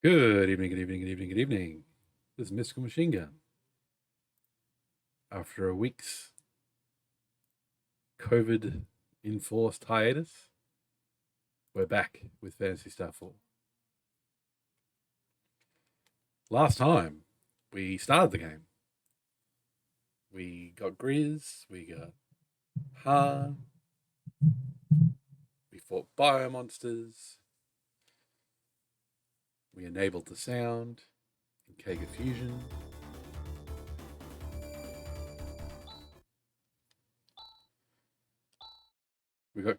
Good evening, good evening, good evening, good evening. This is Mystical Machine Gun. After a week's COVID enforced hiatus, we're back with Phantasy Star 4. Last time we started the game, we got Grizz, we got Han, we fought biomonsters, we enabled the sound in Kaga Fusion. We got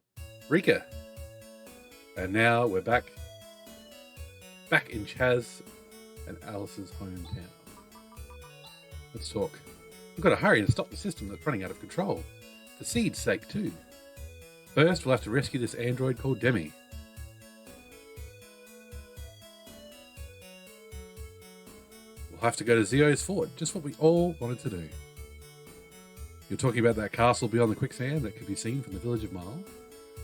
Rika. And now we're back in Chaz and Alice's hometown. Let's talk. We've got to hurry and stop the system that's running out of control. For Seed's sake, too. First, we'll have to rescue this android called Demi. We'll have to go to Zio's fort, just what we all wanted to do. You're talking about that castle beyond the quicksand that can be seen from the village of Marl?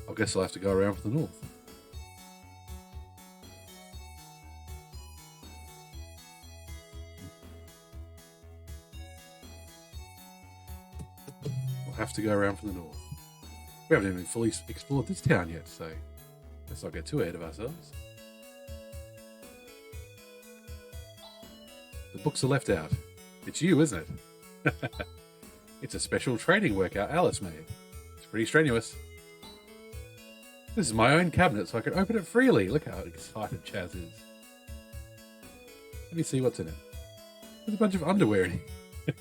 I guess I'll have to go around from the north. We'll have to go around from the north. We haven't even fully explored this town yet, so let's not get too ahead of ourselves. The books are left out. It's you, isn't it? It's a special training workout Alice made. It's pretty strenuous. This is my own cabinet, so I can open it freely. Look how excited Chaz is. Let me see what's in it. There's a bunch of underwear in it.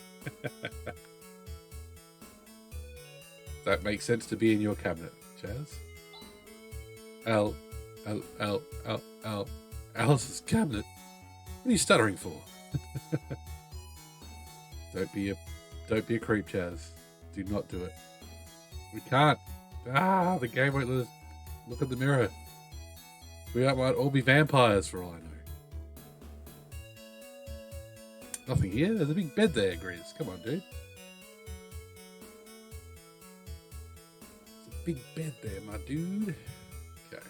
That makes sense to be in your cabinet, Chaz. Alice's cabinet? What are you stuttering for? Don't be a creep, Chaz. Do not do it. We can't. The game won't let us look at the mirror. We might all be vampires for all I know. Nothing here. There's a big bed there, Grizz. Come on, dude. There's a big bed there, my dude. Okay.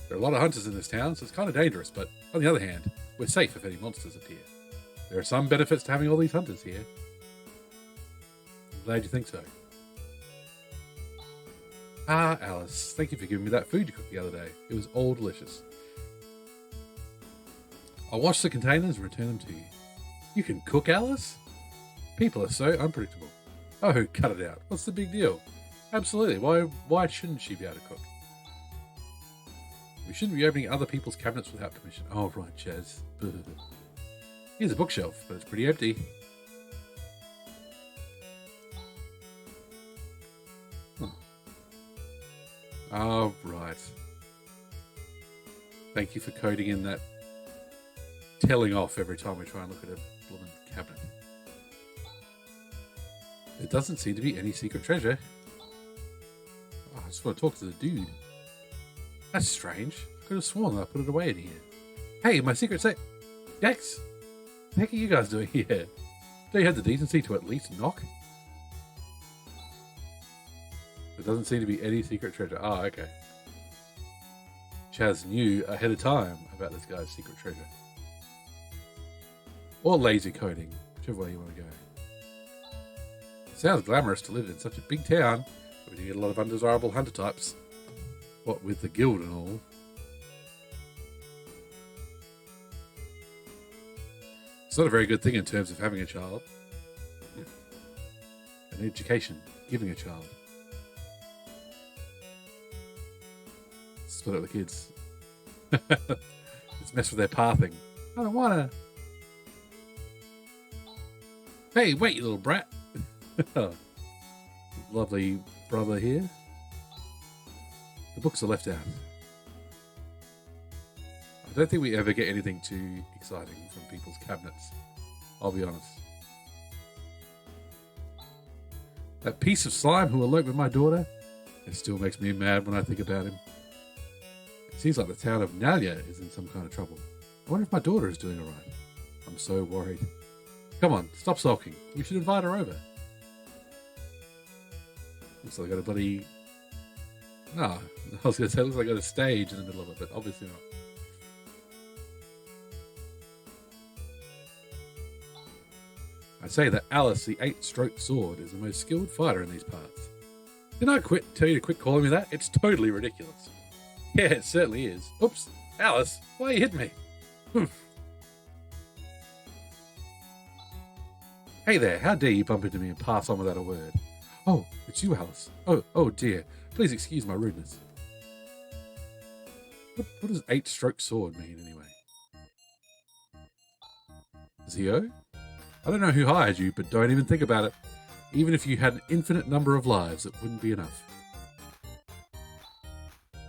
There are a lot of hunters in this town, so it's kind of dangerous, but on the other hand, we're safe if any monsters appear. There are some benefits to having all these hunters here. I'm glad you think so. Alice, thank you for giving me that food you cooked the other day. It was all delicious. I'll wash the containers and return them to you. You can cook, Alice? People are so unpredictable. Oh, cut it out. What's the big deal? Absolutely. Why shouldn't she be able to cook? We shouldn't be opening other people's cabinets without permission. Oh, right, Chaz. Here's a bookshelf, but it's pretty empty. Oh, right. Thank you for coding in that telling off every time we try and look at a blooming cabinet. There doesn't seem to be any secret treasure. Oh, I just want to talk to the dude. That's strange. I could have sworn that I put it away in here. Hey, my secret safe. Yikes. What the heck are you guys doing here? Don't you have the decency to at least knock? There doesn't seem to be any secret treasure. Oh, okay. Chaz knew ahead of time about this guy's secret treasure. Or lazy coding, whichever way you want to go. It sounds glamorous to live in such a big town, but you get a lot of undesirable hunter types. What with the guild and all. It's not a very good thing in terms of having a child. An education, giving a child. Split up the kids. Let's mess with their pathing. I don't wanna. Hey, wait, you little brat. Lovely brother here. The books are left out. I don't think we ever get anything too exciting from people's cabinets. I'll be honest. That piece of slime who eloped with my daughter, it still makes me mad when I think about him. It seems like the town of Nalia is in some kind of trouble. I wonder if my daughter is doing alright. I'm so worried. Come on, stop sulking. We should invite her over. Looks like I got a bloody No, I was going to say it looks like I got a stage in the middle of it, but obviously not. I'd say that Alice, the 8-stroke sword, is the most skilled fighter in these parts. Didn't I tell you to quit calling me that? It's totally ridiculous. Yeah, it certainly is. Oops, Alice, why are you hitting me? Hey there, how dare you bump into me and pass on without a word? Oh, it's you, Alice. Oh dear. Please excuse my rudeness. What does 8-stroke sword mean, anyway? Zio? I don't know who hired you, but don't even think about it. Even if you had an infinite number of lives, it wouldn't be enough.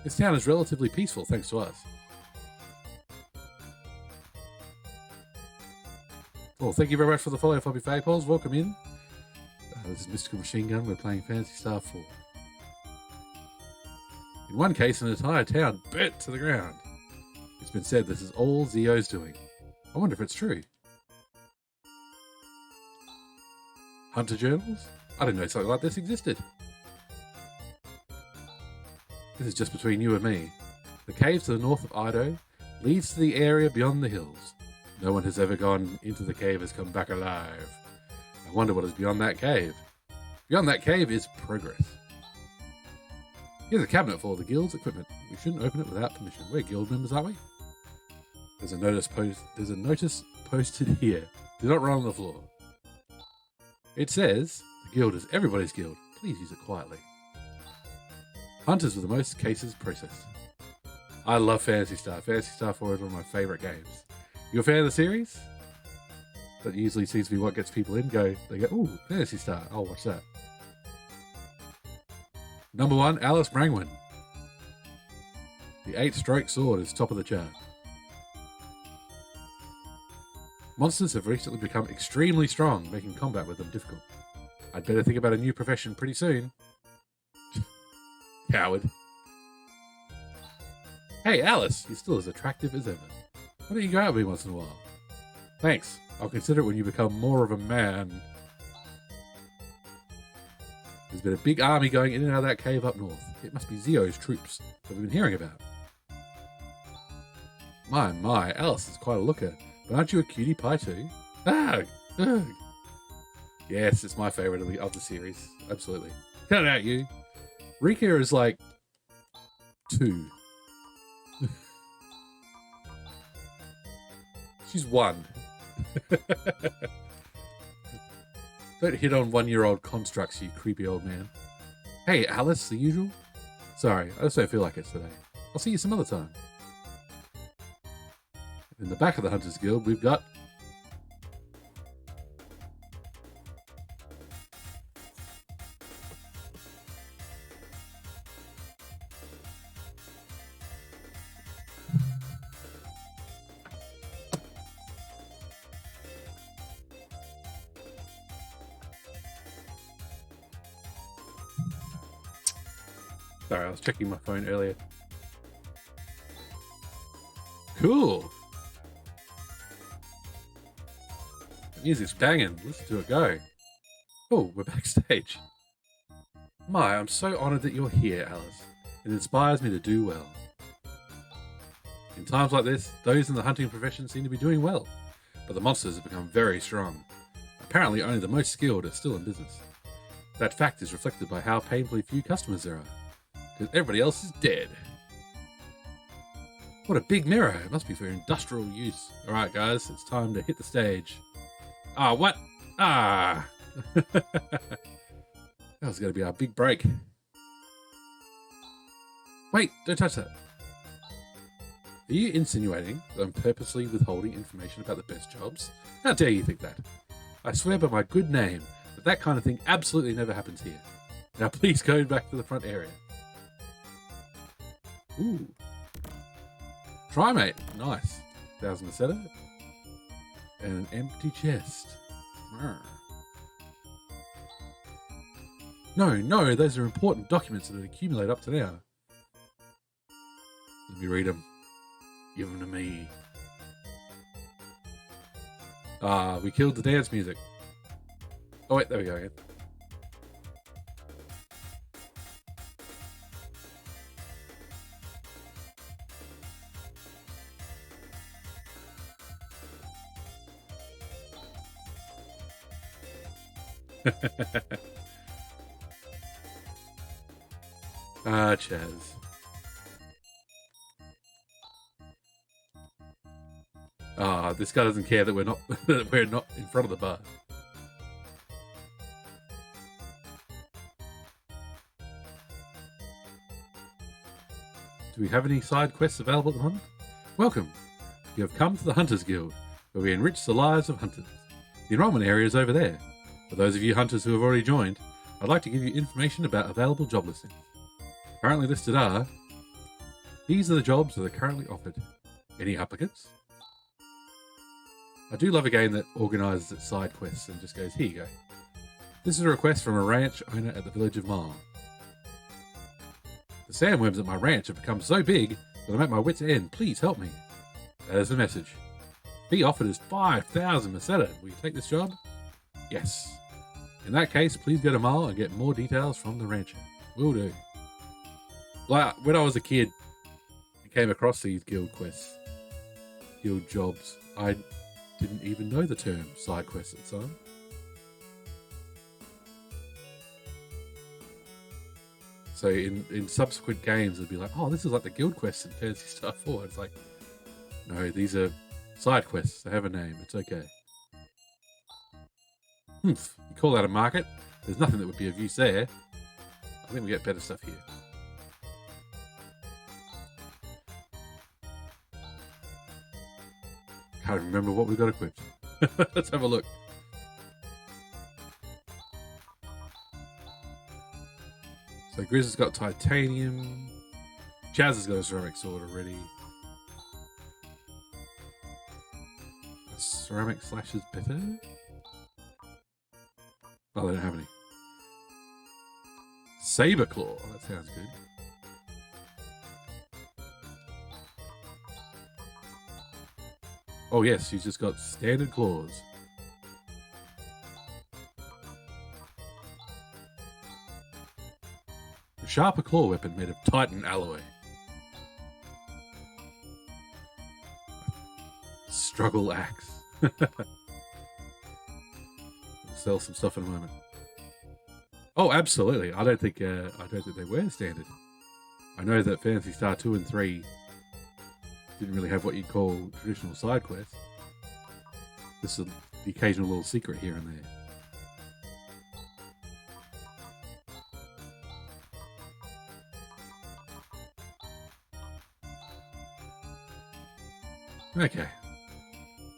This town is relatively peaceful, thanks to us. Well, thank you very much for the follow, Floppy Fagpoles. Welcome in. This is Mystical Machine Gun. We're playing Phantasy Star 4. In one case, an entire town burnt to the ground. It's been said this is all Zio's doing. I wonder if it's true. Hunter journals? I didn't know something like this existed. This is just between you and me. The cave to the north of Ido leads to the area beyond the hills. No one has ever gone into the cave has come back alive. I wonder what is beyond that cave. Beyond that cave is progress. Here's a cabinet for all the guild's equipment. We shouldn't open it without permission. We're guild members, aren't we? There's a notice posted here. Do not run on the floor. It says, the guild is everybody's guild. Please use it quietly. Hunters with the most cases processed. I love Phantasy Star. Phantasy Star 4 is one of my favourite games. You a fan of the series? That usually seems to be what gets people in. They go, ooh, Phantasy Star. I'll watch that. Number 1, Alice Brangwyn. The 8-stroke sword is top of the chart. Monsters have recently become extremely strong, making combat with them difficult. I'd better think about a new profession pretty soon. Coward. Hey, Alice, you're still as attractive as ever. Why don't you go out with me once in a while? Thanks. I'll consider it when you become more of a man. There's been a big army going in and out of that cave up north. It must be Zio's troops that we've been hearing about. My, Alice is quite a looker. But aren't you a cutie pie too? Ugh. Yes, it's my favourite of the series. Absolutely. Cut it out, you. Rika is like 2. She's 1. Don't hit on 1-year-old constructs, you creepy old man. Hey, Alice, the usual? Sorry, I just don't feel like it today. I'll see you some other time. In the back of the Hunters Guild, we've got... Sorry, I was checking my phone earlier. Cool. The music's banging. Listen to it go. Oh, we're backstage. My, I'm so honoured that you're here, Alice. It inspires me to do well. In times like this, those in the hunting profession seem to be doing well, but the monsters have become very strong. Apparently only the most skilled are still in business. That fact is reflected by how painfully few customers there are, because everybody else is dead. What a big mirror. It must be for industrial use. Alright guys, it's time to hit the stage. Ah, what? Ah! That was going to be our big break. Wait, don't touch that. Are you insinuating that I'm purposely withholding information about the best jobs? How dare you think that? I swear by my good name that that kind of thing absolutely never happens here. Now please go back to the front area. Ooh. Try, mate. Nice. 1,000 Meseta. And an empty chest. No, those are important documents that accumulate up to now. Let me read them. Give them to me. Ah, we killed the dance music. Oh wait, there we go again. Ah, Chaz. Ah, this guy doesn't care that we're not that we're not in front of the bar. Do we have any side quests available at the moment? Welcome. You have come to the Hunters Guild, where we enrich the lives of hunters. The enrollment area is over there. For those of you hunters who have already joined, I'd like to give you information about available job listings. Currently listed are... These are the jobs that are currently offered. Any applicants? I do love a game that organises its side quests and just goes, here you go. This is a request from a ranch owner at the village of Mar. The sandworms at my ranch have become so big that I'm at my wit's end. Please help me. That is the message. Fee offered is 5,000 Meseta. Will you take this job? Yes. In that case, please go to Mar and get more details from the rancher. Will do. Like, when I was a kid and came across these guild quests, guild jobs, I didn't even know the term side quests at the time. So in subsequent games, it'd be like, oh, this is like the guild quests in Phantasy Star 4. It's like, no, these are side quests. They have a name. It's okay. You call that a market? There's nothing that would be of use there. I think we get better stuff here. Can't remember what we got equipped. Let's have a look. So Grizz has got titanium. Chaz has got a ceramic sword already. A ceramic slash is better. Oh, they don't have any. Saber claw. Oh, that sounds good. Oh yes, she's just got standard claws. A sharper claw weapon made of Titan alloy. Struggle axe. Sell some stuff in a moment. Oh, absolutely. I don't think they were standard. I know that Phantasy Star 2 and 3 didn't really have what you'd call traditional side quests. This is the occasional little secret here and there. Okay.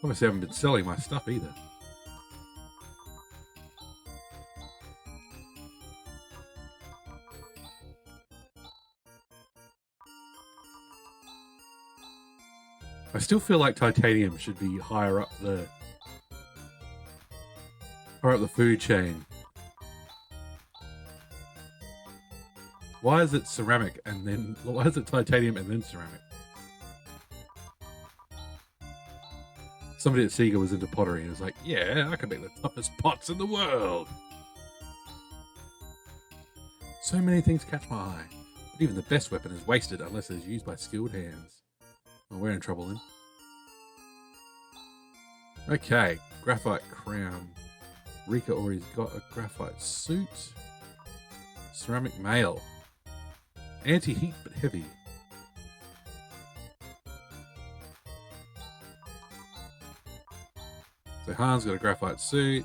Obviously I haven't been selling my stuff either. I still feel like titanium should be higher up the food chain. Why is it ceramic and then why is it titanium and then ceramic? Somebody at Sega was into pottery and was like, yeah, I can make the toughest pots in the world. So many things catch my eye, but even the best weapon is wasted unless it is used by skilled hands. Well, we're in trouble then. Okay, graphite crown. Rika already's got a graphite suit. Ceramic mail. Anti-heat but heavy. So Han's got a graphite suit.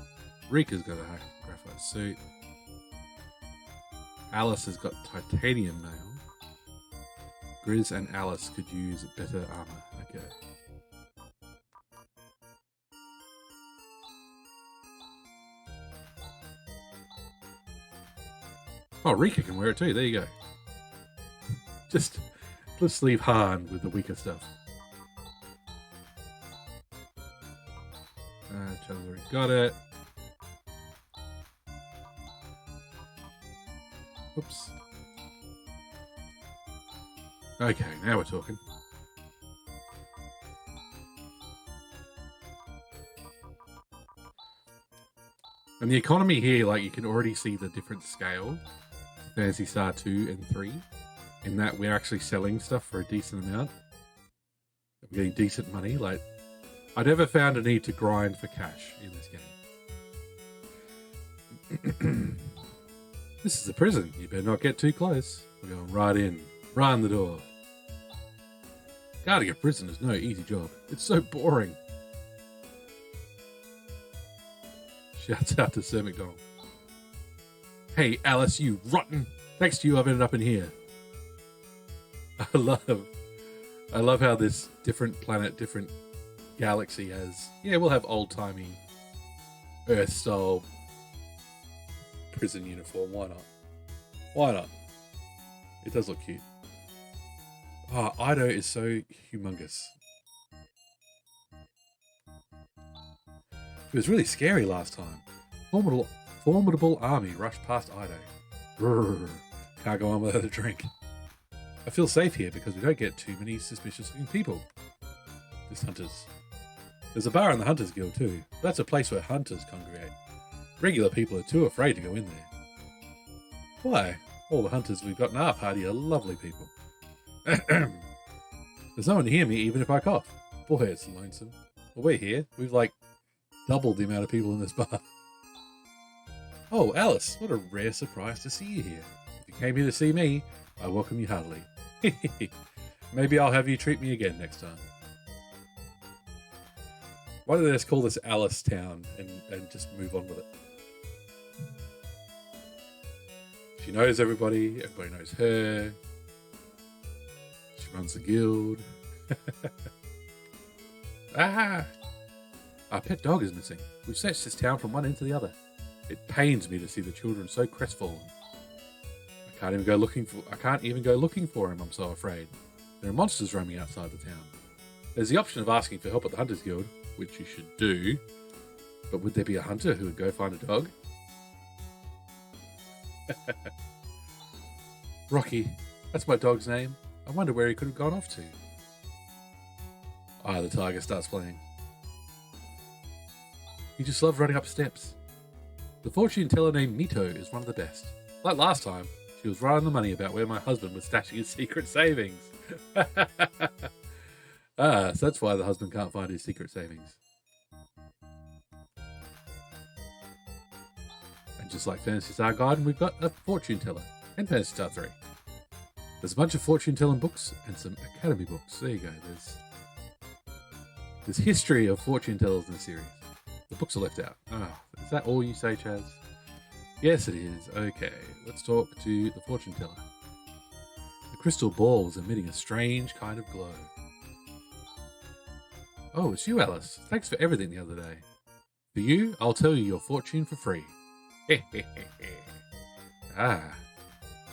Rika's got a graphite suit. Alice has got titanium mail. Grizz and Alice could use better armor. Okay. Oh, Rika can wear it too. There you go. Just let's leave Han with the weaker stuff. Charles already got it. Oops. Okay, now we're talking. And the economy here, like, you can already see the different scale. Phantasy Star 2 and 3. In that we're actually selling stuff for a decent amount. We're getting decent money. Like, I never found a need to grind for cash in this This is a prison. You better not get too close. We're going right in. Right in the door. Guarding a prison is no easy job. It's so boring. Shouts out to Sir McDonald. Hey, Alice, you rotten. Thanks to you, I've ended up in here. I love how this different planet, different galaxy has... Yeah, we'll have old-timey Earth-style prison uniform. Why not? Why not? It does look cute. Oh, Ido is so humongous. It was really scary last time. Formidable army rushed past Ido. Brrr, can't go on without a drink. I feel safe here because we don't get too many suspicious-looking people. There's hunters. There's a bar in the Hunters Guild too. That's a place where hunters congregate. Regular people are too afraid to go in there. Why? All the hunters we've got in our party are lovely people. There's no one to hear me even if I cough. Boy, it's lonesome. Well, we're here. We've like doubled the amount of people in this bar. Oh, Alice, what a rare surprise to see you here. If you came here to see me, I welcome you heartily. Maybe I'll have you treat me again next time. Why don't they just call this Alice Town and just move on with it? She knows everybody knows her. She runs the guild. Ah! Our pet dog is missing. We've searched this town from one end to the other. It pains me to see the children so crestfallen. I can't even go looking for him, I'm so afraid. There are monsters roaming outside the town. There's the option of asking for help at the Hunters Guild, which you should do. But would there be a hunter who would go find a dog? Rocky, that's my dog's name. I wonder where he could have gone off to. The tiger starts playing. He just loves running up steps. The fortune teller named Mito is one of the best. Like last time, she was right on the money about where my husband was stashing his secret savings. So that's why the husband can't find his secret savings. And just like Phantasy Star Garden, we've got a fortune teller and Phantasy Star 3. There's a bunch of fortune telling books and some academy books. There you go. There's history of fortune tellers in the series. The books are left out. Is that all you say, Chaz? Yes, it is. Okay, let's talk to the fortune teller. The crystal ball is emitting a strange kind of glow. Oh, it's you, Alice. Thanks for everything the other day. For you, I'll tell you your fortune for free.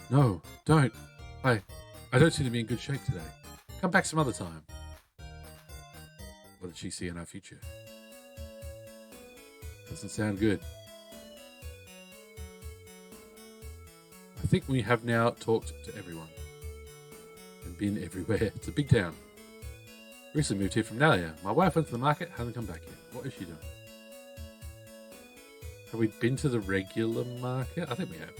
No, don't. I don't seem to be in good shape today. Come back some other time. What did she see in our future? Doesn't sound good. I think we have now talked to everyone. And been everywhere. It's a big town. Recently moved here from Nalia. My wife went to the market, hasn't come back yet. What is she doing? Have we been to the regular market? I think we have.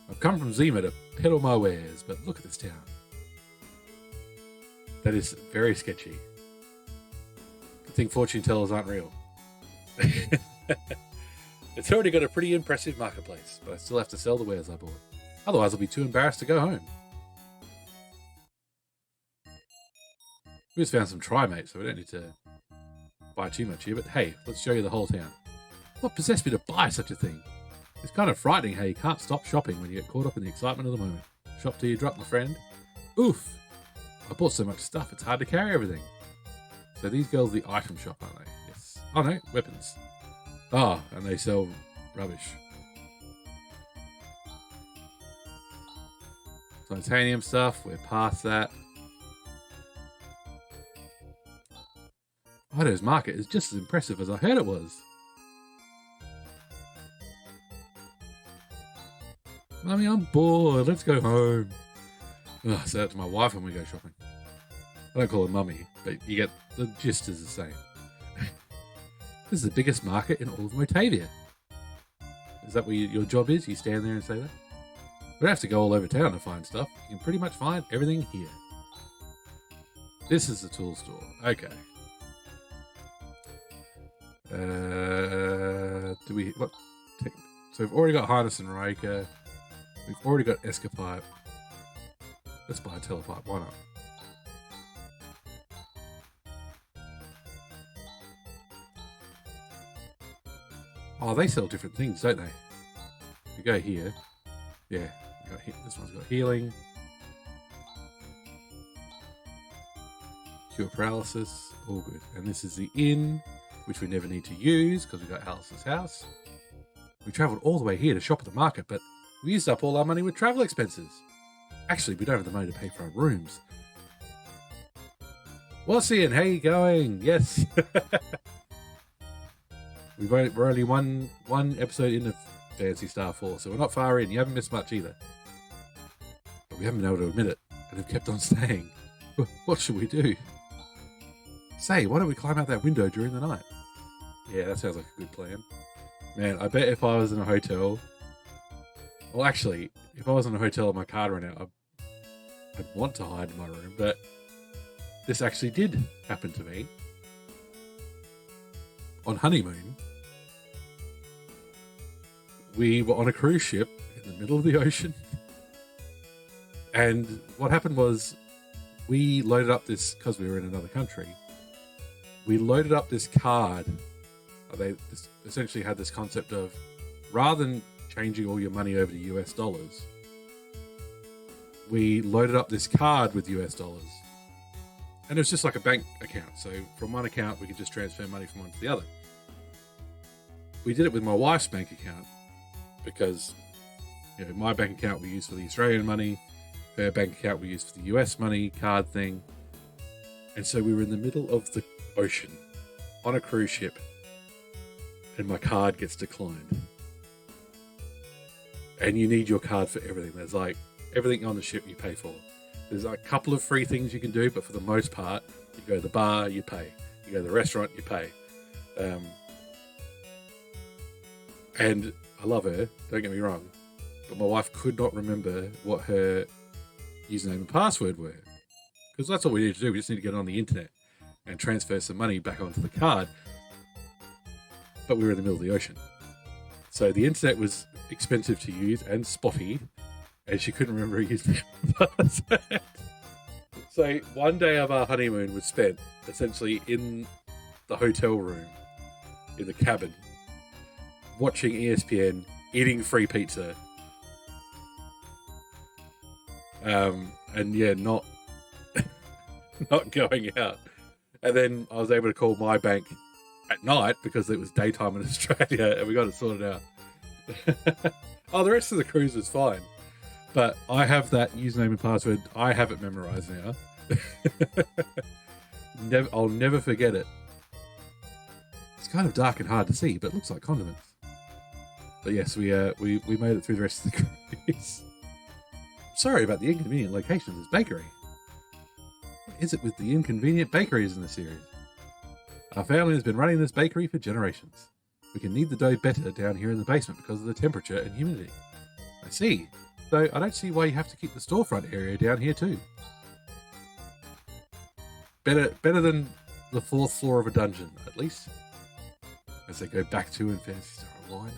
I've come from Zima to peddle my wares, but look at this town. That is very sketchy. Good thing fortune tellers aren't real. It's already got a pretty impressive marketplace, but I still have to sell the wares I bought. Otherwise I'll be too embarrassed to go home. We just found some trimates, so we don't need to buy too much here, but hey, let's show you the whole town. What possessed me to buy such a thing? It's kind of frightening how you can't stop shopping when you get caught up in the excitement of the moment. Shop till you drop, my friend. Oof! I bought so much stuff, it's hard to carry everything. So these girls are the item shop, aren't they? Yes. Oh no, weapons. Ah, and they sell rubbish. Titanium stuff, we're past that. Ido's market is just as impressive as I heard it was. Mummy, I'm bored. Let's go home. I say that to my wife when we go shopping. I don't call her Mummy, but you get the gist is the same. This is the biggest market in all of Motavia. Is that what your job is? You stand there and say that? We don't have to go all over town to find stuff. You can pretty much find everything here. This is the tool store. Okay. Do we... What? So we've already got Harness and Raker. We've already got Escapipe. Let's buy a Telepipe. Why not? Oh, they sell different things, don't they? You go here. Yeah. This one's got healing. Cure paralysis. All good. And this is the inn, which we never need to use because we got Alice's house. We travelled all the way here to shop at the market, but we used up all our money with travel expenses. Actually, we don't have the money to pay for our rooms. What's Ian? How you going? Yes. We're only one episode into Phantasy Star 4, so we're not far in. You haven't missed much either. But we haven't been able to admit it, and have kept on staying. What should we do? Say, why don't we climb out that window during the night? Yeah, that sounds like a good plan. Man, I bet if I was in a hotel... Well, actually, if I was in a hotel and my card ran out, I'd want to hide in my room, but this actually did happen to me. On honeymoon, we were on a cruise ship in the middle of the ocean. And what happened was we loaded up this, because we were in another country, we loaded up this card. They essentially had this concept of, rather than changing all your money over to US dollars, we loaded up this card with US dollars. And it was just like a bank account. So from one account, we could just transfer money from one to the other. We did it with my wife's bank account because, you know, my bank account we use for the Australian money, her bank account we use for the US money card thing. And so we were in the middle of the ocean on a cruise ship and my card gets declined. And you need your card for everything. There's like everything on the ship you pay for. There's a couple of free things you can do, but for the most part, you go to the bar, you pay. You go to the restaurant, you pay. And I love her, don't get me wrong, but my wife could not remember what her username and password were. Because that's all we need to do. We just need to get on the internet and transfer some money back onto the card. But we were in the middle of the ocean. So the internet was expensive to use and spotty, and she couldn't remember her username and password. So one day of our honeymoon was spent essentially in the hotel room, in the cabin, watching ESPN, eating free pizza, and yeah, not going out. And then I was able to call my bank at night because it was daytime in Australia, and we got it sorted out. Oh, the rest of the cruise was fine, but I have that username and password. I have it memorized now. I'll never forget it. It's kind of dark and hard to see, but it looks like condiments. But yes, we made it through the rest of the cruise. Sorry about the inconvenient location of this bakery. What is it with the inconvenient bakeries in the series? Our family has been running this bakery for generations. We can knead the dough better down here in the basement because of the temperature and humidity. I see. So I don't see why you have to keep the storefront area down here too. Better than the 4th floor of a dungeon, at least. As they go back to in Phantasy Star Online.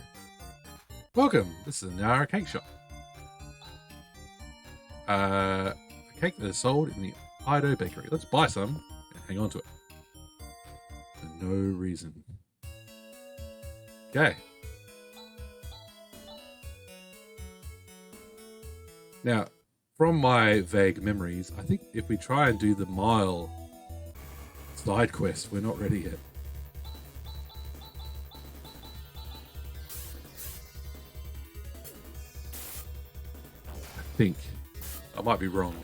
Welcome, this is a Nara cake shop. A cake that is sold in the Ido bakery. Let's buy some and hang on to it. For no reason. Okay. Now, from my vague memories, I think if we try and do the mile side quest, we're not ready yet. I think. I might be wrong.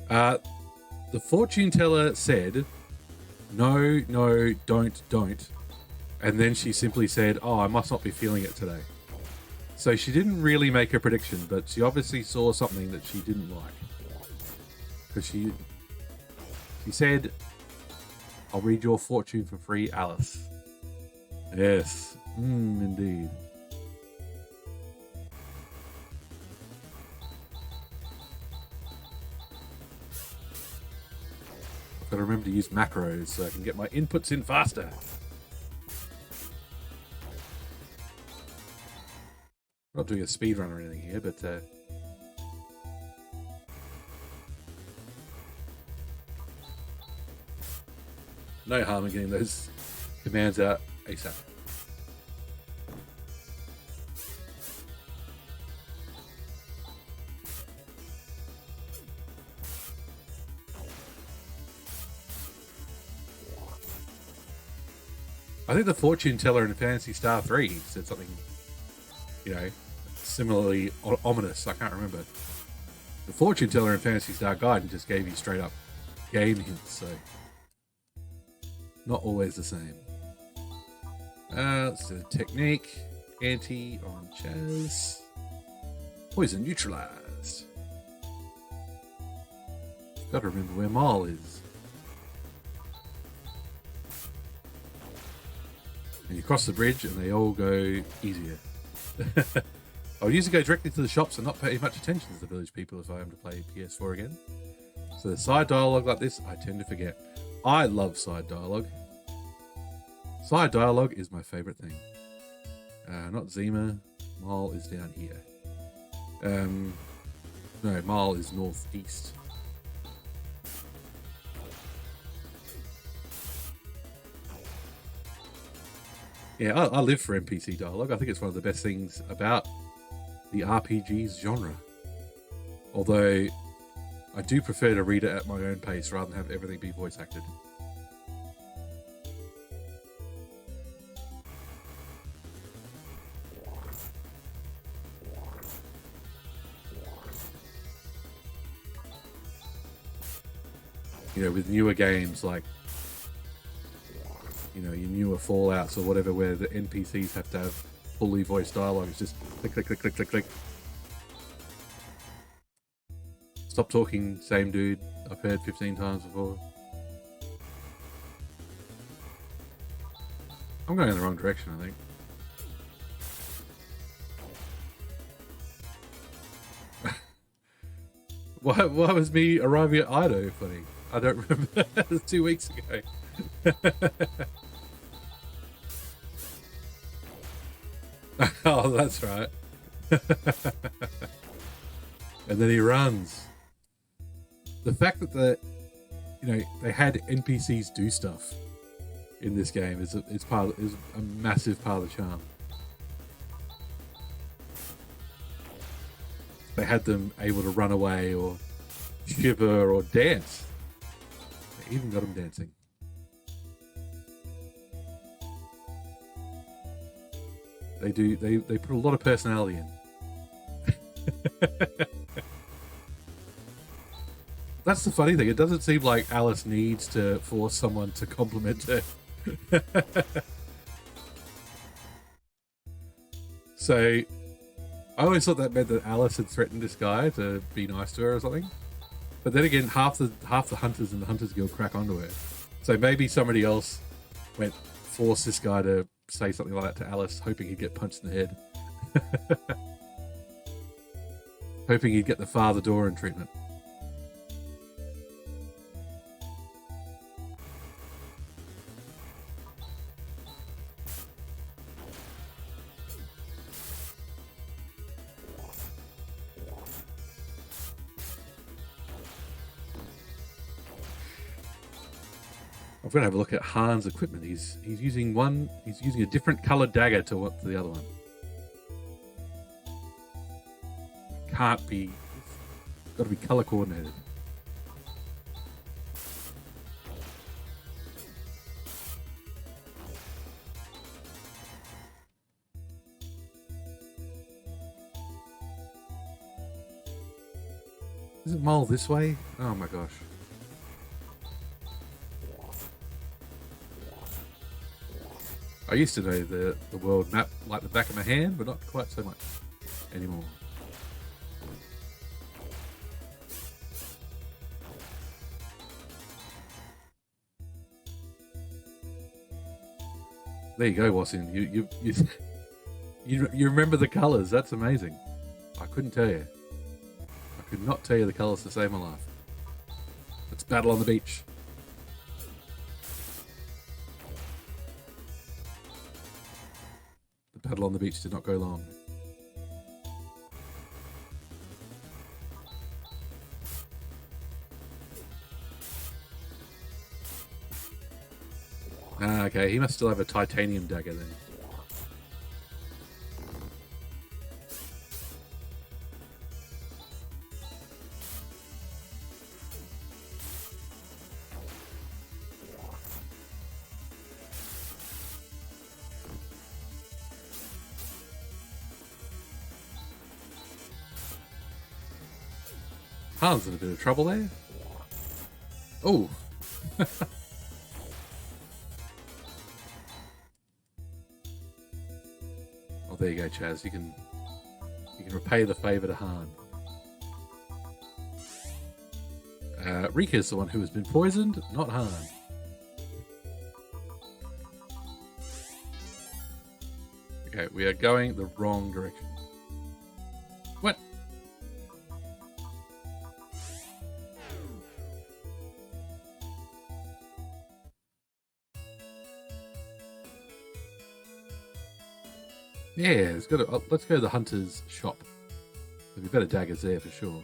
The fortune teller said, no, don't. And then she simply said, oh, I must not be feeling it today. So she didn't really make a prediction, but she obviously saw something that she didn't like. Because she said, I'll read your fortune for free, Alice. Yes, indeed. I've Got to remember to use macros so I can get my inputs in faster. Not doing a speed run or anything here, but no harm in getting those commands out ASAP. I think the fortune teller in Phantasy Star 3 said something, you know, similarly ominous. I can't remember. The fortune teller in Phantasy Star Guide just gave you straight up game hints, so not always the same. Let's do the technique. Anti on Chaz. Poison neutralized. Gotta remember where Maul is. And you cross the bridge and they all go easier. I would usually go directly to the shops and not pay much attention to the village people if I am to play PS4 again. So the side dialogue like this, I tend to forget. I love side dialogue. Side dialogue is my favorite thing. Not Zima. Maul is down here. No, Maul is northeast. Yeah, I live for NPC dialogue. I think it's one of the best things about the RPGs genre. Although, I do prefer to read it at my own pace rather than have everything be voice acted. You know, with newer games like, you know, your newer Fallouts or whatever, where the NPCs have to have fully voiced dialogue. It's just click, click, click, click, click, click. Stop talking, same dude. I've heard 15 times before. I'm going in the wrong direction, I think. Why was me arriving at Ido funny? I don't remember. It was 2 weeks ago. Oh, that's right. And then he runs. The fact that they had NPCs do stuff in this game is a massive part of the charm. They had them able to run away or shiver or dance. They even got them dancing. They put a lot of personality in. That's the funny thing. It doesn't seem like Alice needs to force someone to compliment her. So, I always thought that meant that Alice had threatened this guy to be nice to her or something. But then again, half the hunters in the Hunters Guild crack onto her. So maybe somebody else forced this guy to say something like that to Alice, hoping he'd get punched in the head. Hoping he'd get the Father Doran treatment. I'm going to have a look at Han's equipment. He's using a different colored dagger to the other one. Can't be. It's got to be color coordinated. Is it Mole this way? Oh my gosh. I used to know the world map like the back of my hand, but not quite so much anymore. There you go, Wasim. You remember the colours. That's amazing. I couldn't tell you. I could not tell you the colours to save my life. Let's battle on the beach. paddle on the beach did not go long. Ah, okay, he must still have a titanium dagger then. Han's in a bit of trouble there. Oh. Oh, there you go, Chaz. You can repay the favor to Han. Rika's the one who has been poisoned, not Han. Okay, we are going the wrong direction. What? Yeah, let's go to the hunter's shop. There'll be better daggers there for sure.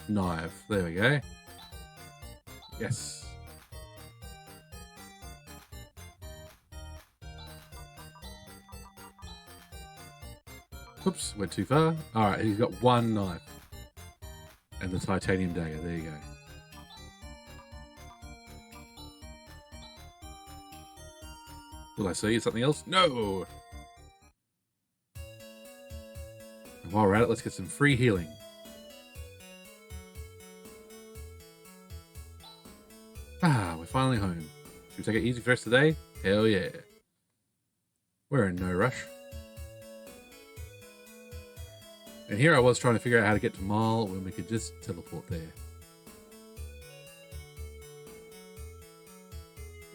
Knife. There we go. Yes. Oops, went too far. Alright, he's got one knife. And the titanium dagger. There you go. Will I see something else? No! And while we're at it, let's get some free healing. Ah, we're finally home. Should we take it easy for us today? Hell yeah. We're in no rush. And here I was trying to figure out how to get to Mile when we could just teleport there.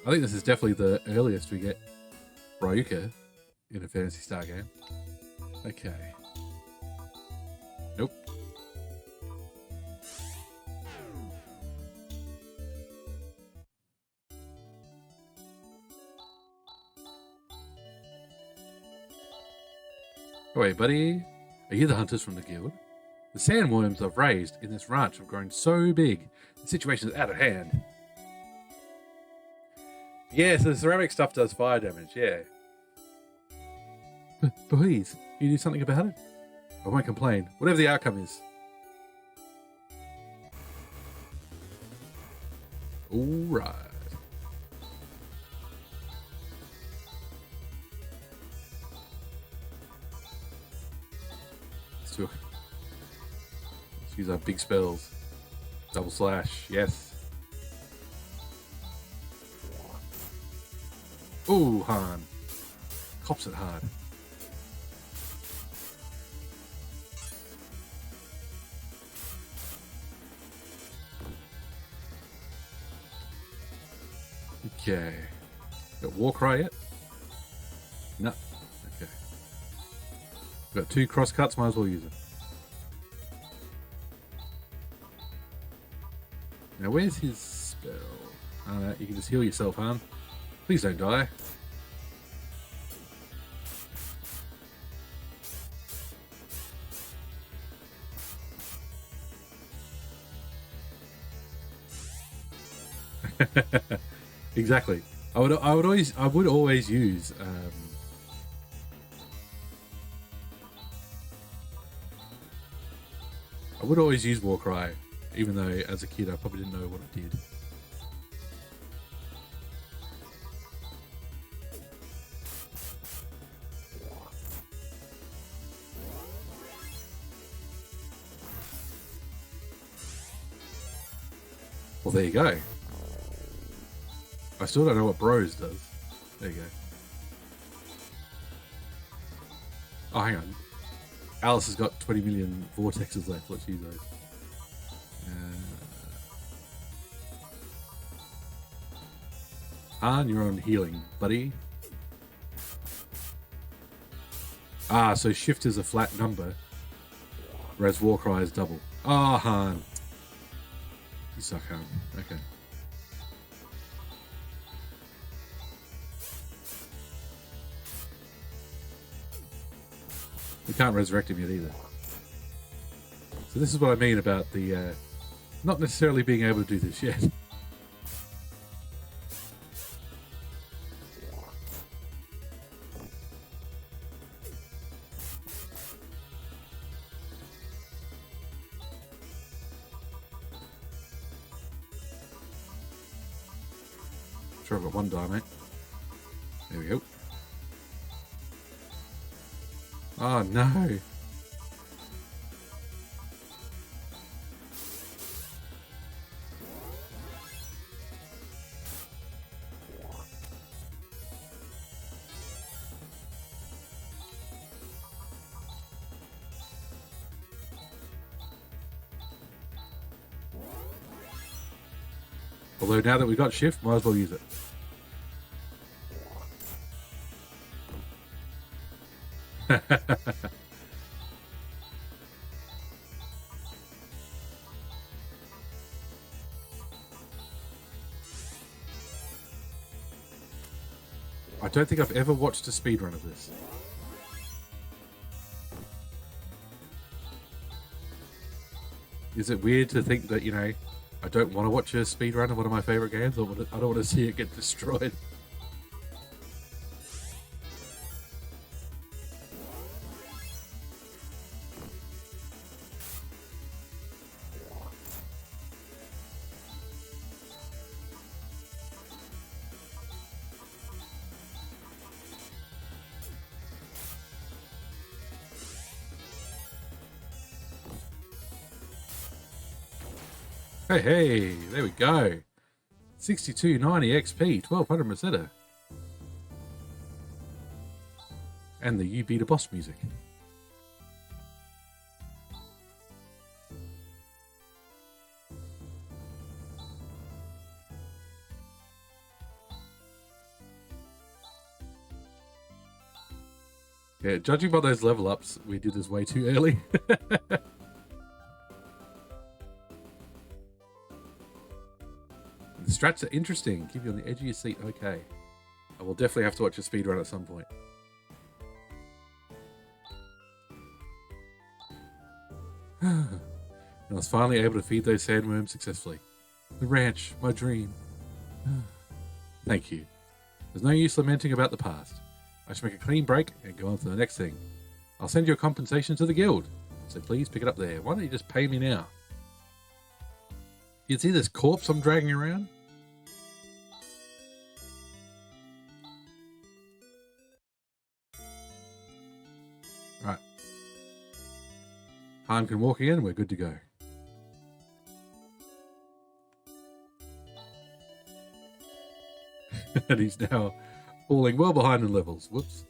I think this is definitely the earliest we get Ryuka in a Phantasy Star game. Okay. Nope. Oh, wait, buddy. Are you the hunters from the guild? The sandworms I've raised in this ranch have grown so big, the situation is out of hand. Yeah, so the ceramic stuff does fire damage, yeah. But please, can you do something about it? I won't complain, whatever the outcome is. Alright. Let's use our big spells. Double slash, yes. Ooh, Han. Cops it hard. Okay. Got war cry yet? No. Okay. Got 2 cross cuts, might as well use it. Now where's his spell? Oh no, you can just heal yourself, Han. Please don't die. Exactly. I would always use Warcry, even though as a kid I probably didn't know what it did. Well, there you go. I still don't know what Bros does. There you go. Oh, hang on. Alice has got 20 million vortexes left. Let's use those. Han, you're on healing, buddy. Ah, so shift is a flat number, whereas Warcry is double. Ah, Han. You suck, huh? Okay. We can't resurrect him yet either. So this is what I mean about the not necessarily being able to do this yet. Sure, I've got one die, mate. There we go. Oh no! Although now that we've got shift, might as well use it. I don't think I've ever watched a speedrun of this. Is it weird to think that, you know, I don't want to watch a speedrun of one of my favorite games, or I don't want to see it get destroyed? Hey, there we go. 6290 XP, 1200 Meseta. And the You Beat a Boss music. Yeah, judging by those level ups, we did this way too early. The strats are interesting. Keep you on the edge of your seat. Okay. I will definitely have to watch a speedrun at some point. And I was finally able to feed those sandworms successfully. The ranch, my dream. Thank you. There's no use lamenting about the past. I should make a clean break and go on to the next thing. I'll send your compensation to the guild, so please pick it up there. Why don't you just pay me now? You see this corpse I'm dragging around? Right. Han can walk again, we're good to go. And he's now falling well behind in levels. Whoops.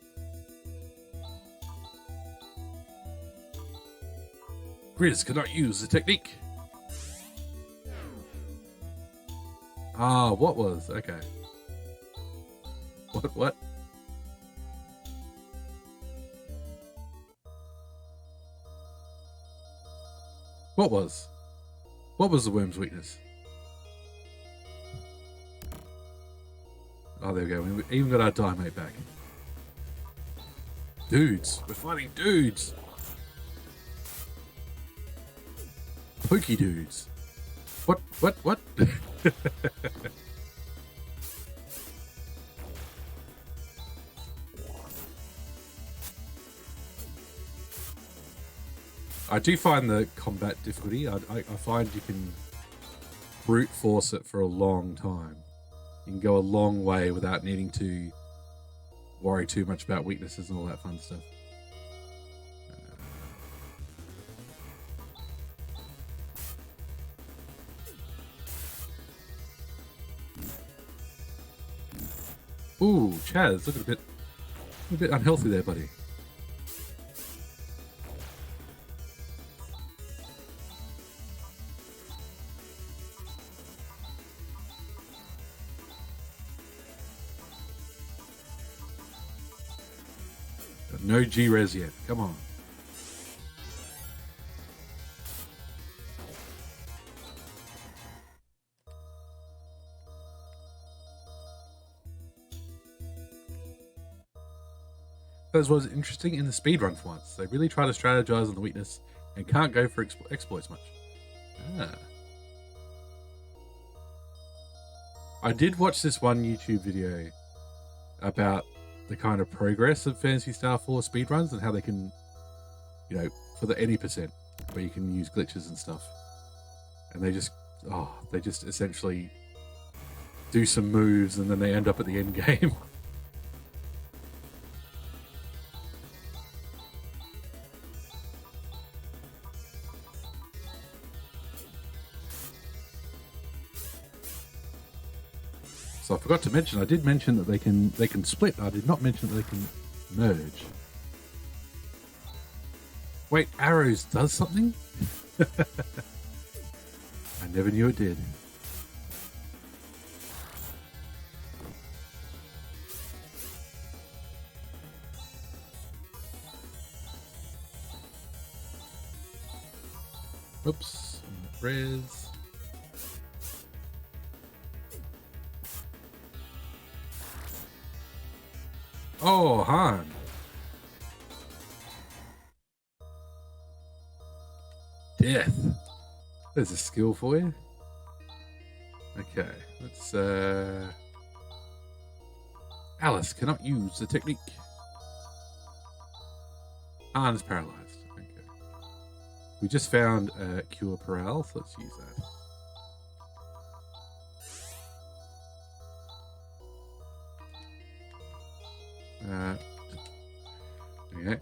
Grizz cannot use the technique. Ah, what was? Okay. What? What was? What was the worm's weakness? Oh, there we go. We even got our Diamate back. Dudes. We're fighting dudes. Pokey dudes. What? I do find the combat difficulty. I find you can brute force it for a long time. You can go a long way without needing to worry too much about weaknesses and all that fun stuff. Ooh, Chaz, look at a bit unhealthy there, buddy. No G-Res yet. Come on. That was interesting in the speedrun for once. They really try to strategize on the weakness and can't go for exploits much. Ah. I did watch this one YouTube video about the kind of progress of Phantasy Star 4 speedruns and how they can, you know, for the any percent where you can use glitches and stuff. And they just essentially do some moves and then they end up at the end game. So I forgot to mention, I did mention that they can split. I did not mention that they can merge. Wait, arrows does something? I never knew it did. Oops, res. Oh, Han. Death. There's a skill for you. Okay, let's Alice cannot use the technique. Han is paralyzed. Okay. We just found cure Paral, so let's use that. Okay.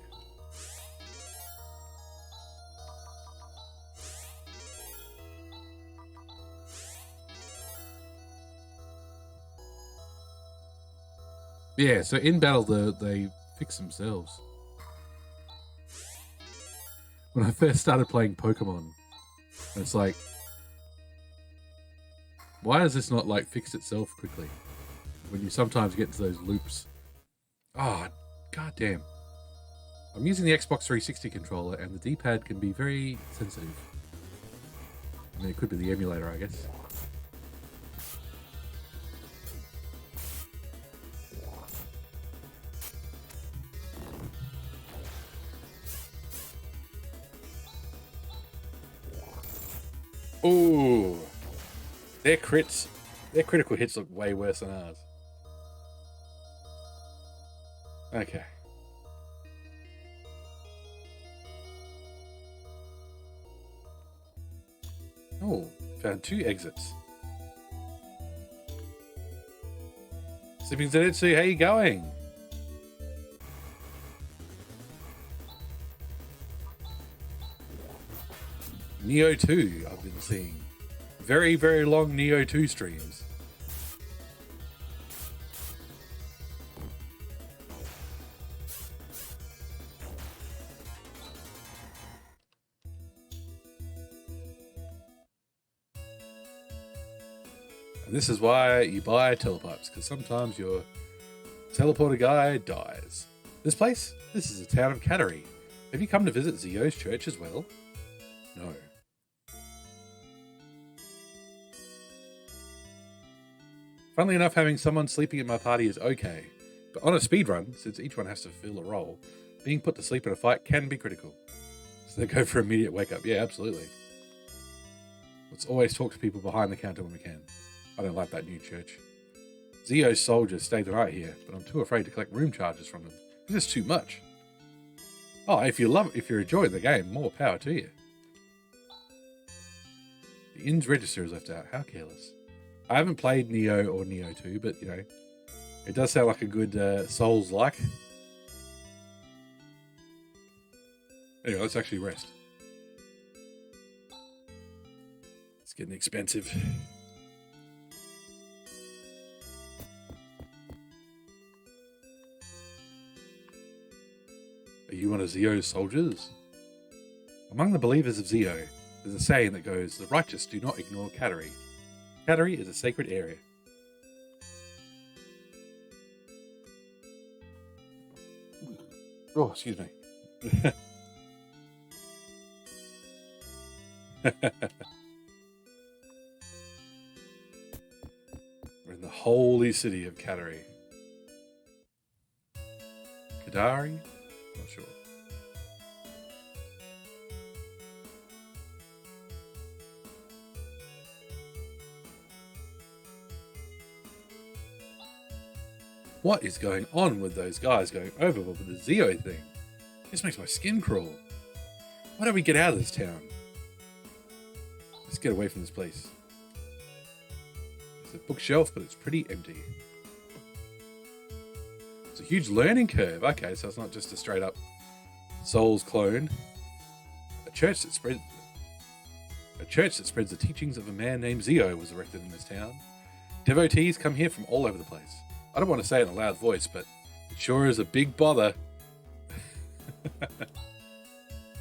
Yeah, so in battle they fix themselves. When I first started playing Pokemon, it's like, why does this not like fix itself quickly? When you sometimes get into those loops. Oh, goddamn. I'm using the Xbox 360 controller and the D-pad can be very sensitive. I mean, it could be the emulator, I guess. Ooh. Their critical hits look way worse than ours. Okay. Oh, found 2 exits. Sipping Zenitsu, how you going? Neo 2, I've been seeing. Very, very long Neo 2 streams. And this is why you buy telepipes, because sometimes your teleporter guy dies. This place? This is the town of Cattery. Have you come to visit Zio's church as well? No. Funnily enough, having someone sleeping in my party is okay, but on a speedrun, since each one has to fill a role, being put to sleep in a fight can be critical. So they go for immediate wake up. Yeah, absolutely. Let's always talk to people behind the counter when we can. I don't like that new church. Zio's soldiers stay the night here, but I'm too afraid to collect room charges from them. It's just too much. Oh, if you're enjoying the game, more power to you. The inn's register is left out. How careless. I haven't played Neo or Neo 2, but, you know, it does sound like a good Souls-like. Anyway, let's actually rest. It's getting expensive. Are you one of Zio's soldiers? Among the believers of Zio, there's a saying that goes, the righteous do not ignore Cattery. Cattery is a sacred area. Oh, excuse me. We're in the holy city of Cattery. Kadari? Not sure. What is going on with those guys going overboard with the Zeo thing? This makes my skin crawl. Why don't we get out of this town? Let's get away from this place. There's a bookshelf, but it's pretty empty. It's a huge learning curve. Okay, so it's not just a straight up Souls clone. A church that spreads the teachings of a man named Zeo was erected in this town. Devotees come here from all over the place. I don't want to say it in a loud voice, but it sure is a big bother.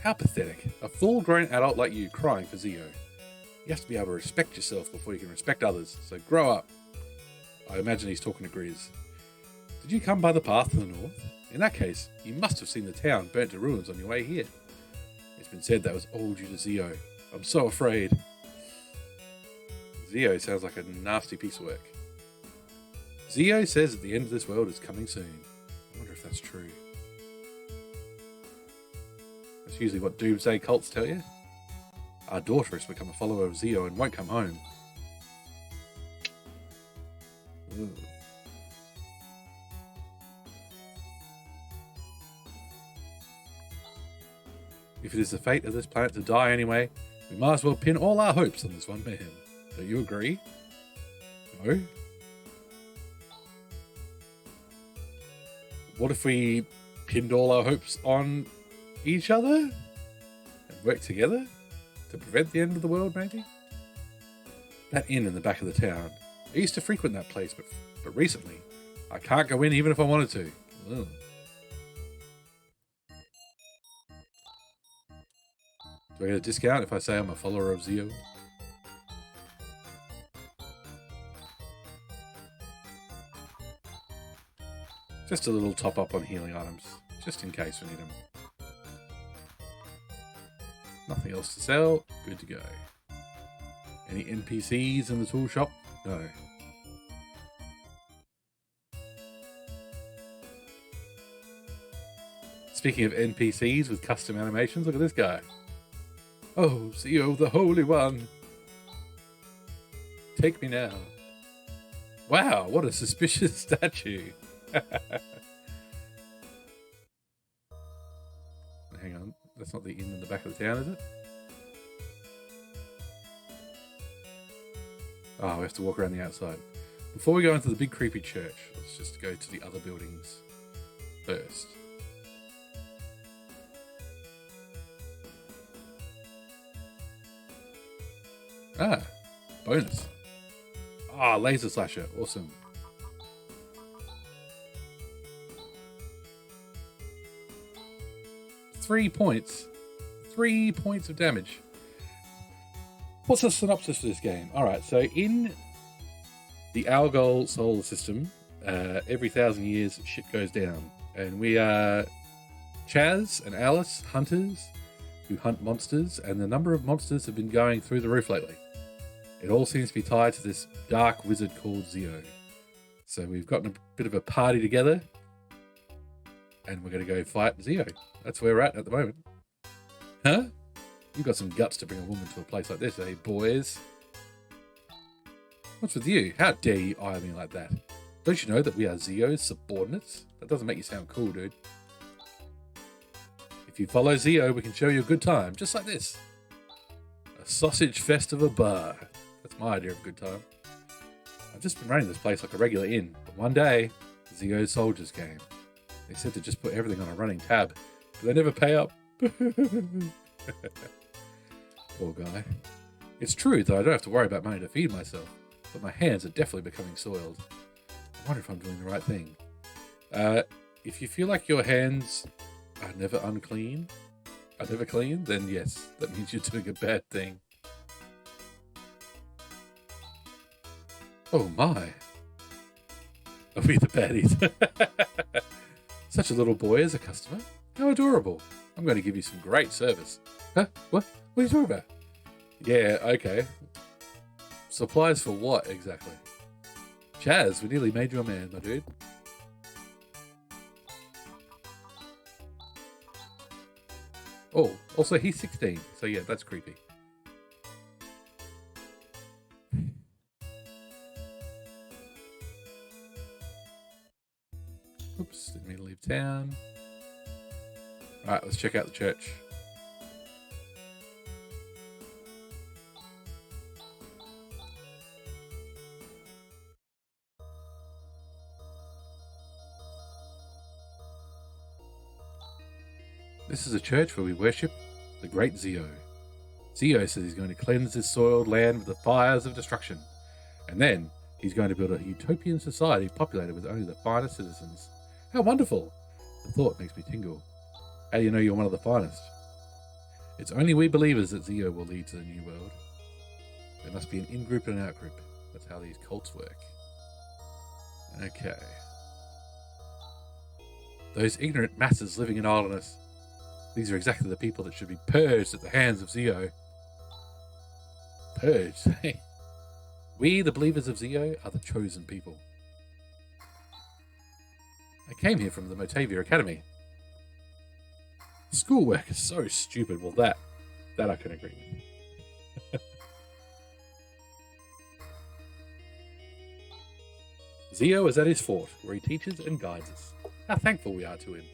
How pathetic. A full-grown adult like you crying for Zeo. You have to be able to respect yourself before you can respect others, so grow up. I imagine he's talking to Grizz. Did you come by the path to the north? In that case, you must have seen the town burnt to ruins on your way here. It's been said that was all due to Zeo. I'm so afraid. Zeo sounds like a nasty piece of work. Zeo says that the end of this world is coming soon. I wonder if that's true. That's usually what doomsday cults tell you. Our daughter has become a follower of Zeo and won't come home. Ugh. If it is the fate of this planet to die anyway, we might as well pin all our hopes on this one man. Don't you agree? No? What if we pinned all our hopes on each other and worked together to prevent the end of the world, maybe? That inn in the back of the town. I used to frequent that place, but recently I can't go in even if I wanted to. Ugh. Do I get a discount if I say I'm a follower of Zeo? Just a little top up on healing items, just in case we need them. Nothing else to sell, good to go. Any NPCs in the tool shop? No. Speaking of NPCs with custom animations, look at this guy. Oh, Zeo the Holy One. Take me now. Wow, what a suspicious statue. Hang on, that's not the inn in the back of the town, is it? Oh, we have to walk around the outside. Before we go into the big creepy church, let's just go to the other buildings first. Ah, bonus. Ah, laser slasher, awesome. Three points of damage. What's the synopsis for this game? Alright, so in the Algol solar system, every 1,000 years shit goes down. And we are Chaz and Alice, hunters who hunt monsters, and the number of monsters have been going through the roof lately. It all seems to be tied to this dark wizard called Zeo. So we've gotten a bit of a party together, and we're going to go fight Zeo. That's where we're at the moment. Huh? You've got some guts to bring a woman to a place like this, eh, boys? What's with you? How dare you eye me like that? Don't you know that we are Zeo's subordinates? That doesn't make you sound cool, dude. If you follow Zeo, we can show you a good time, just like this. A sausage fest of a bar. That's my idea of a good time. I've just been running this place like a regular inn, but one day, Zeo's soldiers came. They said to just put everything on a running tab, but they never pay up. Poor guy. It's true that I don't have to worry about money to feed myself, but my hands are definitely becoming soiled. I wonder if I'm doing the right thing. If you feel like your hands are never clean, then yes, that means you're doing a bad thing. Oh my. Are we the baddies? Such a little boy as a customer? How adorable. I'm going to give you some great service. Huh? What? What are you talking about? Yeah, okay. Supplies for what, exactly? Chaz, we nearly made you a man, my dude. Oh, also he's 16, so yeah, that's creepy. Oops, didn't mean to leave town. Alright, let's check out the church. This is a church where we worship the great Zio. Zio says he's going to cleanse this soiled land with the fires of destruction. And then he's going to build a utopian society populated with only the finest citizens. How wonderful! The thought makes me tingle. How do you know you're one of the finest? It's only we believers that Zio will lead to the new world. There must be an in-group and an out-group. That's how these cults work. Okay. Those ignorant masses living in idleness. These are exactly the people that should be purged at the hands of Zio. Purged? Hey. We, the believers of Zio, are the chosen people. I came here from the Motavia Academy. Schoolwork is so stupid. Well, that I can agree with. Zio is at his fort, where he teaches and guides us. How thankful we are to him.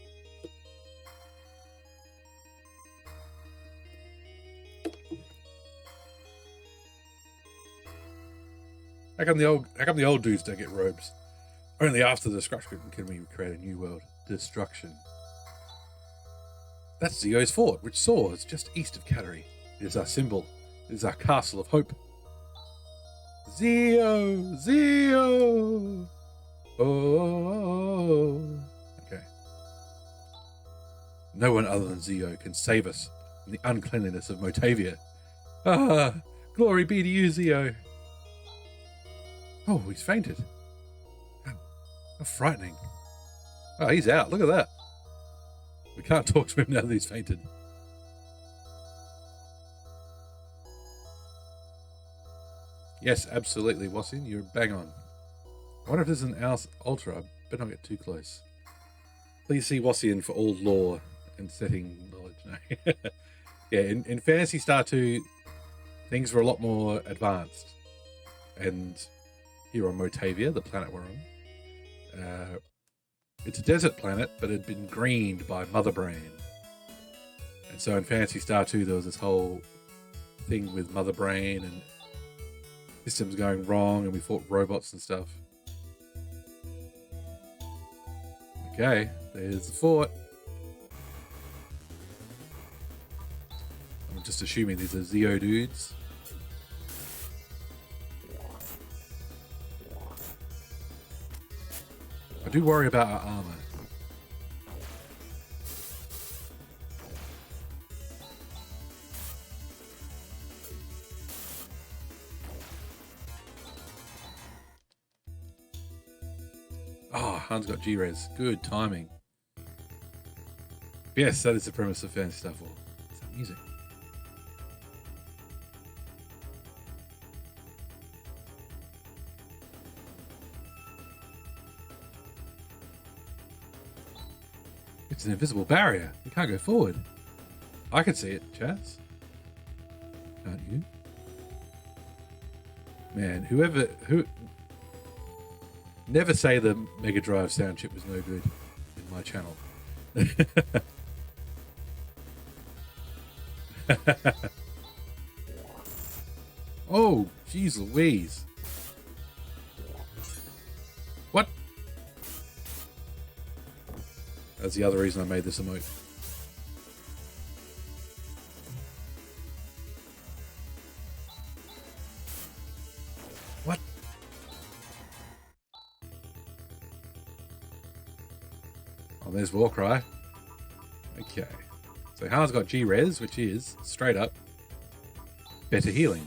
How come the old dudes don't get robes? Only after the destruction can we create a new world. Destruction. That's Zio's fort, which soars just east of Cattery. It is our symbol. It is our castle of hope. Zio! Zio! Oh. Okay. No one other than Zio can save us from the uncleanliness of Motavia. Ah! Glory be to you, Zio! Oh, he's fainted. How frightening. Oh, he's out. Look at that. We can't talk to him now that he's fainted. Yes, absolutely, Wassin. You're bang on. I wonder if this is an Ultra. I better not get too close. Please see Wassian for all lore and setting knowledge. No. Yeah, in Phantasy Star 2, things were a lot more advanced. And here on Motavia, the planet we're on, it's a desert planet, but it had been greened by Mother Brain. And so in Phantasy Star 2, there was this whole thing with Mother Brain and systems going wrong, and we fought robots and stuff. Okay, there's the fort. I'm just assuming these are Zio dudes. I do worry about our armor. Oh, Han's got G-Res. Good timing. Yes, that is the premise of Phantasy Star 4. It's that music. It's an invisible barrier. We can't go forward. I can see it, Chaz. Can't you? Man, who... Never say the Mega Drive sound chip was no good in my channel. Oh, jeez Louise. What? That's the other reason I made this emote. What? Oh, there's Warcry. Okay. So Han's got G-Res, which is, straight up, better healing.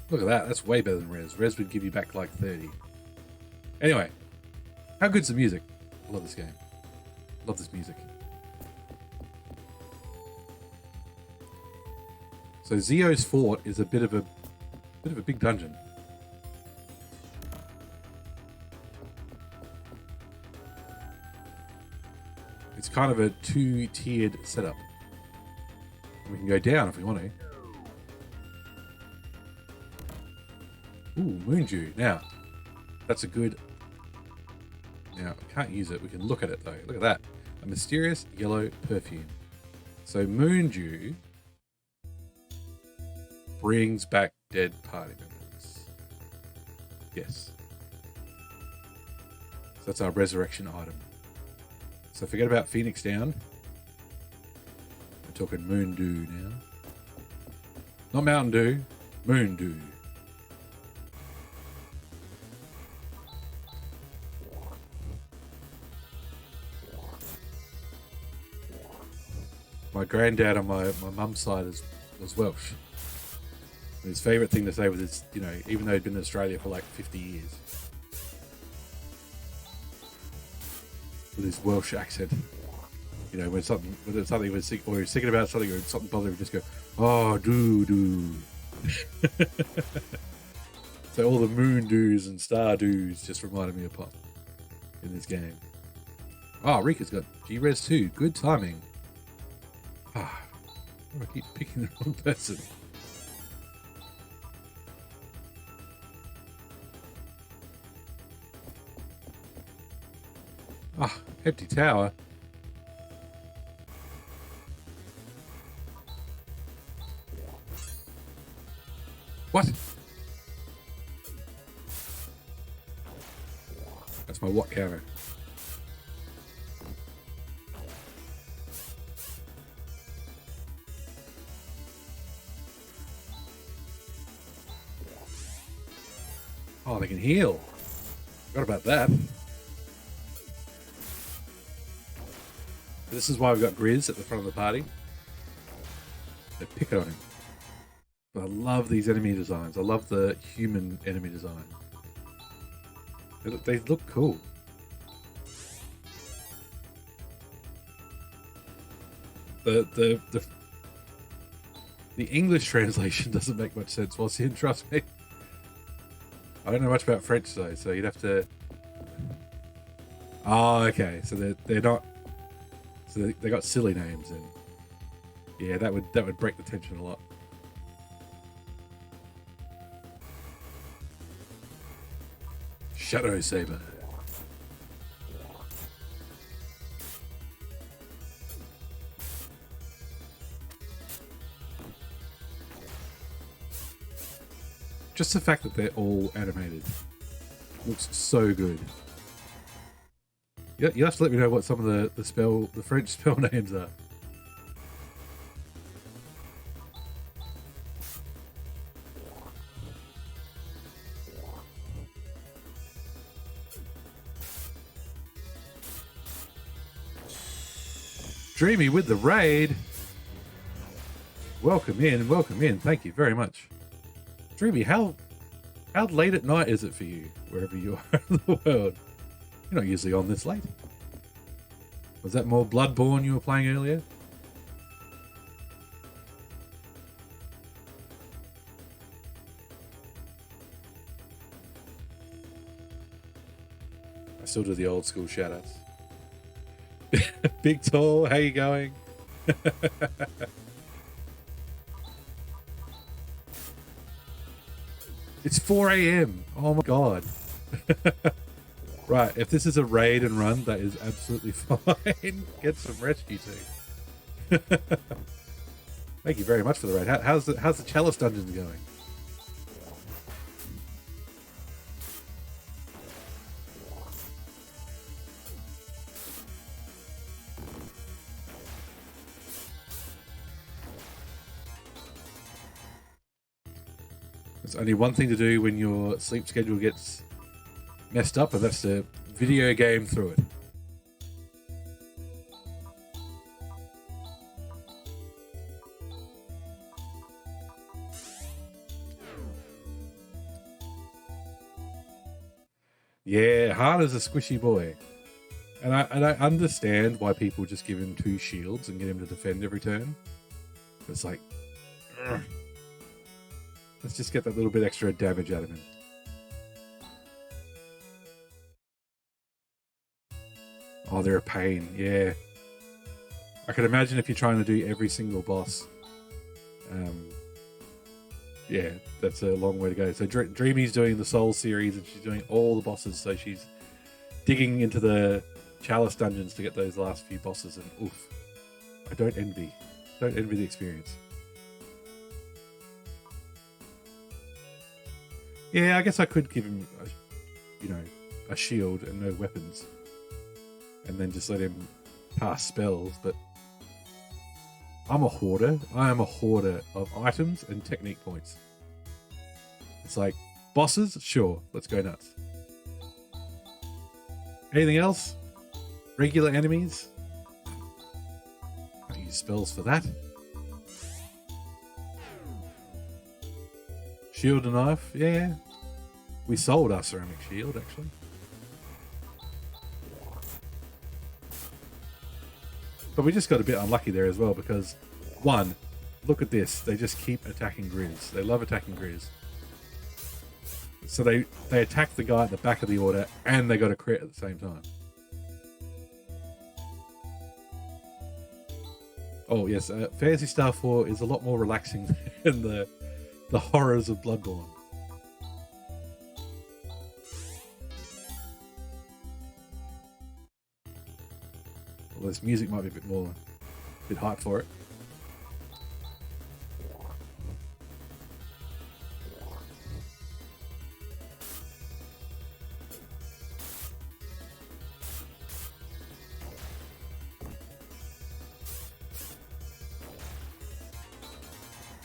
Look at that. That's way better than Res. Res would give you back like 30. Anyway, how good's the music? I love this game. Love this music. So Zio's fort is a bit of a big dungeon. kind of a two-tiered setup. We can go down if we want to. Ooh, Moondew. Now, that's a good... Now, I can't use it. We can look at it, though. Look at that. A mysterious yellow perfume. So, Moondew brings back dead party members. Yes. So that's our resurrection item. So forget about Phoenix Down. We're talking Moondew now. Not Mountain Dew, Moondew. My granddad on my mum's side was Welsh. And his favourite thing to say was, his, you know, even though he'd been in Australia for like 50 years, with his Welsh accent, you know, when something was sick, or he was thinking about something, or something bothered him, just go, "Oh, do." So all the moon doos and star doos just reminded me of Pop in this game. Oh, Rika's got G-Res too. Good timing. Ah, I keep picking the wrong person. Ah, empty tower. What? That's my what counter. Oh, they can heal. Forgot about that. This is why we've got Grizz at the front of the party. They pick it on him. But I love these enemy designs. I love the human enemy design. They look cool. The English translation doesn't make much sense, Wassian, trust me. I don't know much about French though, so you'd have to. Oh, okay. So they're not. So they got silly names, and yeah, that would break the tension a lot. Shadow Saber. Just the fact that they're all animated looks so good. You have to let me know what some of the French spell names are. Dreamy with the raid. Welcome in, welcome in. Thank you very much. Dreamy, how late at night is it for you, wherever you are in the world? You're not usually on this late. Was that more Bloodborne you were playing earlier? I still do the old school shoutouts. Big Tall, how you going? It's 4 a.m. Oh my god. Right, if this is a raid and run, that is absolutely fine. Get some rescue team. Thank you very much for the raid. How's the Chalice Dungeons going? There's only one thing to do when your sleep schedule gets messed up, and that's to video game through it. Yeah, Hana's a squishy boy. And I understand why people just give him 2 shields and get him to defend every turn. It's like, ugh. Let's just get that little bit extra damage out of him. Oh, they're a pain, yeah. I can imagine if you're trying to do every single boss, yeah, that's a long way to go. So Dreamy's doing the Soul series, and she's doing all the bosses. So she's digging into the Chalice dungeons to get those last few bosses, and oof, I don't envy the experience. Yeah, I guess I could give him, a shield and no weapons, and then just let him cast spells, but I'm a hoarder. I am a hoarder of items and technique points. It's like, bosses? Sure, let's go nuts. Anything else? Regular enemies? Can't use spells for that. Shield and knife? Yeah. We sold our ceramic shield, actually. But we just got a bit unlucky there as well because, one, look at this. They just keep attacking Grizz. They love attacking Grizz. So they attack the guy at the back of the order and they got a crit at the same time. Oh, yes. Phantasy Star 4 is a lot more relaxing than the horrors of Bloodborne. Well, this music might be a bit hype for it.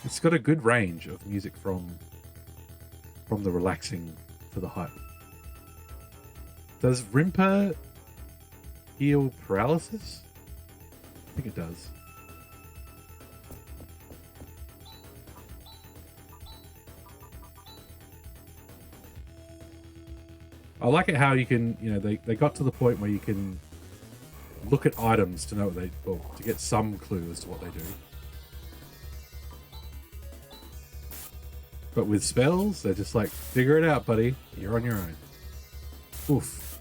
It's got a good range of music from the relaxing to the hype. Does Rimper heal paralysis? I think it does. I like it how you can, they got to the point where you can look at items to know what to get some clue as to what they do. But with spells, they're just like, figure it out, buddy. You're on your own. Oof.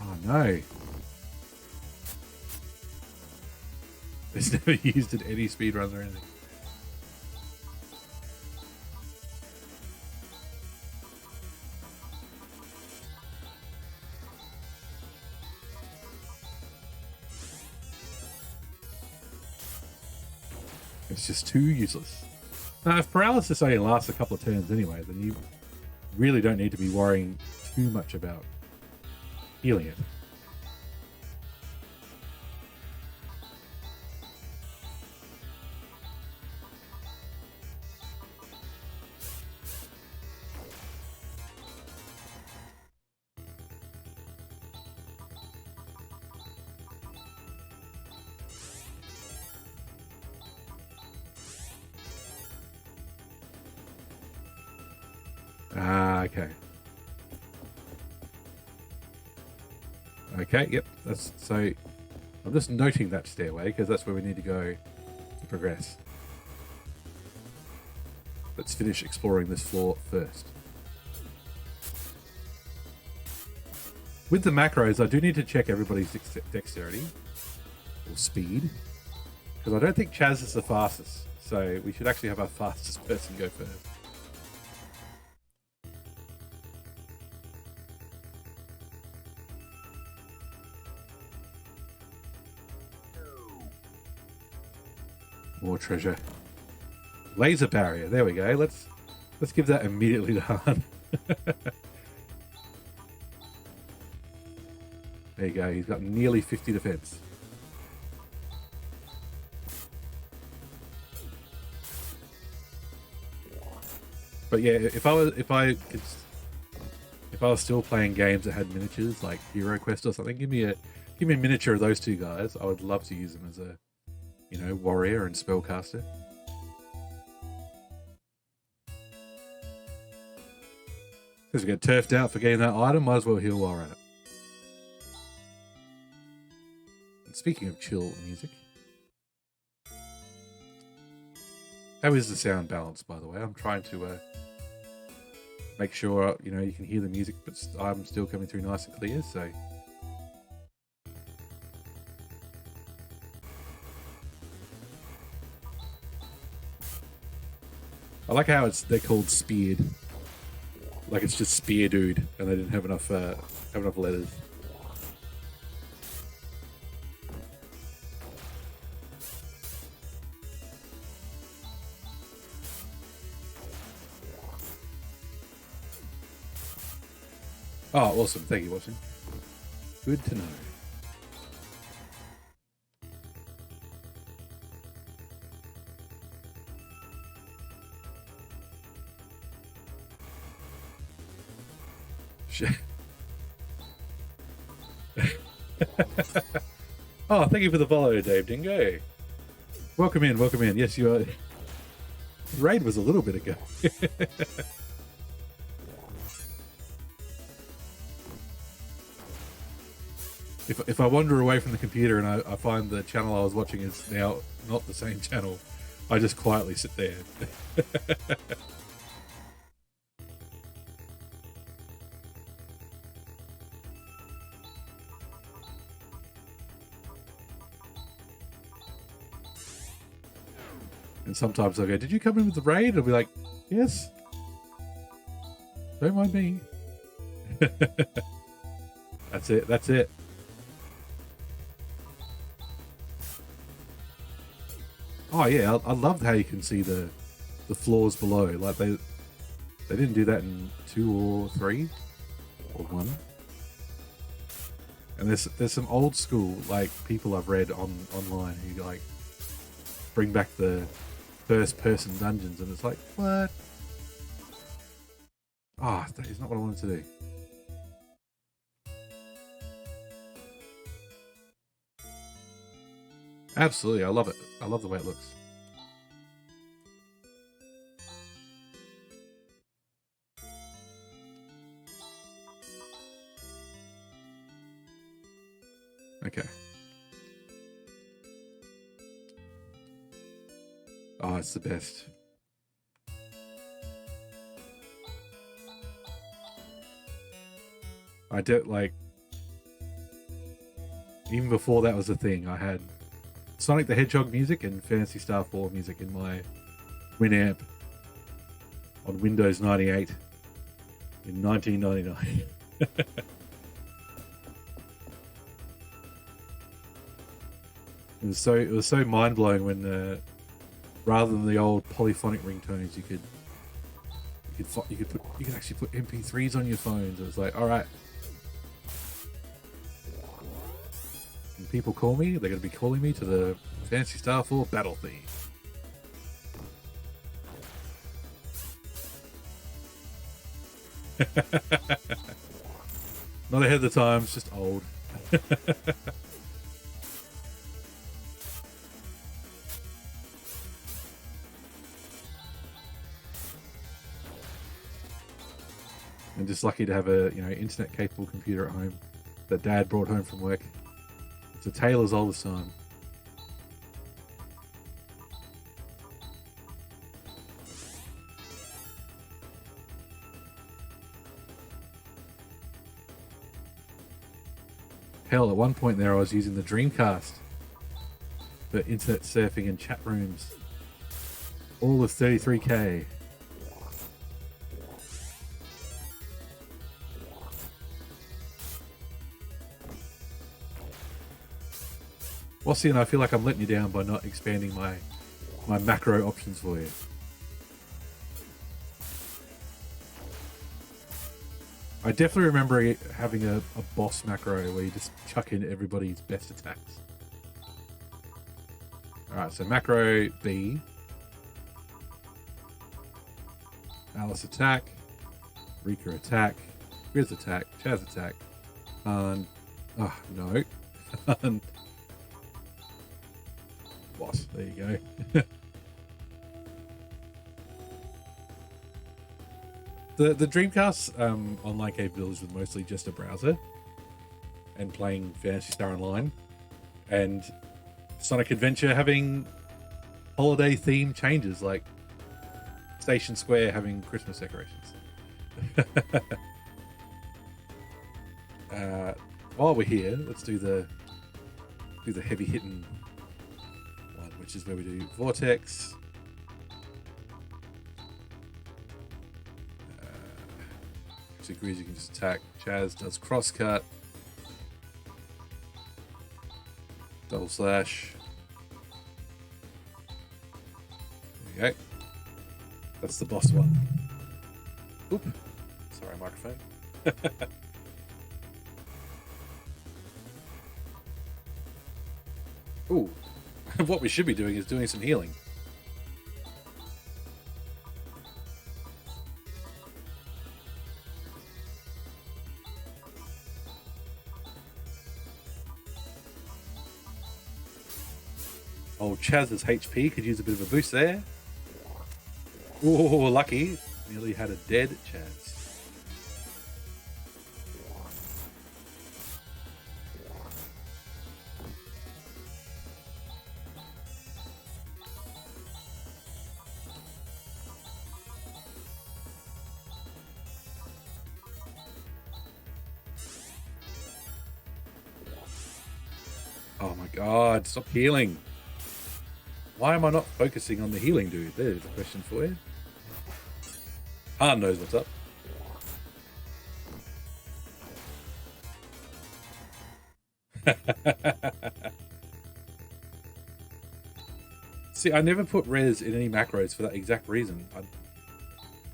Oh, no. It's never used in any speedruns or anything. It's just too useless. Now, if paralysis only lasts a couple of turns anyway, then you really don't need to be worrying too much about healing it. Okay. Okay, yep. So I'm just noting that stairway because that's where we need to go to progress. Let's finish exploring this floor first. With the macros, I do need to check everybody's dexterity or speed because I don't think Chaz is the fastest. So we should actually have our fastest person go first. More treasure. Laser barrier. There we go. Let's give that immediately to Han. There you go. He's got nearly 50 defense. But yeah, if I was still playing games that had miniatures like Hero Quest or something, give me a miniature of those two guys. I would love to use them as a warrior and spellcaster. Because we get turfed out for getting that item, might as well heal while we're at it. And speaking of chill music, how is the sound balance, by the way? I'm trying to make sure you can hear the music, but I'm still coming through nice and clear. So I like how they're called speared. Like it's just spear dude, and they didn't have enough letters. Oh, awesome! Thank you, Watson. Good to know. Oh, thank you for the follow, Dave Dingo. Welcome in, welcome in. Yes, you are. Raid was a little bit ago. If I wander away from the computer and I find the channel I was watching is now not the same channel, I just quietly sit there. And sometimes I'll go, did you come in with the raid? I'll be like, yes. Don't mind me. That's it, that's it. Oh yeah, I loved how you can see the floors below. Like they didn't do that in 2 or 3 or 1. And there's some old school like people I've read online who like bring back the first person dungeons, and it's like, what? Ah, that is not what I wanted to do. Absolutely, I love it. I love the way it looks. Okay. Oh, it's the best. I did like, even before that was a thing, I had Sonic the Hedgehog music and Phantasy Star 4 music in my Winamp on Windows 98 in 1999. It was so mind blowing when rather than the old polyphonic ringtones, you could actually put MP3s on your phones. It was like, all right. When people call me, they're going to be calling me to the Phantasy Star 4 battle theme. Not ahead of the times, just old. And just lucky to have a internet capable computer at home that Dad brought home from work. It's a tale as old as time. Hell, at one point there I was using the Dreamcast for internet surfing and chat rooms. All with 33K. Wassian, I feel like I'm letting you down by not expanding my macro options for you. I definitely remember having a boss macro where you just chuck in everybody's best attacks. Alright, so macro B. Alice attack. Rika attack. Grizz attack. Chaz attack. No. Boss. There you go. The Dreamcast's online capabilities was mostly just a browser and playing Phantasy Star Online, and Sonic Adventure having holiday theme changes like Station Square having Christmas decorations. While we're here, let's do the heavy hitting one, which is where we do Vortex, Disagrees, you can just attack. Chaz does crosscut. Double slash. There you go. That's the boss one. Oop. Sorry, microphone. Ooh. What we should be doing is doing some healing. Old Chaz's HP could use a bit of a boost there. Ooh, lucky. Nearly had a dead Chaz. Oh my god, stop healing. Why am I not focusing on the healing dude? There's a question for you. Han knows what's up. See, I never put res in any macros for that exact reason. I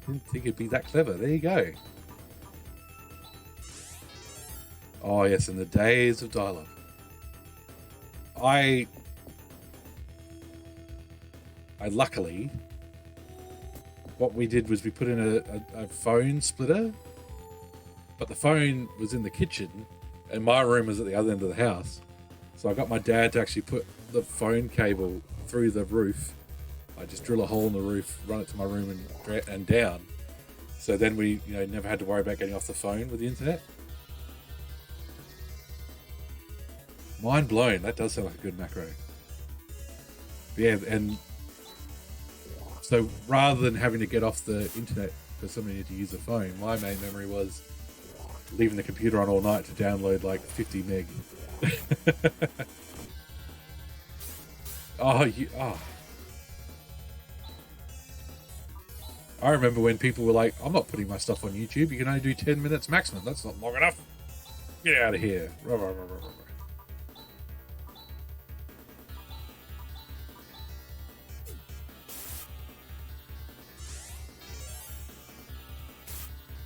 didn't think it'd be that clever. There you go. Oh yes, in the days of dial-up. I luckily, what we did was we put in a phone splitter, but the phone was in the kitchen and my room was at the other end of the house. So I got my dad to actually put the phone cable through the roof. I just drill a hole in the roof, run it to my room and down. So then we, never had to worry about getting off the phone with the internet. Mind blown. That does sound like a good macro. Yeah, and so rather than having to get off the internet because somebody needed to use a phone, my main memory was leaving the computer on all night to download like 50 meg. Oh. I remember when people were like, I'm not putting my stuff on YouTube. You can only do 10 minutes maximum. That's not long enough. Get out of here.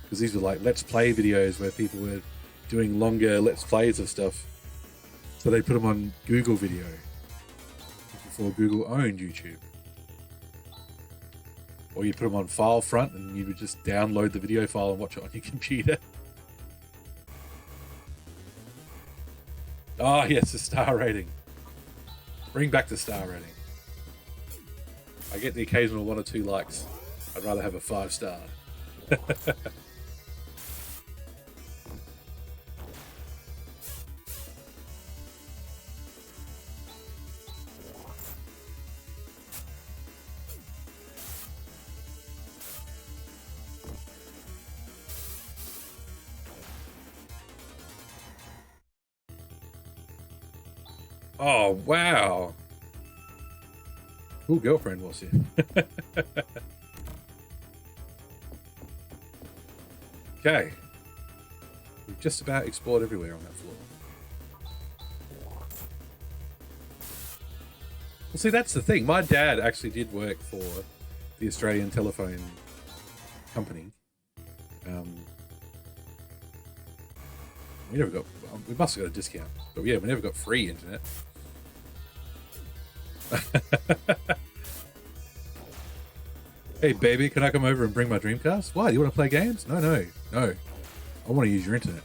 Because these were like let's play videos where people were doing longer let's plays of stuff. So they put them on Google Video before Google owned YouTube. Or you put them on file front and you would just download the video file and watch it on your computer. Oh yes, the star rating. Bring back the star rating. I get the occasional 1 or 2 likes. I'd rather have a 5-star. Oh, wow. Cool girlfriend was here. Okay. We've just about explored everywhere on that floor. Well, see, that's the thing. My dad actually did work for the Australian Telephone Company. We must have got a discount. But yeah, we never got free internet. Hey baby, can I come over and bring my Dreamcast? Why? You want to play games? No. I want to use your internet.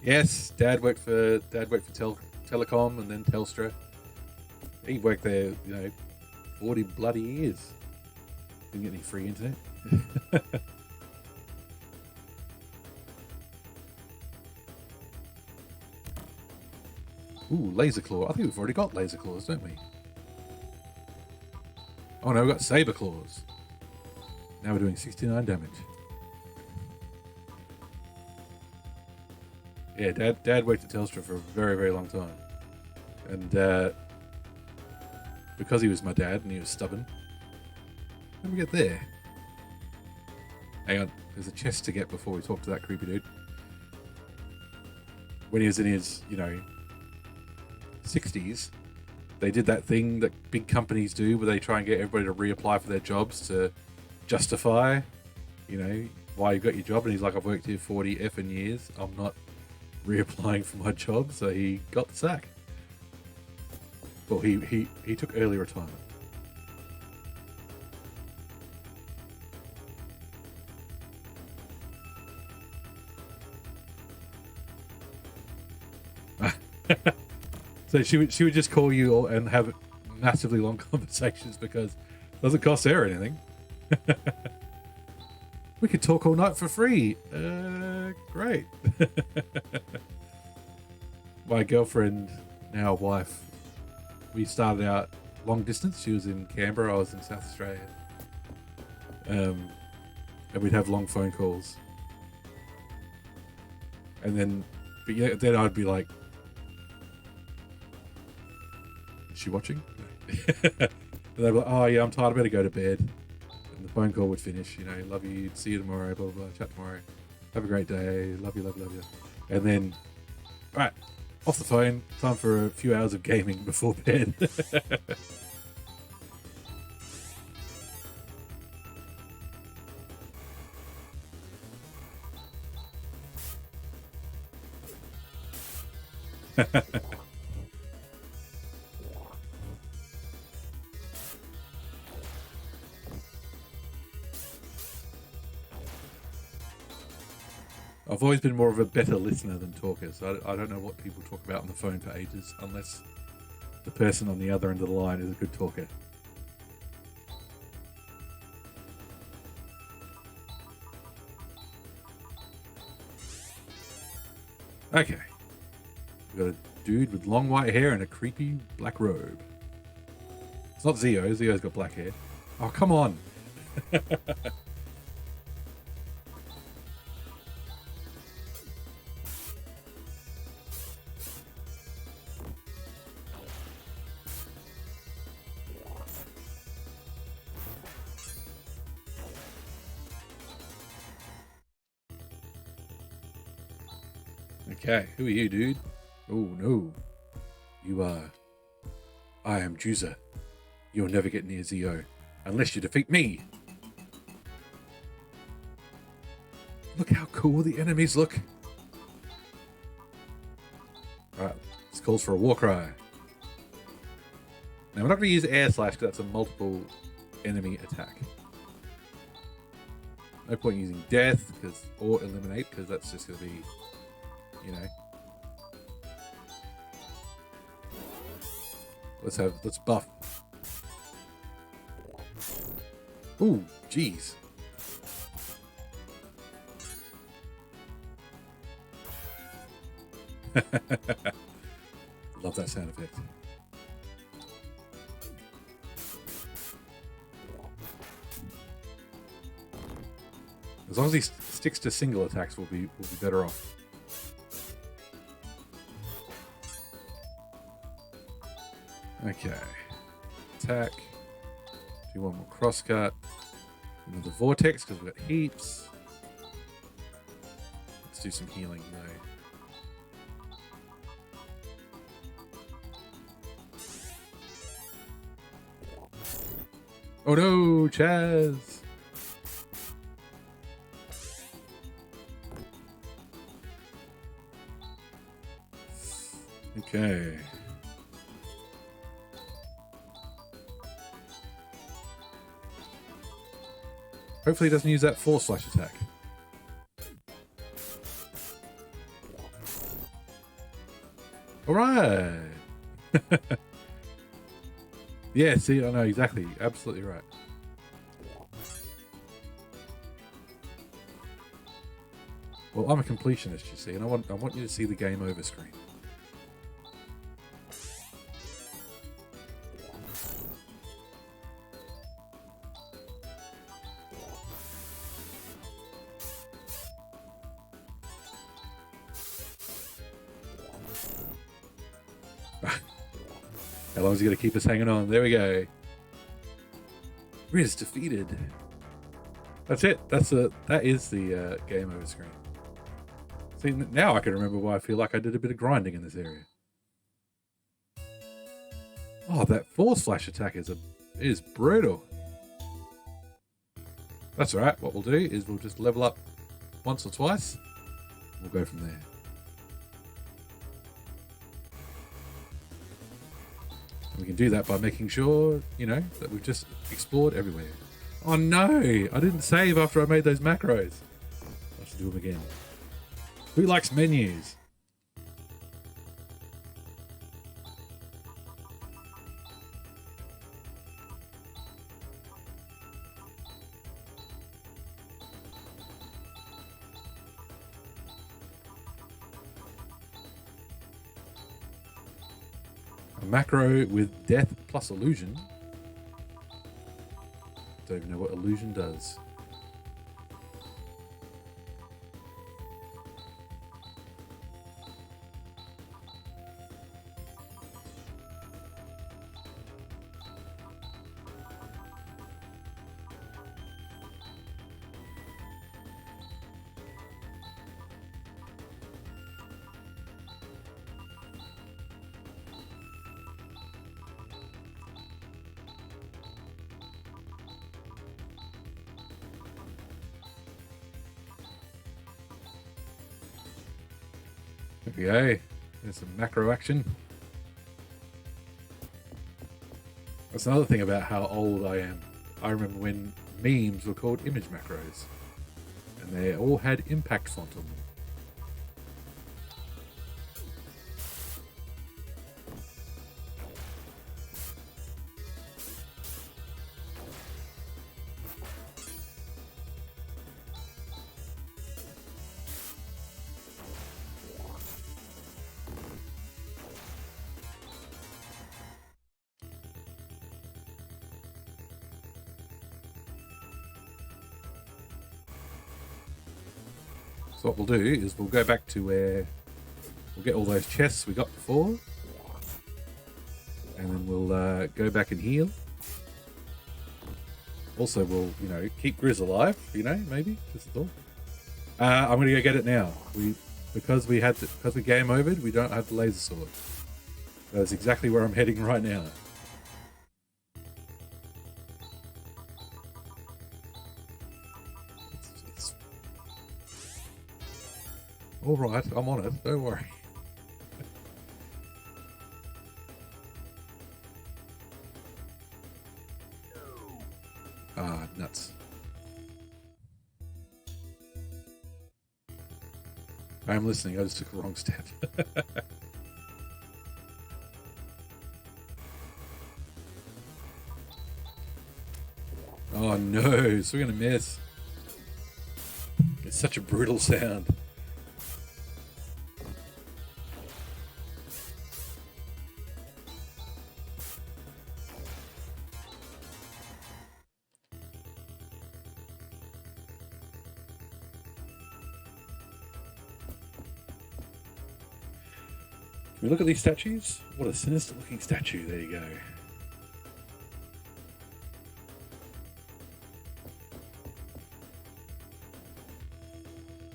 Yes, Dad worked for Telecom and then Telstra. He worked there, 40 bloody years. Didn't get any free internet. Ooh, laser claw. I think we've already got laser claws, don't we? Oh no, we've got saber claws. Now we're doing 69 damage. Yeah, Dad worked at Telstra for a very, very long time. And because he was my dad and he was stubborn, how did we get there? Hang on, there's a chest to get before we talk to that creepy dude. When he was in his, 60s, they did that thing that big companies do where they try and get everybody to reapply for their jobs to justify, why you got your job. And he's like, I've worked here 40 effing years. I'm not reapplying for my job. So he got the sack. Well, he took early retirement. So she would just call you all and have massively long conversations because it doesn't cost her anything. We could talk all night for free. Great. My girlfriend, now wife, we started out long distance. She was in Canberra, I was in South Australia. And we'd have long phone calls. And then I'd be like, is she watching? And they'd be like, oh yeah, I'm tired, I better go to bed. And the phone call would finish, love you, see you tomorrow, blah, blah, blah, chat tomorrow. Have a great day, love you, love you, love you. And then, all right, off the phone, time for a few hours of gaming before bed. I've always been more of a better listener than talker, so I don't know what people talk about on the phone for ages, unless the person on the other end of the line is a good talker. Okay. We've got a dude with long white hair and a creepy black robe. It's not Zio. Zio's got black hair. Oh, come on. Okay, who are you, dude? Oh, no. You are... I am Juza. You'll never get near Zio, unless you defeat me. Look how cool the enemies look. Alright, this calls for a war cry. Now, we're not going to use air slash because that's a multiple enemy attack. No point using death or eliminate because that's just going to be... Let's buff. Ooh, jeez. Love that sound effect. As long as he sticks to single attacks, we'll be better off. Okay. Attack. Do one more crosscut. Another vortex because we've got heaps. Let's do some healing though. Oh no, Chaz! Okay. Hopefully he doesn't use that force slash attack. Alright! Yeah, see, I know exactly. Absolutely right. Well, I'm a completionist, you see, and I want you to see the game over screen. How long is he going to keep us hanging on? There we go. Riz defeated. That's it. That is the game over screen. See, now I can remember why I feel like I did a bit of grinding in this area. Oh, that force flash attack is brutal. That's all right. What we'll do is we'll just level up once or twice. We'll go from there. And we can do that by making sure, that we've just explored everywhere. Oh no, I didn't save after I made those macros. I should do them again. Who likes menus? A macro with death plus illusion. Don't even know what illusion does. There we go. There's some macro action. That's another thing about how old I am. I remember when memes were called image macros. And they all had impact font on them. So what we'll do is we'll go back to where we'll get all those chests we got before. And then we'll go back and heal. Also, we'll, keep Grizz alive, maybe, just a thought. I'm going to go get it now. Because we game overed, we don't have the laser sword. That's exactly where I'm heading right now. All right, I'm on it. Don't worry. Ah, nuts. I'm listening. I just took a wrong step. Oh no, so we're going to miss. It's such a brutal sound. Can we look at these statues? What a sinister looking statue. There you go.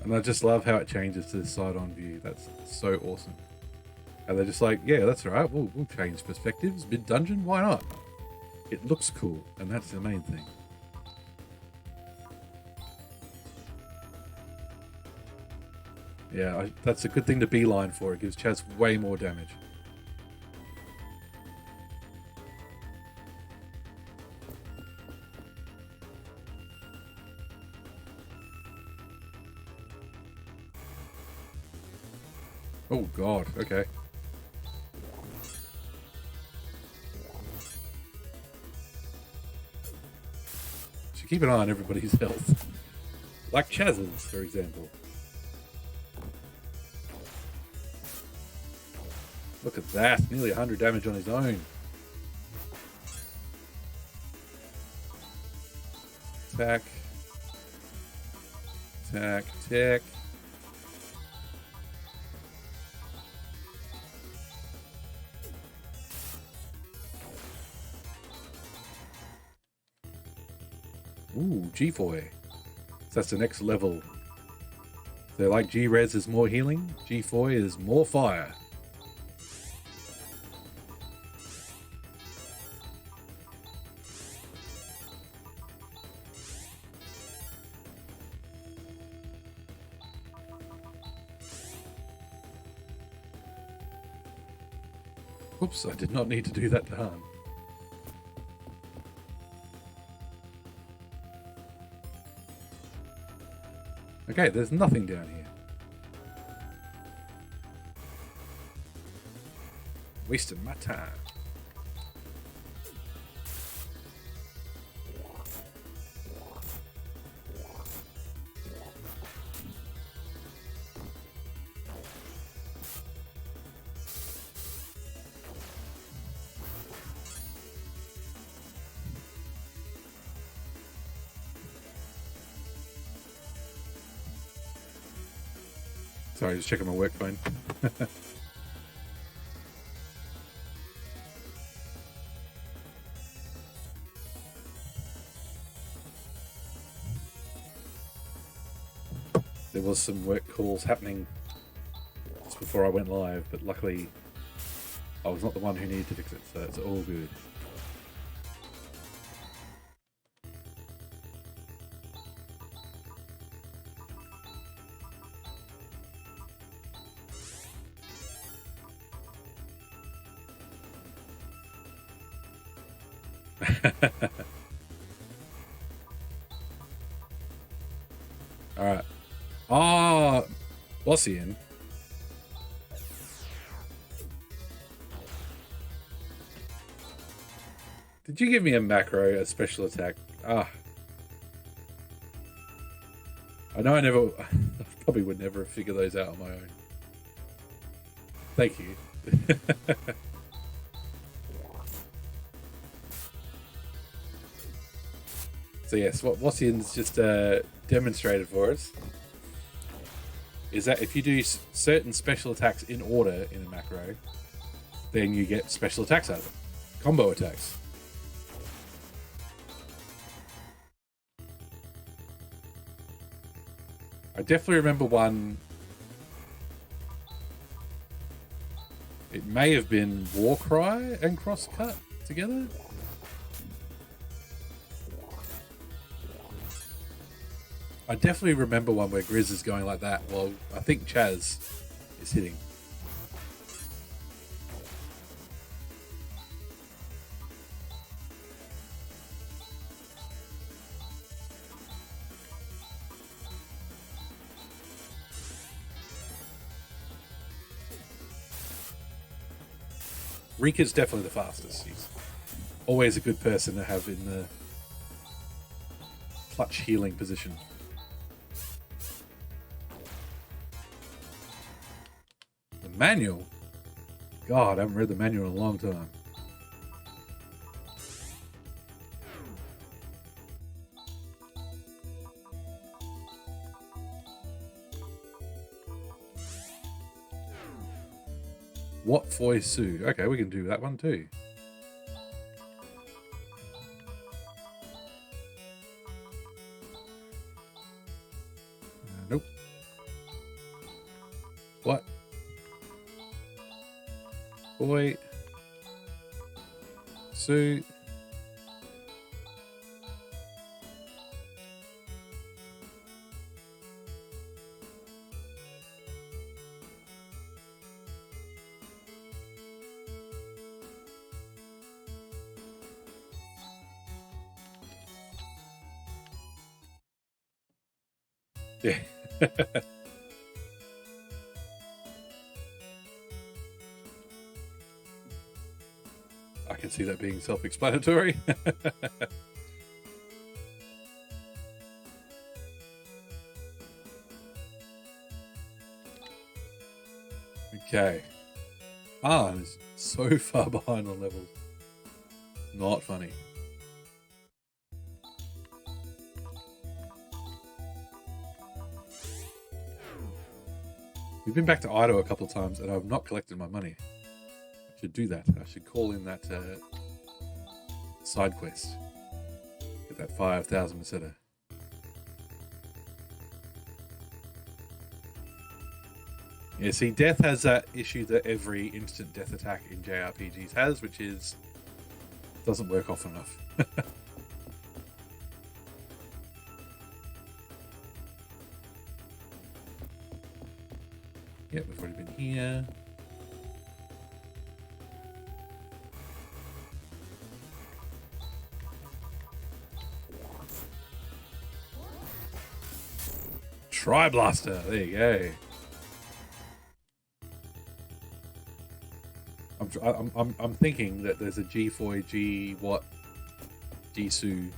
And I just love how it changes to this side-on view. That's so awesome. And they're just like, yeah, that's all right. We'll change perspectives mid-dungeon. Why not? It looks cool, and that's the main thing. Yeah, that's a good thing to beeline for. It gives Chaz way more damage. Oh god, okay. So keep an eye on everybody's health. Like Chaz's, for example. Look at that, nearly 100 damage on his own. Attack. Attack, attack. Ooh, G4. So that's the next level. So like G-Res is more healing, G4 is more fire. Oops, I did not need to do that to harm. Okay, there's nothing down here. Wasting my time. Sorry, just checking my work phone. There was some work calls happening just before I went live, but luckily I was not the one who needed to fix it, so it's all good. Alright. Ah, Bossian. Did you give me a macro, a special attack? Ah. I know I probably would never figure those out on my own. Thank you. So yes, what Bossian's just demonstrated for us is that if you do certain special attacks in order in a macro, then you get special attacks out of it. Combo attacks. I definitely remember one. It may have been Warcry and Crosscut together. I definitely remember one where Grizz is going like that while I think Chaz is hitting. Rika's definitely the fastest. He's always a good person to have in the clutch healing position. The manual? God, I haven't read the manual in a long time. What Foi Su? Okay, we can do that one too. Nope. What? Foi Su. Yeah. I can see that being self-explanatory. Okay. I'm so far behind on levels. Not funny. We've been back to Ido a couple of times and I've not collected my money. I should do that. I should call in that side quest. Get that 5,000 Meseta. Yeah, see, death has that issue that every instant death attack in JRPGs has, which is doesn't work often enough. Yep, we've already been here. Tri-Blaster, there you go. I'm thinking that there's a G4 G what Jisoo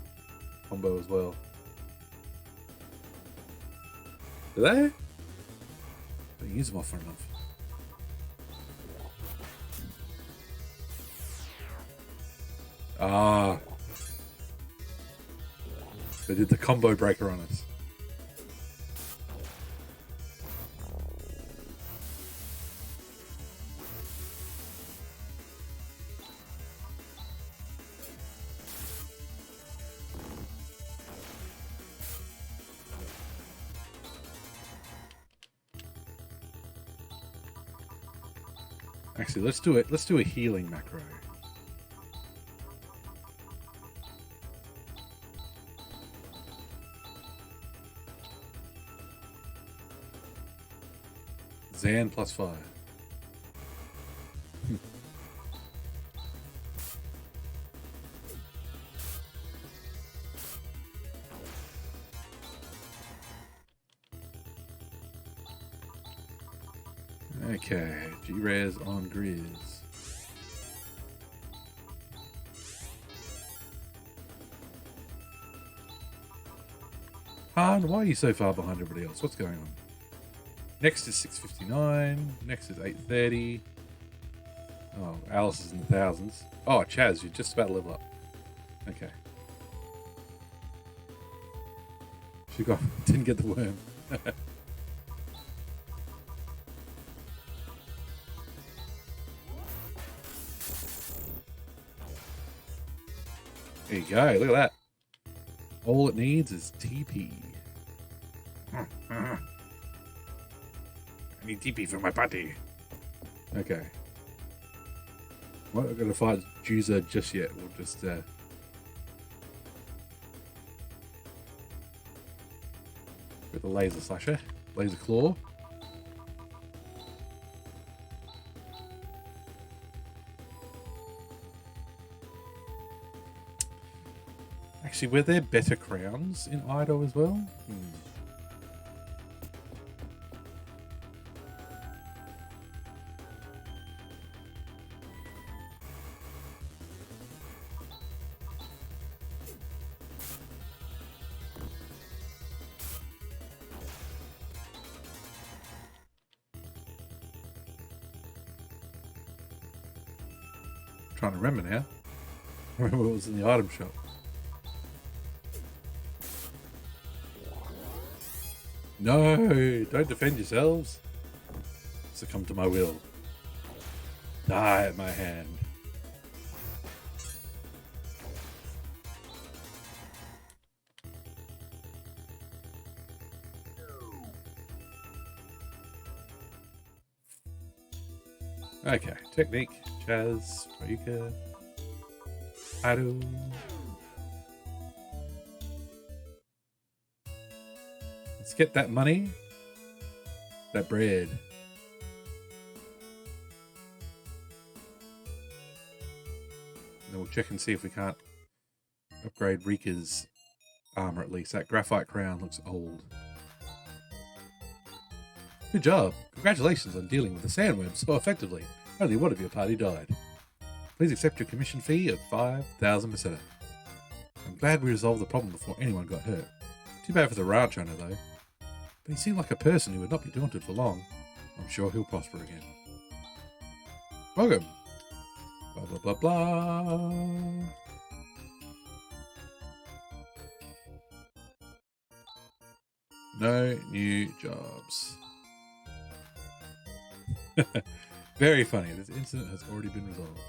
combo as well. Do they? Don't use them often enough. Ah, they did the combo breaker on us. Actually, let's do it. Let's do a healing macro. Zan +5. Okay, G-Res on Grizz. Han, why are you so far behind everybody else? What's going on? Next is 659. Next is 830. Oh, Alice is in the thousands. Oh, Chaz, you're just about to level up. Okay. She didn't get the worm. There you go. Look at that. All it needs is TP. I need TP for my party. Okay. I'm not going to fight Juza just yet. We'll just... with the laser slasher. Laser claw. Actually, were there better crowns in Ido as well? Trying to remember now. Remember what was in the item shop. No, don't defend yourselves. Succumb to my will. Die at my hand. Okay, technique. Chaz, Ryuka, Haru. Let's get that money. That bread. Then we'll check and see if we can't upgrade Rika's armor at least. That graphite crown looks old. Good job. Congratulations on dealing with the sandworm so effectively. Only one of your party died. Please accept your commission fee of 5,000 peseta. I'm glad we resolved the problem before anyone got hurt. Too bad for the ranch owner though. But he seemed like a person who would not be daunted for long. I'm sure he'll prosper again. Welcome. Blah blah blah blah. No new jobs. Very funny. This incident has already been resolved.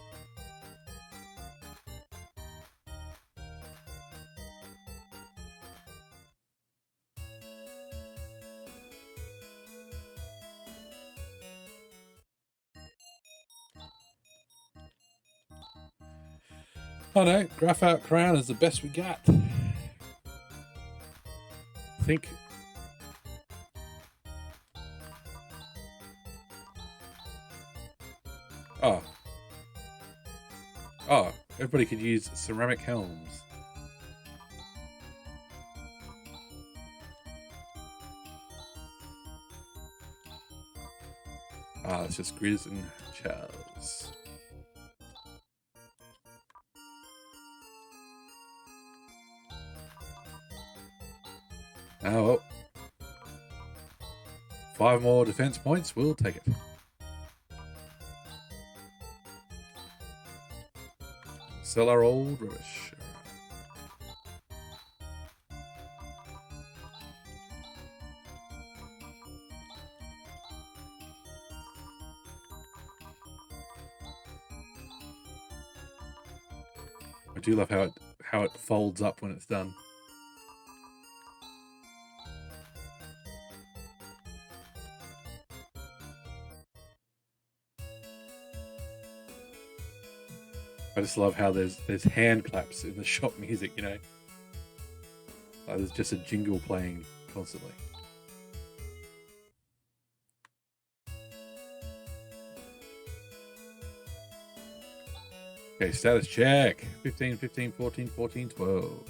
Oh no, Graph Out Crown is the best we got. I think. Oh. Oh, everybody could use ceramic helms. Ah, it's just Grizz and Charles. Oh, well. 5 more defense points, we'll take it. Sell our old rubbish. I do love how it folds up when it's done. I just love how there's hand claps in the shop music, you know. Like there's just a jingle playing constantly. Okay, status check. 15, 15, 14, 14, 12.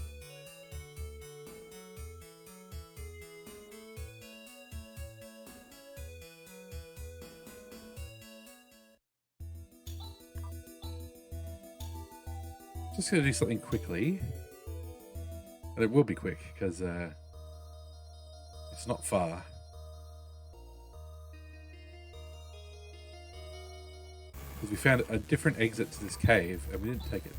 Just going to do something quickly. And it will be quick, because it's not far. Because we found a different exit to this cave, and we didn't take it.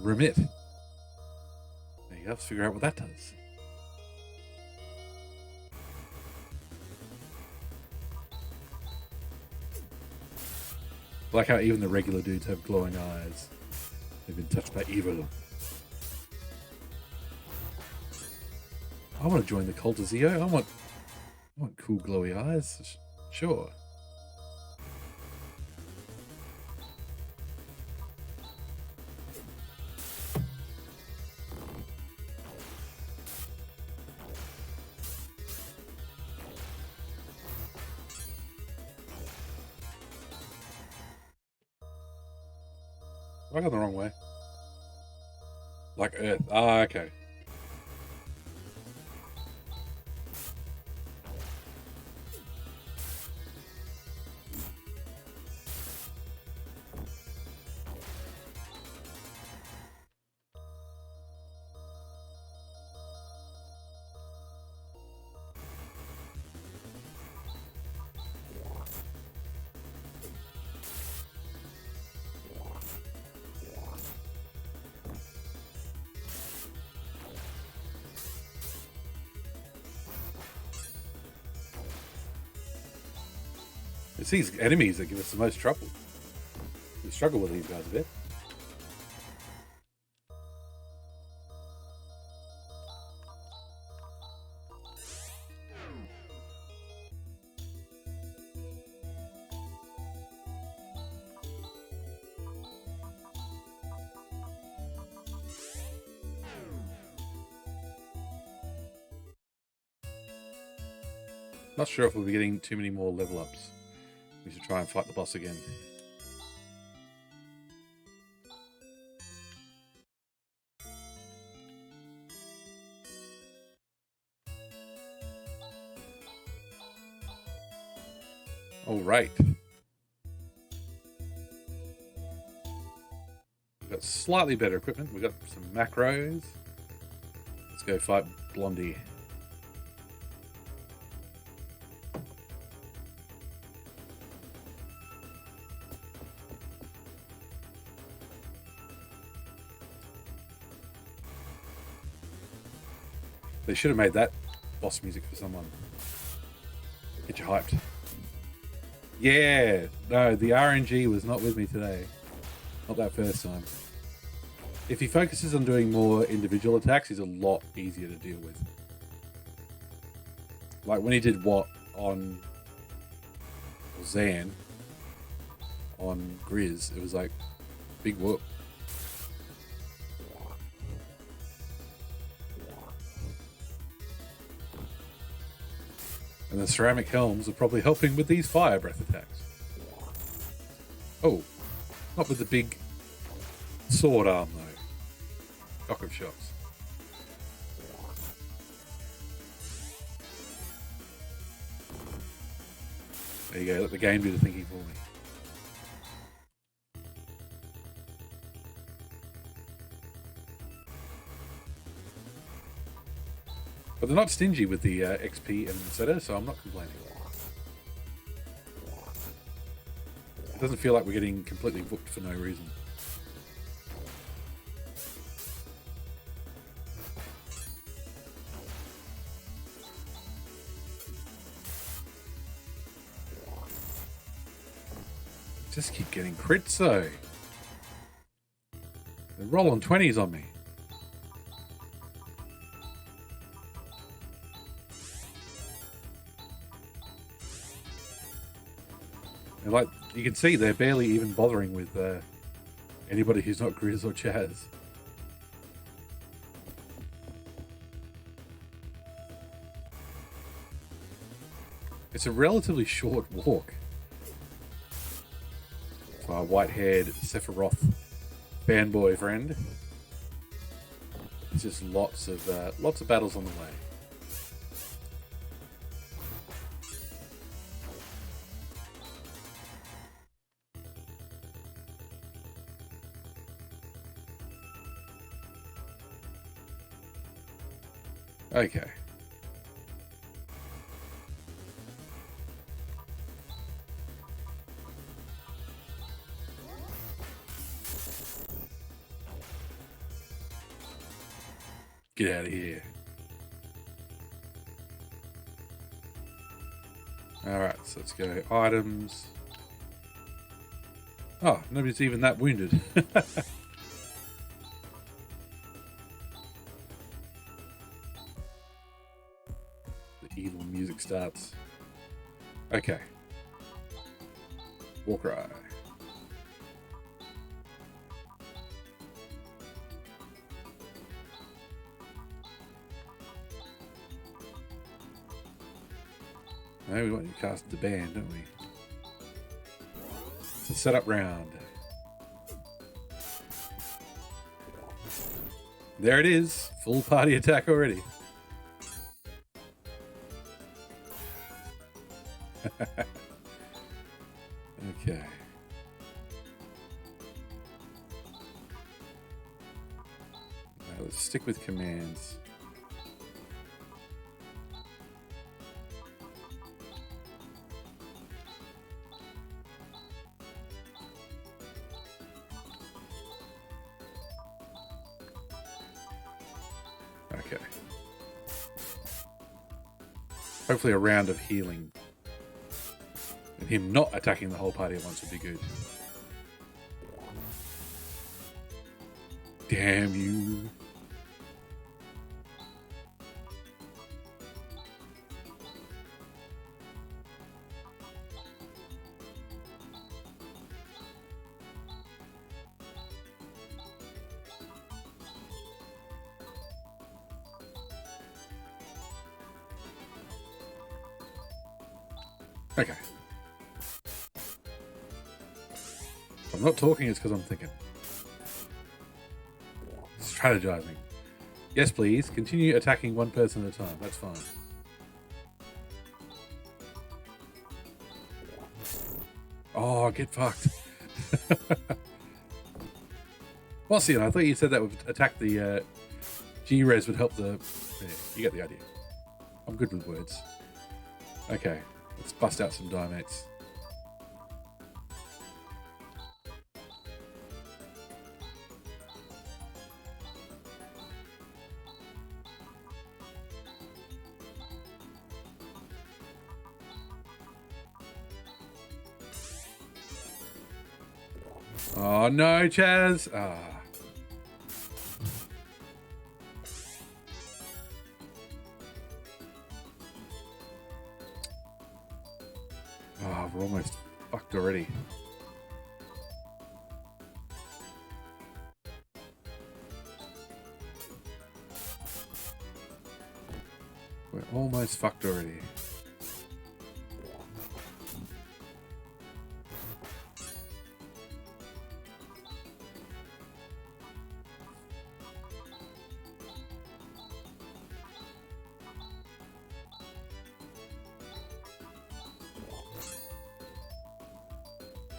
Remit. There you go, let's figure out what that does. Like how even the regular dudes have glowing eyes. They've been touched by evil. I want to join the cult of Zio. I want cool glowy eyes. Sure. I got the wrong way. Like Earth. Ah, okay. It's these enemies that give us the most trouble. We struggle with these guys a bit. Not sure if we'll be getting too many more level ups. We should try and fight the boss again. All right. We've got slightly better equipment. We've got some macros. Let's go fight Blondie. They should have made that boss music for someone. Get you hyped. Yeah, no, the RNG was not with me today. Not that first time. If he focuses on doing more individual attacks, he's a lot easier to deal with. Like when he did what on Zan on Grizz, it was like big whoop. And the ceramic helms are probably helping with these fire breath attacks. Oh, not with the big sword arm though. Shock of shocks. There you go, let the game do the thinking for me. But they're not stingy with the XP and Meseta, so I'm not complaining. It doesn't feel like we're getting completely booked for no reason. Just keep getting crits though. They're rolling 20s on me. And like you can see, they're barely even bothering with anybody who's not Grizz or Chaz. It's a relatively short walk. For our white-haired Sephiroth fanboy friend. It's just lots of battles on the way. Okay. Get out of here. Alright, so let's go. Items. Oh, nobody's even that wounded. The evil music starts. Okay. Warcry. No, we want you to cast the band, don't we? It's a setup round. There it is. Full party attack already. Okay. Now let's stick with commands. Okay. Hopefully a round of healing. And him not attacking the whole party at once would be good. Damn you. Okay. If I'm not talking, it's because I'm thinking. Strategizing. Yes, please. Continue attacking one person at a time. That's fine. Oh, get fucked. Well, see, I thought you said that would attack the G-Res would help the... Yeah, you get the idea. I'm good with words. Okay. Let's bust out some Dimates. Oh no, Chaz! Ah. we're almost fucked already. We're almost fucked already.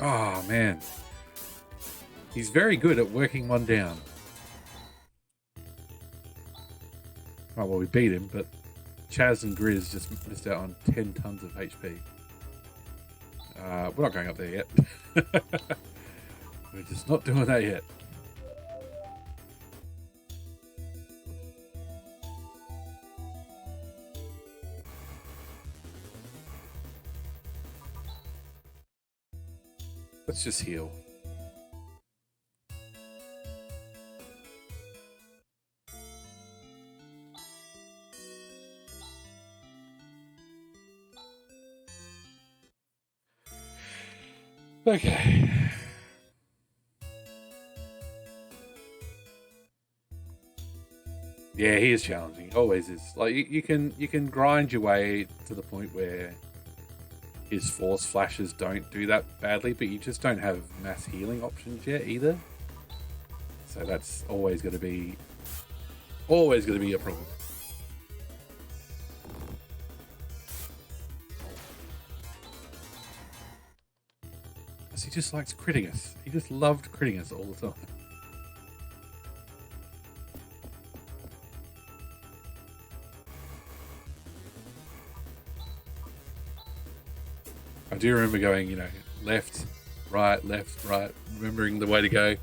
Oh, man. He's very good at working one down. Oh, well, we beat him, but Chaz and Grizz just missed out on 10 tons of HP. We're not going up there yet. We're just not doing that yet. Let's just heal. Okay. Yeah, he is challenging. Always is. Like you can grind your way to the point where his force flashes don't do that badly, but you just don't have mass healing options yet either. So that's always going to be a problem. Because he just likes critting us. He just loved critting us all the time. I do remember going, left, right, remembering the way to go.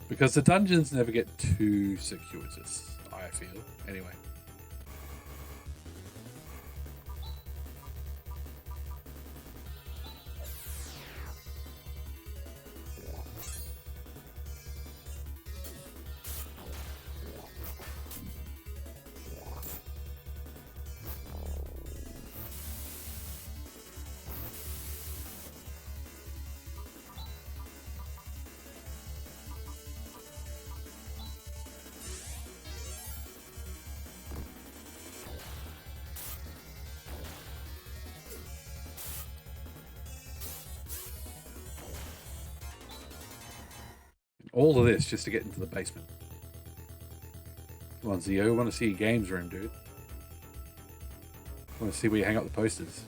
Because the dungeons never get too circuitous, I feel, anyway. All of this just to get into the basement. Come on, Zio. I want to see your games room, dude. I want to see where you hang up the posters.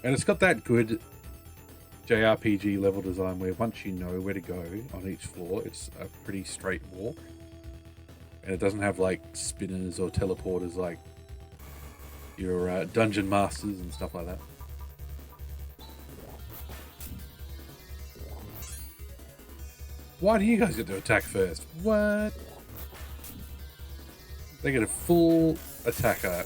And it's got that good JRPG level design where once you know where to go on each floor, it's a pretty straight walk. And it doesn't have like spinners or teleporters like your dungeon masters and stuff like that. Why do you guys get to attack first? What? They get a full attacker.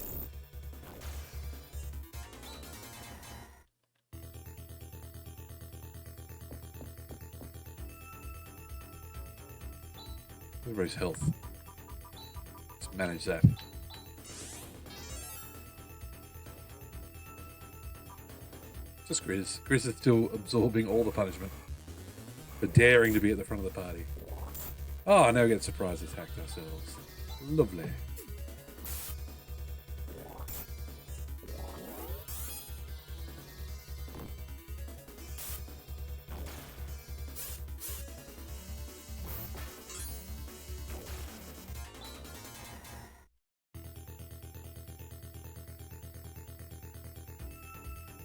Everybody's health. Let's manage that. Just Grizz. Grizz is still absorbing all the punishment for daring to be at the front of the party. Oh, now we get surprise attacked ourselves. Lovely.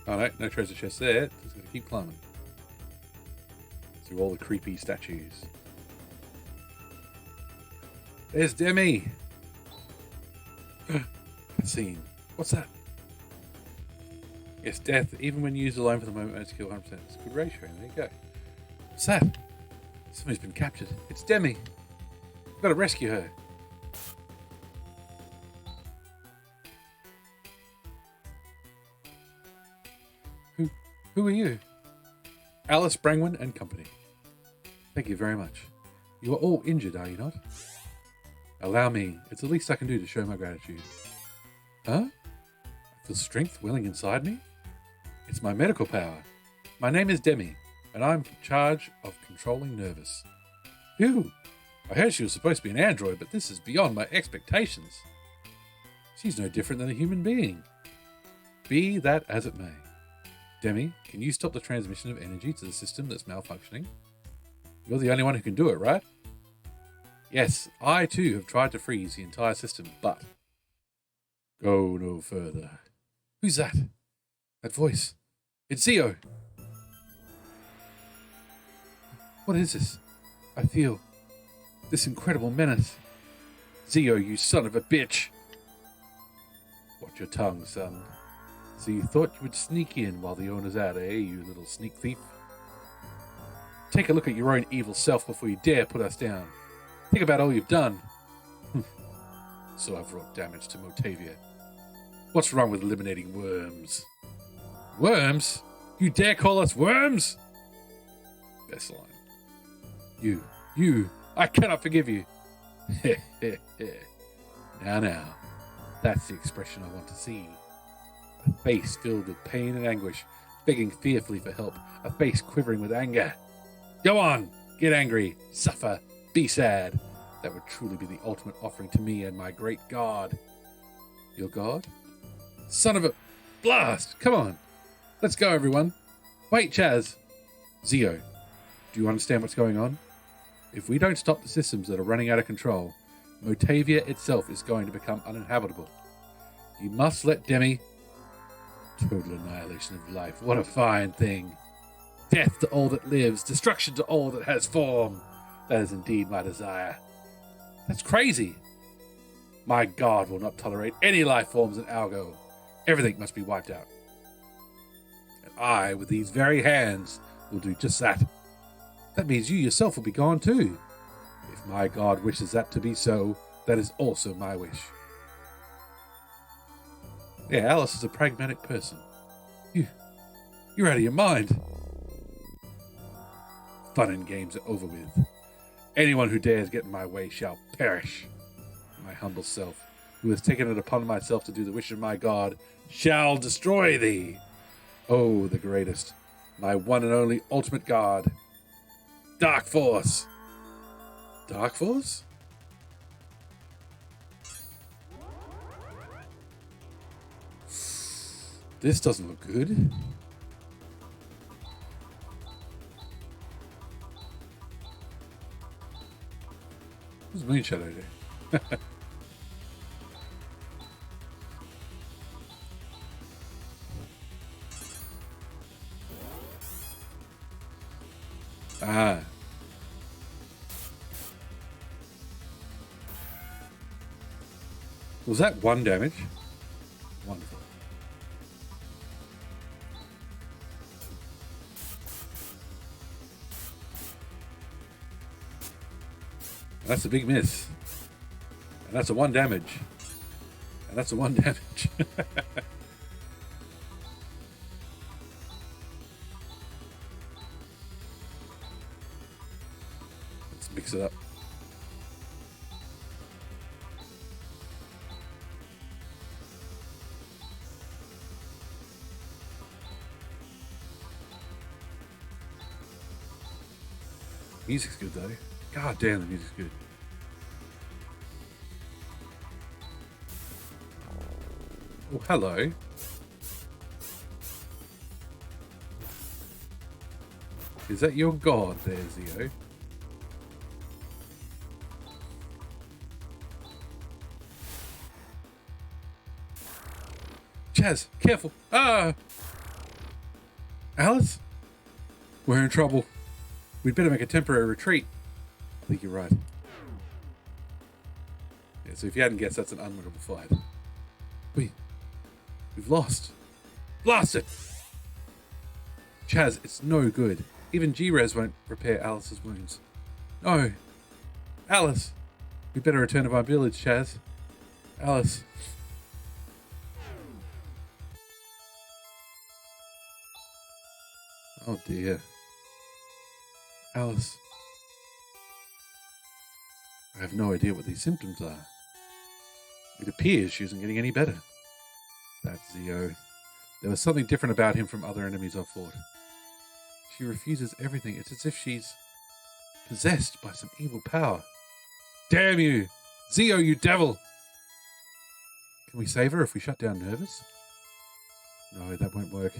Oh no treasure chest there. Just gonna keep climbing through all the creepy statues. There's Demi. Scene. What's that? Yes, death, even when used alone for the moment, makes kill 100%. It's a good ratio. There you go. What's that? Somebody's been captured. It's Demi. We've got to rescue her. Who are you? Alice Brangwyn and Company. Thank you very much. You are all injured, are you not? Allow me. It's the least I can do to show my gratitude. Huh? I feel strength welling inside me? It's my medical power. My name is Demi, and I'm in charge of controlling Nervous. Phew! I heard she was supposed to be an android, but this is beyond my expectations. She's no different than a human being. Be that as it may. Demi, can you stop the transmission of energy to the system that's malfunctioning? You're the only one who can do it, right? Yes, I too have tried to freeze the entire system, but... Go no further. Who's that? That voice. It's Zio. What is this? I feel this incredible menace. Zio, you son of a bitch. Watch your tongue, son. So you thought you would sneak in while the owner's out, eh, you little sneak thief? Take a look at your own evil self before you dare put us down. Think about all you've done. So I've wrought damage to Motavia. What's wrong with eliminating worms? Worms? You dare call us worms? Best line. You, I cannot forgive you. Now, that's the expression I want to see. A face filled with pain and anguish, begging fearfully for help, a face quivering with anger. Go on, get angry, suffer, be sad. That would truly be the ultimate offering to me and my great God. Your God? Son of a... Blast! Come on. Let's go, everyone. Wait, Chaz. Zio, do you understand what's going on? If we don't stop the systems that are running out of control, Motavia itself is going to become uninhabitable. You must let Demi... Total annihilation of life. What a fine thing. Death to all that lives. Destruction to all that has form. That is indeed my desire. That's crazy. My God will not tolerate any life forms in Algo. Everything must be wiped out. And I, with these very hands, will do just that. That means you yourself will be gone too. If my God wishes that to be so, that is also my wish. Yeah, Alice is a pragmatic person. You're out of your mind. Fun and games are over with. Anyone who dares get in my way shall perish. My humble self, who has taken it upon myself to do the wish of my God, shall destroy thee. Oh, the greatest, my one and only ultimate God. Dark Force. Dark Force? This doesn't look good. What's Moonshadow do? Ah. Was that one damage? Wonderful. That's a big miss. And that's a 1 damage. And that's a 1 damage. Let's mix it up. Music's good though. God damn, the music's good. Oh, hello. Is that your god there, Zio? Chaz, careful. Ah! Alice? We're in trouble. We'd better make a temporary retreat. I think you're right. Yeah, so if you hadn't guessed, that's an unwinnable fight. We've lost. Blast it! Chaz, it's no good. Even G-Res won't repair Alice's wounds. No. Alice. We better return to our village, Chaz. Alice. Oh dear. Alice. I have no idea what these symptoms are. It appears she isn't getting any better. That's Zio. There was something different about him from other enemies I've fought. She refuses everything. It's as if she's possessed by some evil power. Damn you! Zio, you devil! Can we save her if we shut down Nervous? No, that won't work.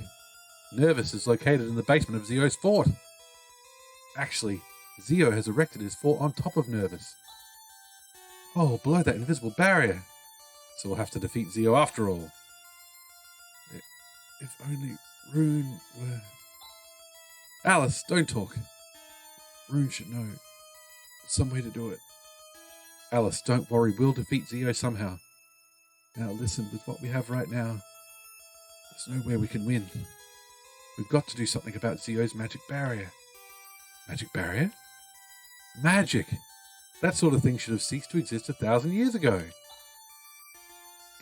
Nervous is located in the basement of Zio's fort. Actually, Zio has erected his fort on top of Nervous. Oh, below that invisible barrier. So we'll have to defeat Zio after all. If only Rune were... Alice, don't talk. Rune should know. Some way to do it. Alice, don't worry. We'll defeat Zio somehow. Now listen, with what we have right now, there's nowhere we can win. We've got to do something about Zio's magic barrier. Magic barrier? Magic! That sort of thing should have ceased to exist 1,000 years ago.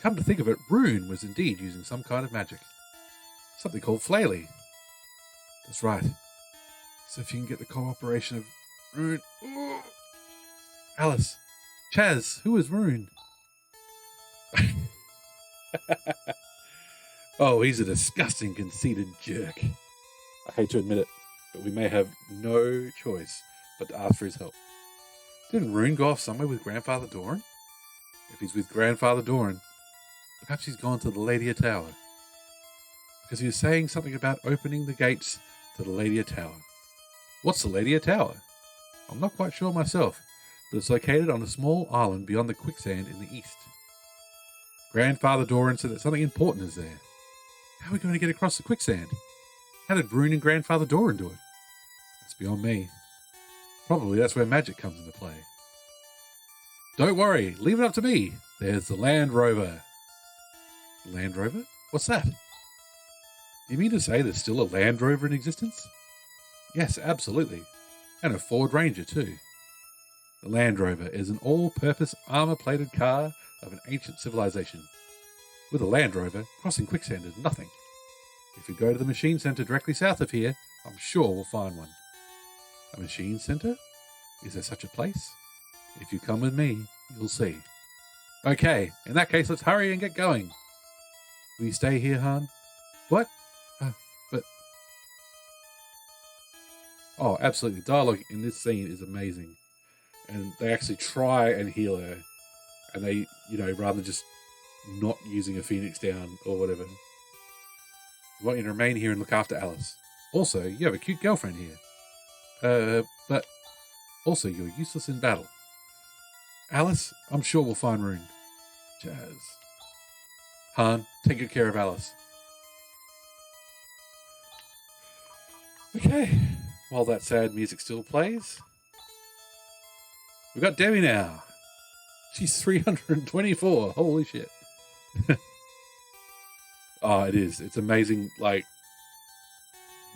Come to think of it, Rune was indeed using some kind of magic. Something called Flaily. That's right. So if you can get the cooperation of Rune... Ooh. Alice. Chaz, who is Rune? Oh, he's a disgusting, conceited jerk. I hate to admit it, but we may have no choice but to ask for his help. Didn't Rune go off somewhere with Grandfather Doran? If he's with Grandfather Doran, perhaps he's gone to the Ladia Tower. Because he was saying something about opening the gates to the Ladia Tower. What's the Ladia Tower? I'm not quite sure myself, but it's located on a small island beyond the quicksand in the east. Grandfather Doran said that something important is there. How are we going to get across the quicksand? How did Rune and Grandfather Doran do it? That's beyond me. Probably that's where magic comes into play. Don't worry, leave it up to me. There's the Land Rover. Land Rover? What's that? You mean to say there's still a Land Rover in existence? Yes, absolutely. And a Ford Ranger too. The Land Rover is an all-purpose armor-plated car of an ancient civilization. With a Land Rover, crossing quicksand is nothing. If we go to the machine centre directly south of here, I'm sure we'll find one. A machine centre? Is there such a place? If you come with me, you'll see. Okay, in that case, let's hurry and get going. Will you stay here, Han? What? But... Oh, absolutely. The dialogue in this scene is amazing. And they actually try and heal her. And they, rather than just not using a Phoenix down or whatever. I want you to remain here and look after Alice. Also, you have a cute girlfriend here. But also you're useless in battle. Alice, I'm sure we'll find Rune. Jazz. Han, take good care of Alice. Okay, while that sad music still plays, we've got Demi now. She's 324. Holy shit. Oh, it is. It's amazing. Like,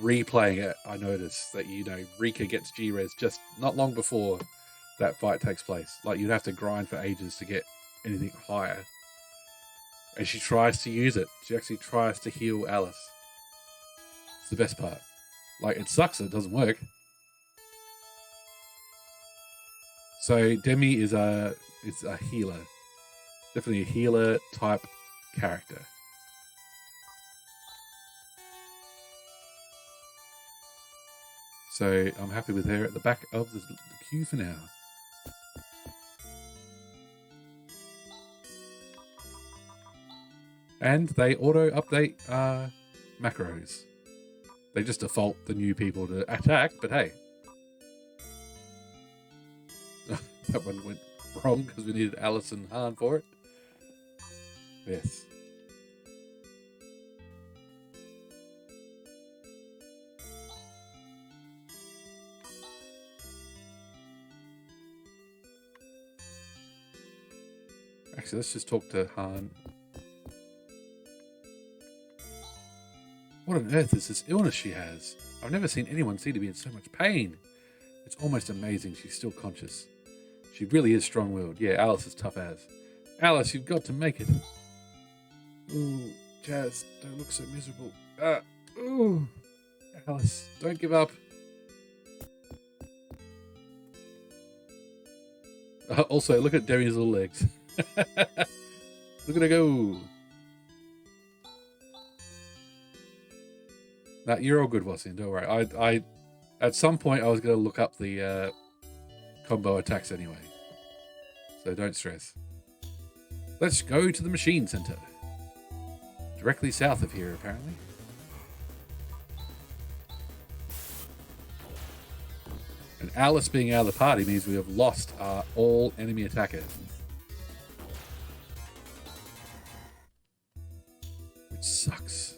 replaying it, I noticed that, Rika gets G-Res just not long before that fight takes place. Like, you'd have to grind for ages to get anything higher. And she tries to use it. She actually tries to heal Alice. It's the best part. Like, it sucks that it doesn't work. So, Demi is a healer. Definitely a healer type character. So I'm happy with her at the back of the queue for now. And they auto-update macros. They just default the new people to attack, but hey. That one went wrong because we needed Alice and Han for it. Yes. Actually, let's just talk to Han. What on earth is this illness she has? I've never seen anyone seem to be in so much pain. It's almost amazing she's still conscious. She really is strong-willed. Yeah, Alice is tough as. Alice, you've got to make it. Ooh, Chaz, don't look so miserable. Ooh. Alice, don't give up. Also, look at Demi's little legs. Look at her go. Nah, you're all good, Wassian. Don't worry. I at some point I was going to look up the combo attacks anyway, so don't stress. Let's go to the machine center. Directly south of here, apparently. And Alice being out of the party means we have lost our all enemy attackers. Which sucks.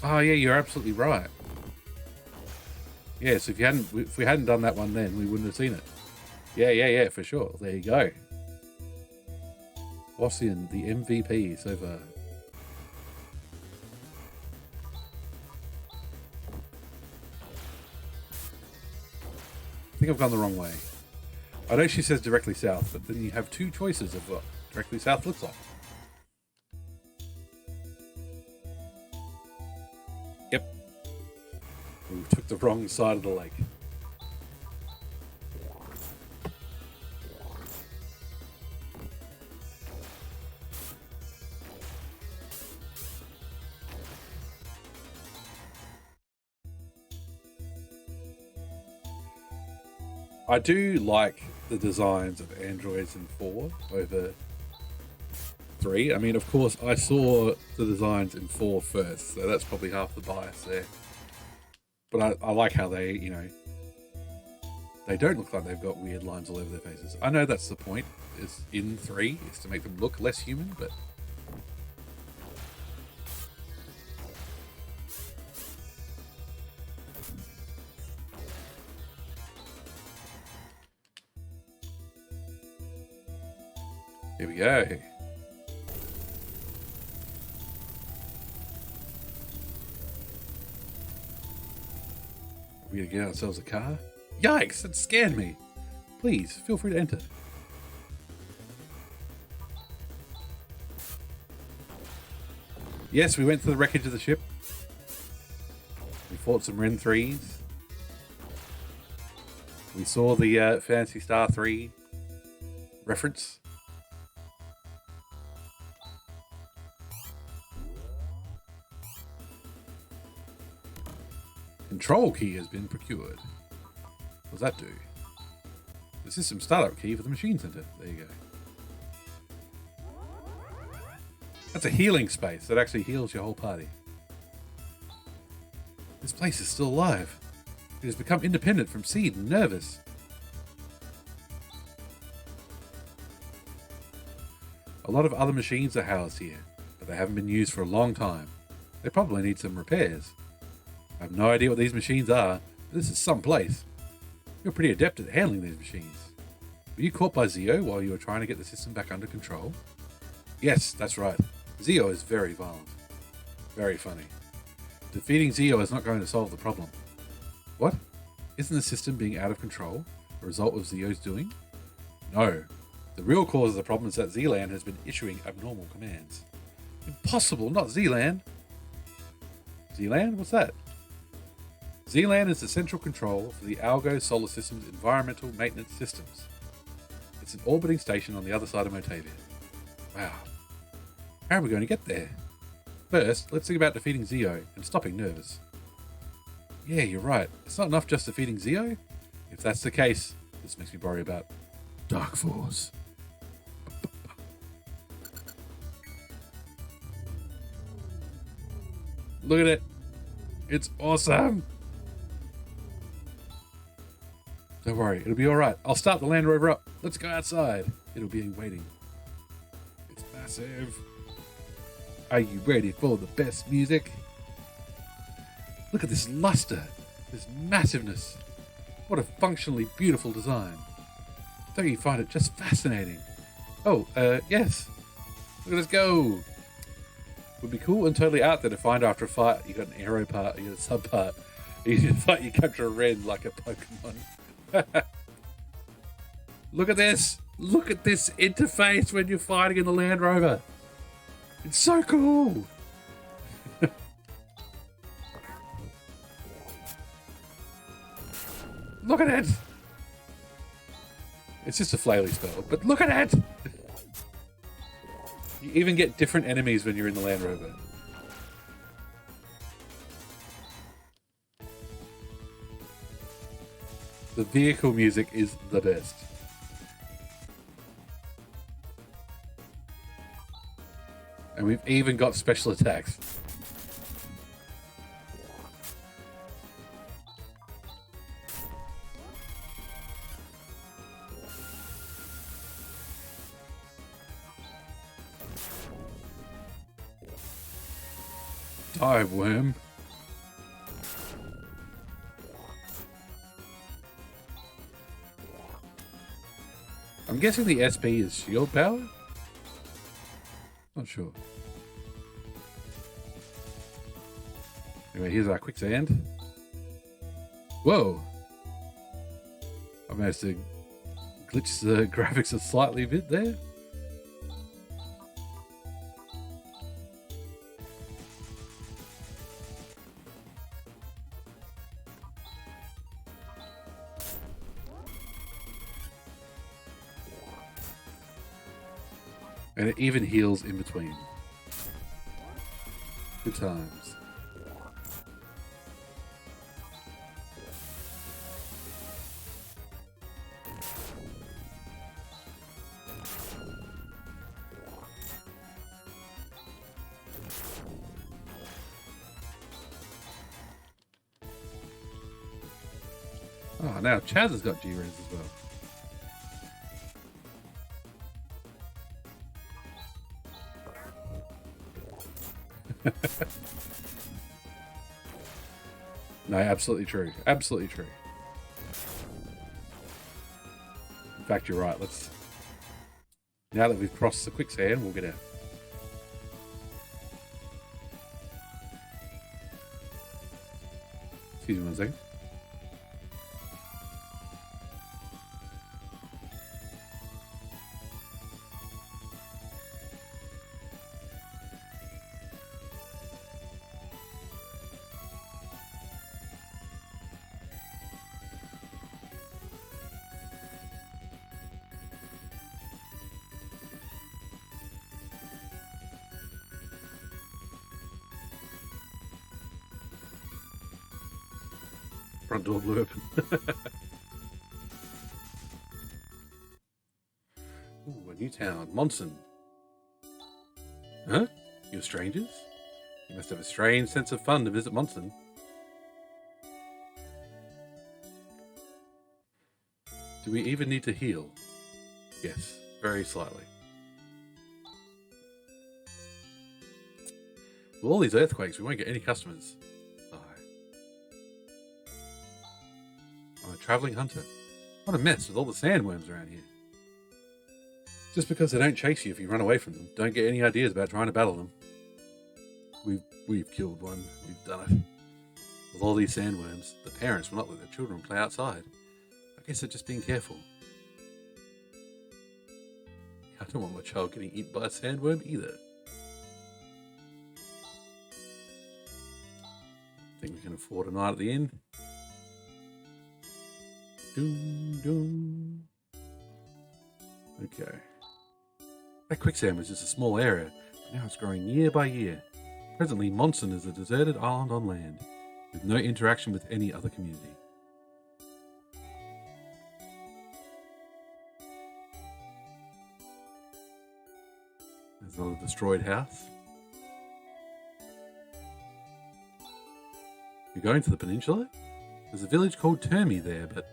Oh yeah, you're absolutely right. Yeah, so if we hadn't done that one then, we wouldn't have seen it. Yeah, for sure. There you go. Wassian, the MVP so far. I think I've gone the wrong way. I know she says directly south, but then you have two choices of what directly south looks like. Yep. We took the wrong side of the lake. I do like the designs of androids in 4 over 3. I mean, of course, I saw the designs in 4 first, so that's probably half the bias there. But I like how they, you know, they don't look like they've got weird lines all over their faces. I know that's the point, is in 3, is to make them look less human, but... Here we go. We're gonna get ourselves a car? Yikes, that scared me. Please, feel free to enter. Yes, we went to the wreckage of the ship. We fought some Ren 3s. We saw the Phantasy Star 3 reference. Control key has been procured. What does that do? The system startup key for the machine center. There you go. That's a healing space that actually heals your whole party. This place is still alive. It has become independent from Seed and nervous. A lot of other machines are housed here, but they haven't been used for a long time. They probably need some repairs. I have no idea what these machines are, but this is some place. You're pretty adept at handling these machines. Were you caught by Zio while you were trying to get the system back under control? Yes, that's right. Zio is very violent. Very funny. Defeating Zio is not going to solve the problem. What? Isn't the system being out of control a result of Zio's doing? No. The real cause of the problem is that Zealand has been issuing abnormal commands. Impossible, not Zealand. Zealand? What's that? Zealand is the central control for the Algo solar system's environmental maintenance systems. It's an orbiting station on the other side of Motavia. Wow. How are we going to get there? First, let's think about defeating Zio and stopping Nervous. Yeah, you're right. It's not enough just defeating Zio. If that's the case, this makes me worry about Dark Force. Look at it. It's awesome. Don't worry, it'll be all right. I'll start the Land Rover up. Let's go outside. It'll be waiting. It's massive. Are you ready for the best music? Look at this luster, this massiveness. What a functionally beautiful design. Don't you find it just fascinating? Oh, yes. Look at us go. Would be cool and totally out there to find after a fight. You got an arrow part, you got a sub part. You fight, you capture a red like a Pokemon. Look at this. Look at this interface when you're fighting in the Land Rover. It's so cool. Look at it. It's just a flaily spell, but look at it. You even get different enemies when you're in the Land Rover. The vehicle music is the best. And we've even got special attacks. Dive worm. I'm guessing the SP is shield power? Not sure. Anyway, here's our quicksand. Whoa! I managed to glitch the graphics a slightly bit there. And it even heals in between. Good times. Oh, now Chaz has got G-Res as well. No, absolutely true. Absolutely true. In fact, you're right. Let's... Now that we've crossed the quicksand, we'll get out. Excuse me 1 second. Front door blew open. Ooh, a new town. Monson. Huh? You're strangers? You must have a strange sense of fun to visit Monson. Do we even need to heal? Yes, very slightly. With all these earthquakes, we won't get any customers. I'm a traveling hunter. What a mess with all the sandworms around here. Just because they don't chase you if you run away from them, don't get any ideas about trying to battle them. We've killed one. We've done it. With all these sandworms, the parents will not let their children play outside. I guess they're just being careful. I don't want my child getting eaten by a sandworm either. Think we can afford a night at the inn? Doom, doom. Okay. That quicksand was just a small area, but now it's growing year by year. Presently, Monson is a deserted island on land, with no interaction with any other community. There's another destroyed house. You're going to the peninsula? There's a village called Termi there, but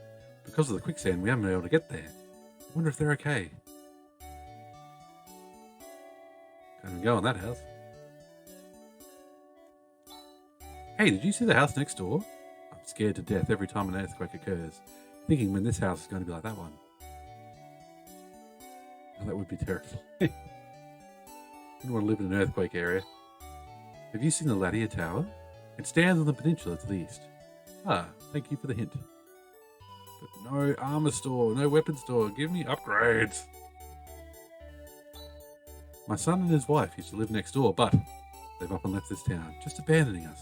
because of the quicksand, we haven't been able to get there. I wonder if they're okay. Can't even go in that house. Hey, did you see the house next door? I'm scared to death every time an earthquake occurs, thinking when this house is going to be like that one. Oh, that would be terrible. I wouldn't want to live in an earthquake area. Have you seen the Ladia Tower? It stands on the peninsula to the east. Ah, thank you for the hint. But no armor store, no weapon store. Give me upgrades. My son and his wife used to live next door, but they've up and left this town, just abandoning us.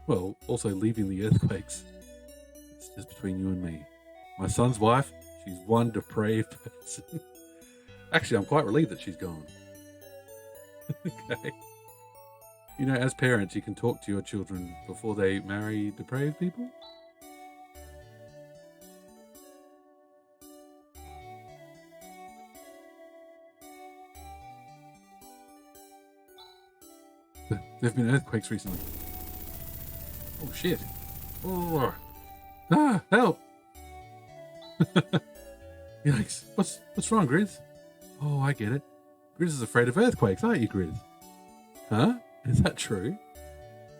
Well, also leaving the earthquakes. It's just between you and me. My son's wife, she's one depraved person. Actually, I'm quite relieved that she's gone. Okay. You know, as parents, you can talk to your children before they marry depraved people. There have been earthquakes recently. Oh, shit. Oh. Ah, help. Yikes. What's wrong, Grizz? Oh, I get it. Grizz is afraid of earthquakes, aren't you, Grizz? Huh? Is that true?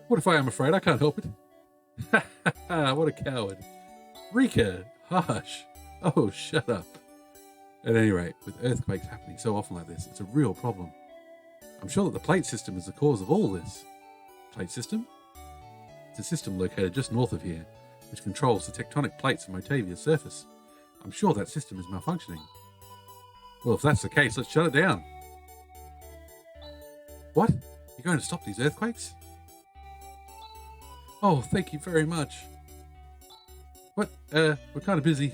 What if I am afraid? I can't help it. What a coward. Rika, hush. Oh, shut up. At any rate, with earthquakes happening so often like this, it's a real problem. I'm sure that the plate system is the cause of all this. Plate system? It's a system located just north of here, which controls the tectonic plates of Motavia's surface. I'm sure that system is malfunctioning. Well, if that's the case, let's shut it down. What? You're going to stop these earthquakes? Oh, thank you very much. What? We're kind of busy.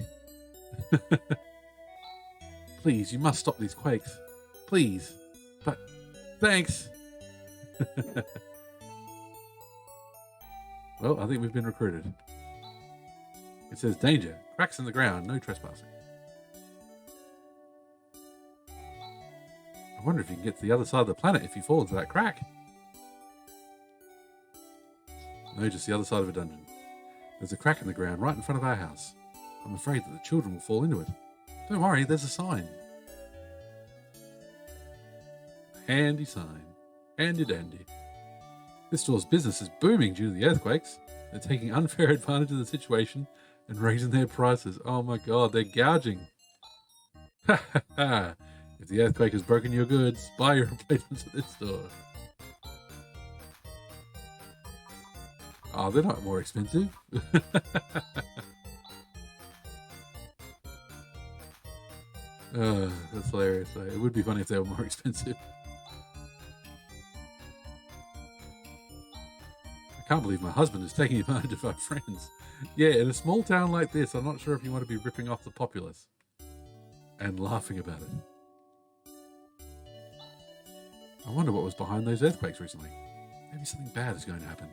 Please, you must stop these quakes. Please. But, thanks. Well, I think we've been recruited. It says danger. Cracks in the ground. No trespassing. I wonder if you can get to the other side of the planet if you fall into that crack. No, just the other side of a dungeon. There's a crack in the ground right in front of our house. I'm afraid that the children will fall into it. Don't worry, there's a sign. Handy sign. Handy dandy. This store's business is booming due to the earthquakes. They're taking unfair advantage of the situation and raising their prices. Oh my god, they're gouging. Ha ha ha. If the earthquake has broken your goods, buy your replacements at this store. Oh, they're not more expensive. That's hilarious. It would be funny if they were more expensive. I can't believe my husband is taking advantage of our friends. Yeah, in a small town like this, I'm not sure if you want to be ripping off the populace and laughing about it. I wonder what was behind those earthquakes recently. Maybe something bad is going to happen.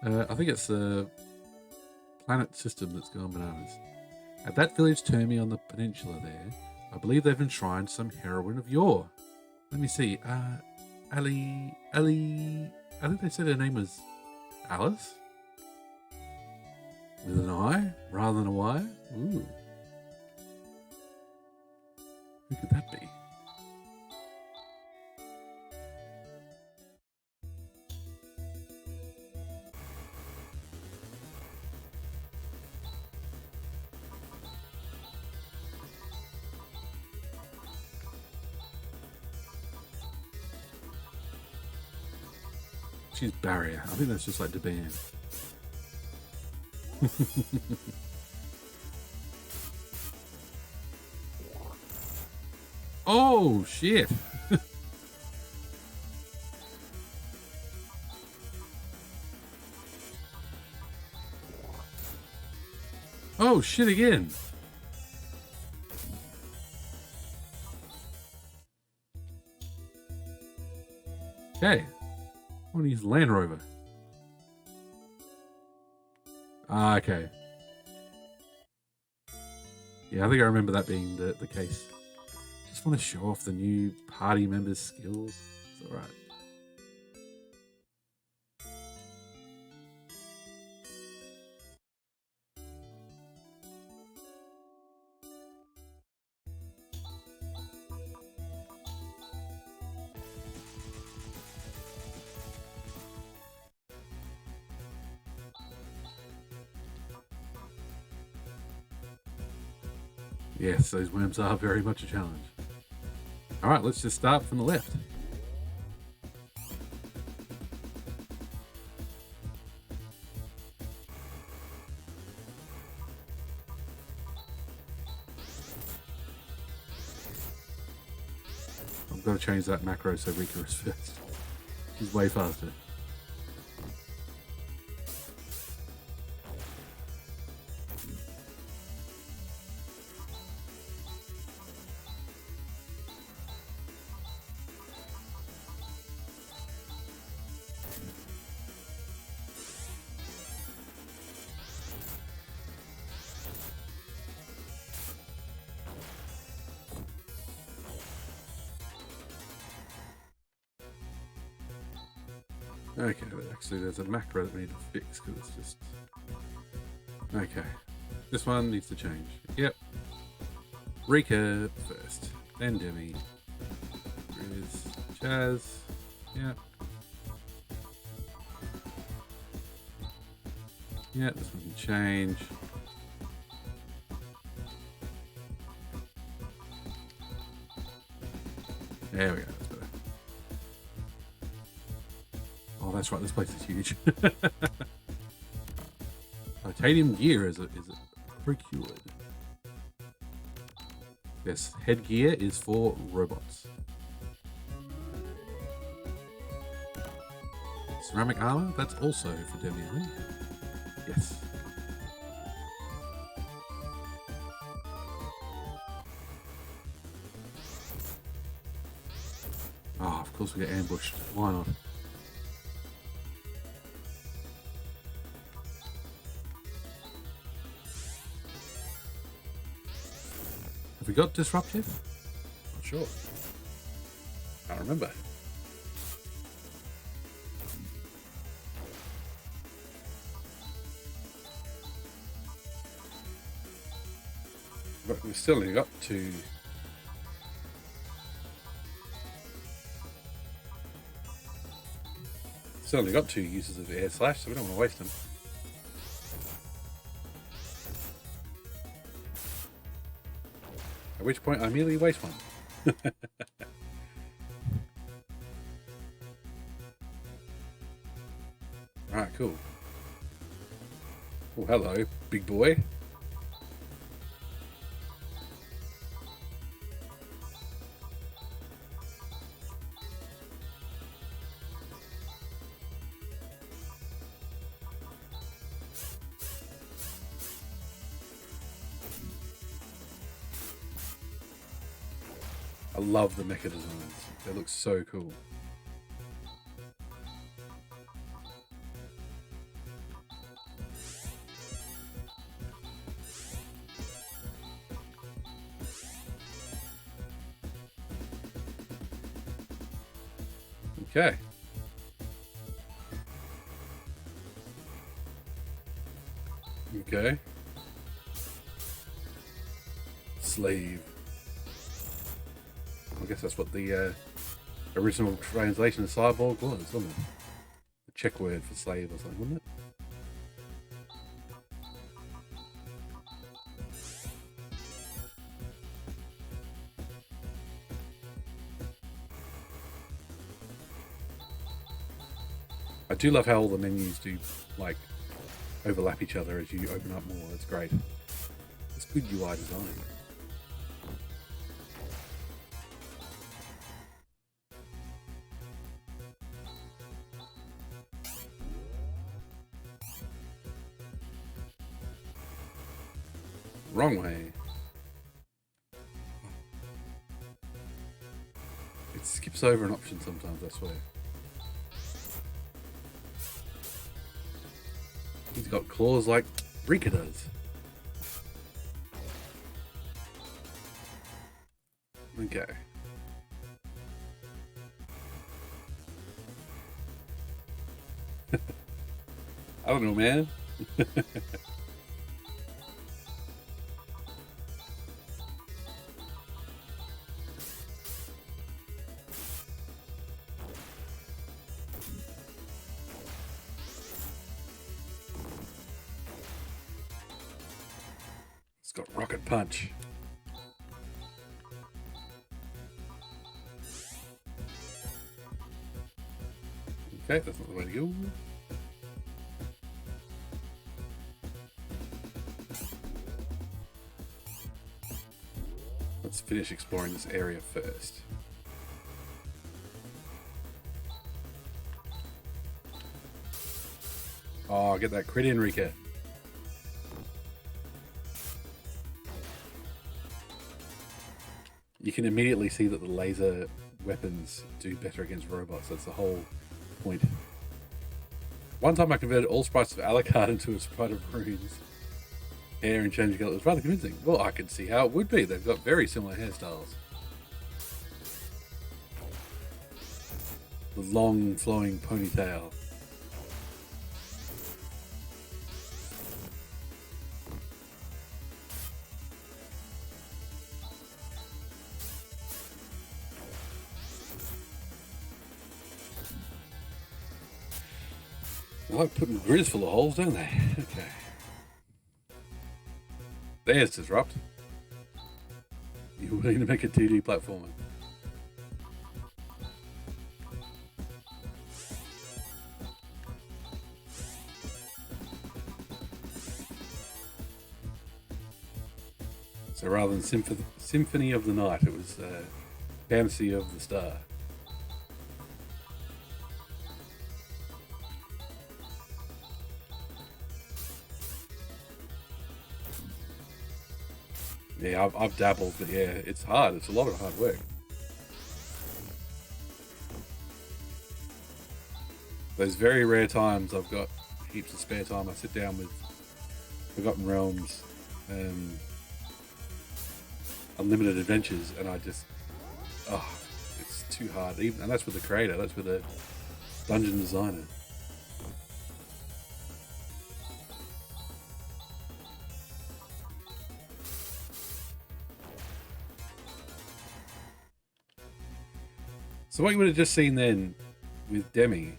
I think it's the planet system that's gone bananas. At that village Termi on the peninsula there, I believe they've enshrined some heroine of yore. Let me see. Ali. I think they said her name was Alice? With an I rather than a Y? Ooh. Who could that be? She's barrier. I think that's just like Deban. Oh, shit. Oh, shit again. Okay. I want to use Land Rover. Okay. Yeah, I think I remember that being the case. Just want to show off the new party members' skills. It's alright. Yes, those worms are very much a challenge. All right, let's just start from the left. I've got to change that macro so Rika is first. She's way faster. Okay, but actually there's a macro that we need to fix because it's just... Okay, this one needs to change. Yep. Rika first, then Demi. Here's Chaz. Yep. Yeah, this one can change. There we go, that's better. Oh, that's right, this place is huge. Titanium gear is procured. Yes, headgear is for robots. Ceramic armor, that's also for Demi. Yes. Oh, of course we get ambushed. Why not? Have we got disruptive? Not sure. Can't remember. But we've still only got two. Still only got two uses of air slash, so we don't want to waste them. At which point I immediately waste one. Alright, cool. Oh, hello, big boy. I love the mecha designs. They look so cool. Okay. Okay. Slave. I guess that's what the original translation of cyborg was, wasn't it? The Czech word for slave or something, wasn't it? I do love how all the menus do, like, overlap each other as you open up more. It's great. It's good UI design. Wrong way. It skips over an option sometimes, I swear. He's got claws like Rika does. Okay. I don't know, man. It's got rocket punch. Okay, that's not the way to go. Let's finish exploring this area first. Oh, get that crit in, Rika. You can immediately see that the laser weapons do better against robots. That's the whole point. One time I converted all sprites of Alucard into a sprite of runes. Hair and changing color. It was rather convincing. Well, I can see how it would be. They've got very similar hairstyles. The long, flowing ponytail. They like putting grids full of holes, don't they? Okay. There's Disrupt. You're willing to make a 2D platformer. So rather than Symphony of the Night, it was Phantasy of the Star. Yeah, I've dabbled, but yeah, it's hard. It's a lot of hard work. Those very rare times I've got heaps of spare time, I sit down with Forgotten Realms, Unlimited Adventures, and I just, it's too hard. And that's with the creator, that's with the dungeon designer. So what you would have just seen then with Demi,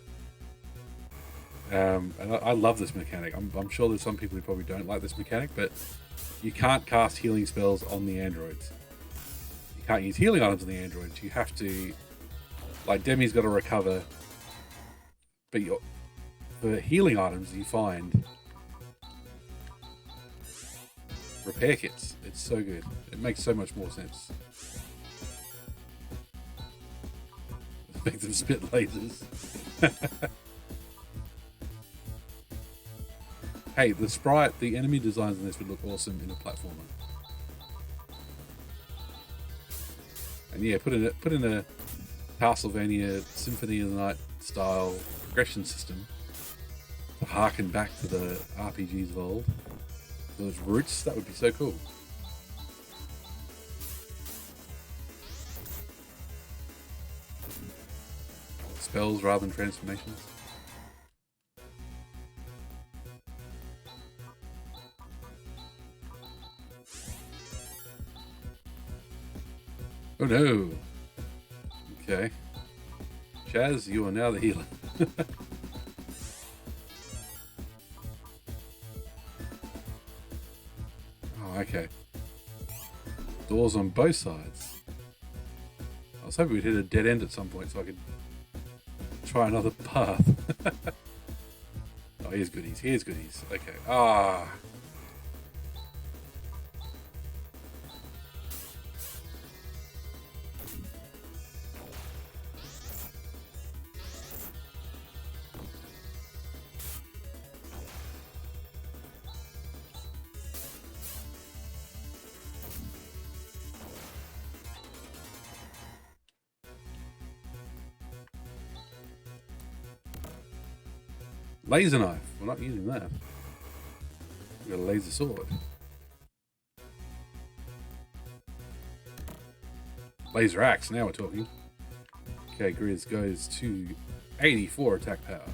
and I love this mechanic. I'm sure there's some people who probably don't like this mechanic, but you can't cast healing spells on the androids. You can't use healing items on the androids. You have to, like Demi's got to recover, but for healing items you find repair kits. It's so good. It makes so much more sense. Make them spit lasers. Hey, the enemy designs in this would look awesome in a platformer. And yeah, put in a Castlevania Symphony of the Night style progression system to harken back to the RPGs of old. Those roots, that would be so cool. Spells rather than transformations. Oh no. Okay. Chaz, you are now the healer. Oh, okay. Doors on both sides. I was hoping we'd hit a dead end at some point so I could try another path. Oh, here's goodies. Here's goodies. Okay. Ah. Laser knife. We're not using that. We've got a laser sword. Laser axe. Now we're talking. Okay, Grizz goes to 84 attack power.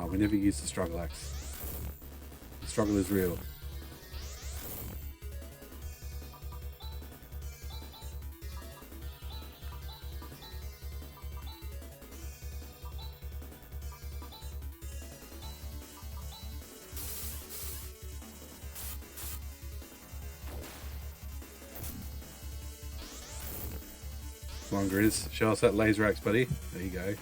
We never use the struggle axe. The struggle is real. Come on, Grizz. Show us that laser axe, buddy. There you go.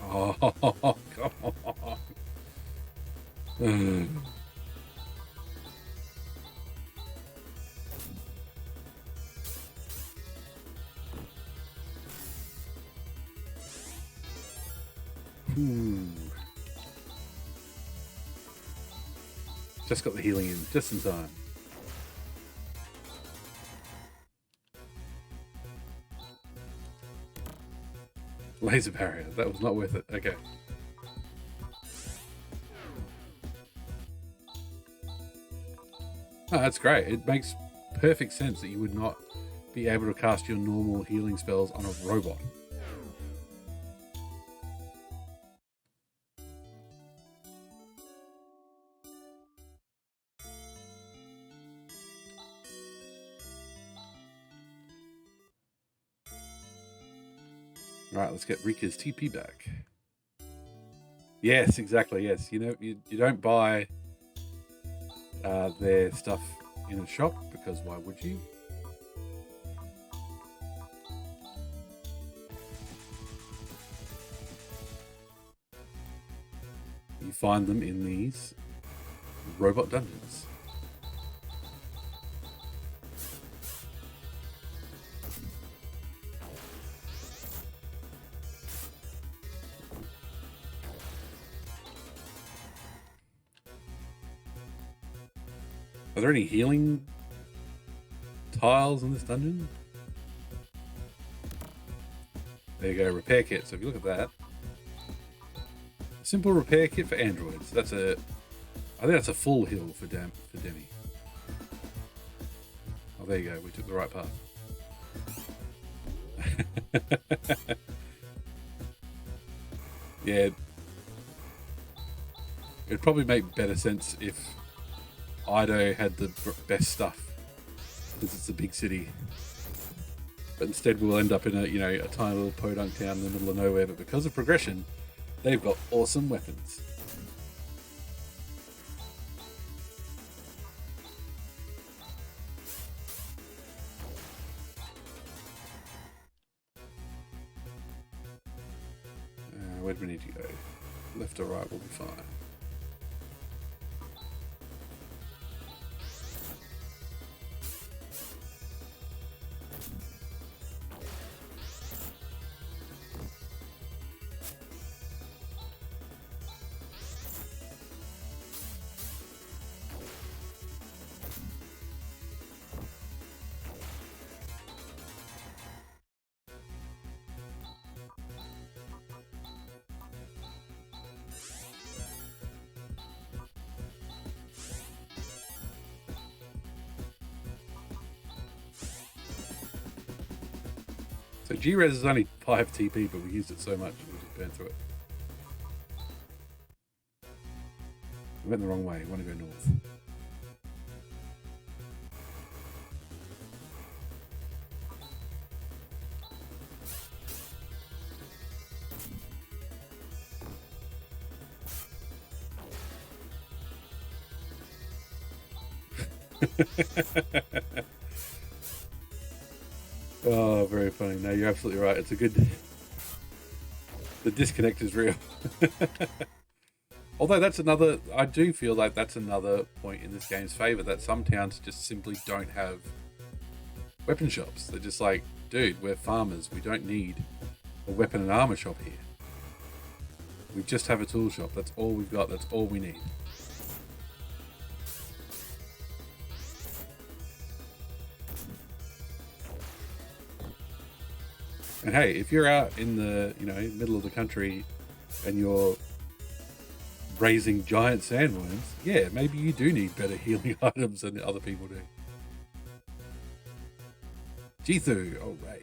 Oh, come on. Just got the healing in, just in time. Laser barrier. That was not worth it. Okay. Oh, that's great. It makes perfect sense that you would not be able to cast your normal healing spells on a robot. All right, let's get Rika's TP back. Yes, exactly. Yes, you know, you don't buy their stuff in a shop because why would you? You find them in these robot dungeons. Are there any healing tiles in this dungeon? There you go, repair kit. So if you look at that, simple repair kit for androids. I think that's a full heal for Demi. Oh, there you go. We took the right path. Yeah, it'd probably make better sense if Ido had the best stuff because it's a big city. But instead we'll end up in a tiny little podunk town in the middle of nowhere. But because of progression, they've got awesome weapons. Where do we need to go? Left or right will be fine. So G-Res is only 5 TP, but we used it so much we just burned through it. We went the wrong way. We want to go north. Oh, very funny. No, you're absolutely right. It's a good... The disconnect is real. Although that's another... I do feel like that's another point in this game's favour, that some towns just simply don't have weapon shops. They're just like, dude, we're farmers. We don't need a weapon and armour shop here. We just have a tool shop. That's all we've got. That's all we need. And hey, if you're out in the middle of the country and you're raising giant sandworms, yeah, maybe you do need better healing items than other people do. Jithu, oh right.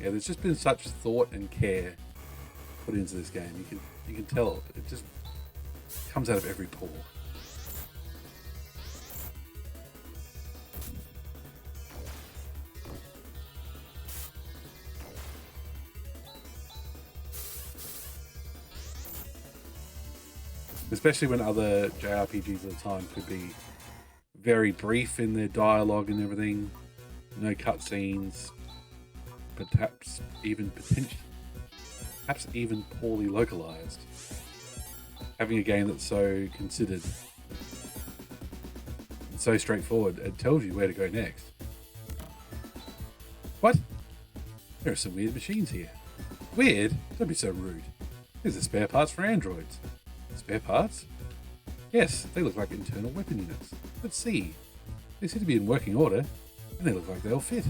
Yeah, there's just been such thought and care put into this game. You can tell it just comes out of every pore. Especially when other JRPGs at the time could be very brief in their dialogue and everything, no cutscenes, perhaps even poorly localized. Having a game that's so considered and so straightforward, it tells you where to go next. What? There are some weird machines here. Weird? Don't be so rude. These are spare parts for androids. Spare parts? Yes, they look like internal weapon units. Let's see. They seem to be in working order, and they look like they'll fit.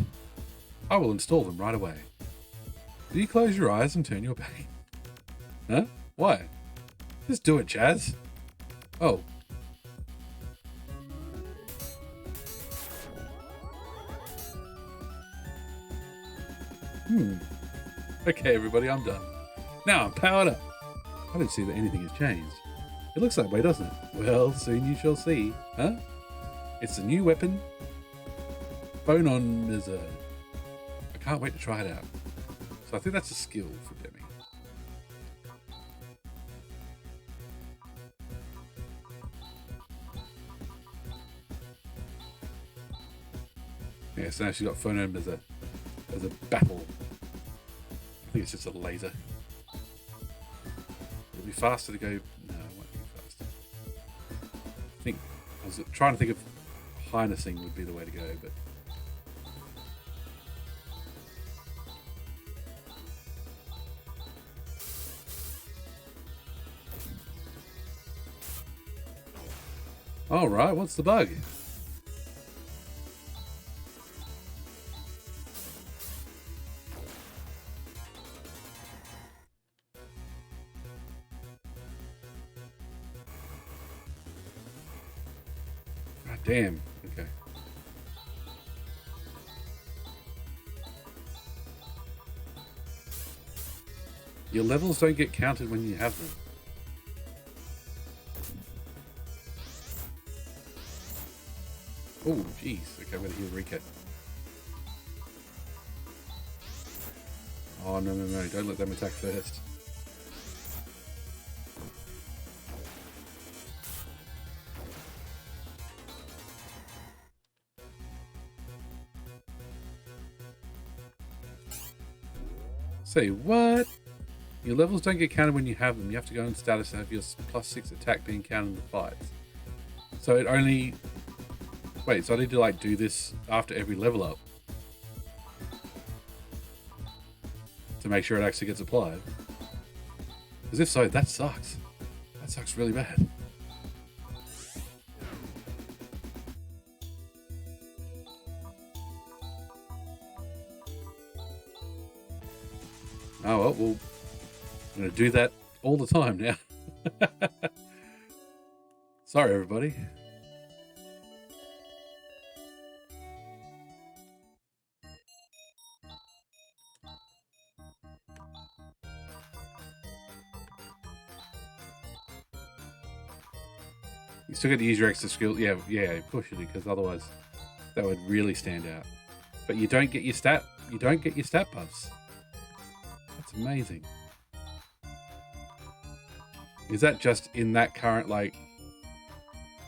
I will install them right away. Do you close your eyes and turn your back? Huh? Why? Just do it, Chaz. Oh. Okay, everybody, I'm done. Now I'm powered up. I don't see that anything has changed. It looks that way, doesn't it? Well, soon you shall see. Huh? It's a new weapon. Phonon is a... I can't wait to try it out. So I think that's a skill for Demi. Yeah, so now she's got Phonon as a battle. I think it's just a laser. It'll be faster to go... No, it won't be faster. I was trying to think of harnessing would be the way to go, but... Alright, what's the bug? God damn. Okay. Your levels don't get counted when you have them. Oh, jeez. Okay, I'm going to heal Rika. Oh, no. Don't let them attack first. Say what? Your levels don't get counted when you have them. You have to go in status and have your +6 attack being counted in the fights. So it only... Wait, so I need to like do this after every level up to make sure it actually gets applied? Because if so, that sucks. That sucks really bad. Oh well, I'm going to do that all the time now. Sorry, everybody. You still got to use your extra skill. Yeah, push it, because otherwise that would really stand out. But you don't get your stat. You don't get your stat buffs. That's amazing. Is that just in that current like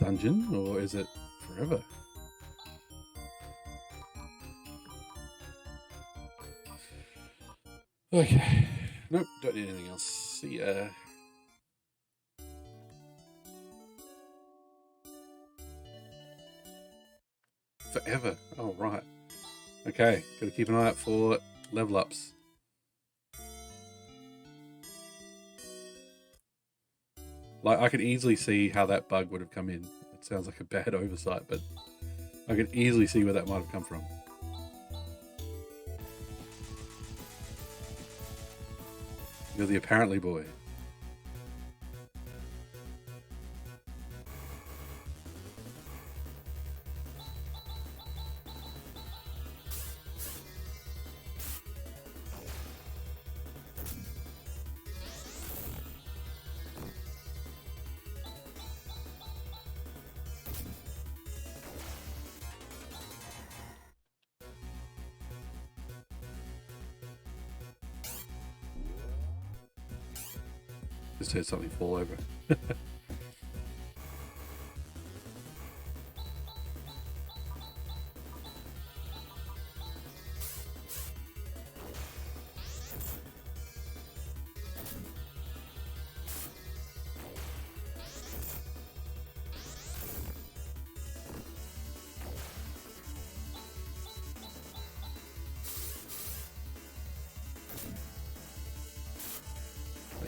dungeon, or is it forever? Okay. Nope, don't need anything else. See ya. Forever. Oh, right. Okay, gotta keep an eye out for level ups. Like, I could easily see how that bug would have come in. It sounds like a bad oversight, but I could easily see where that might have come from. You're the apparently boy. Just heard something fall over.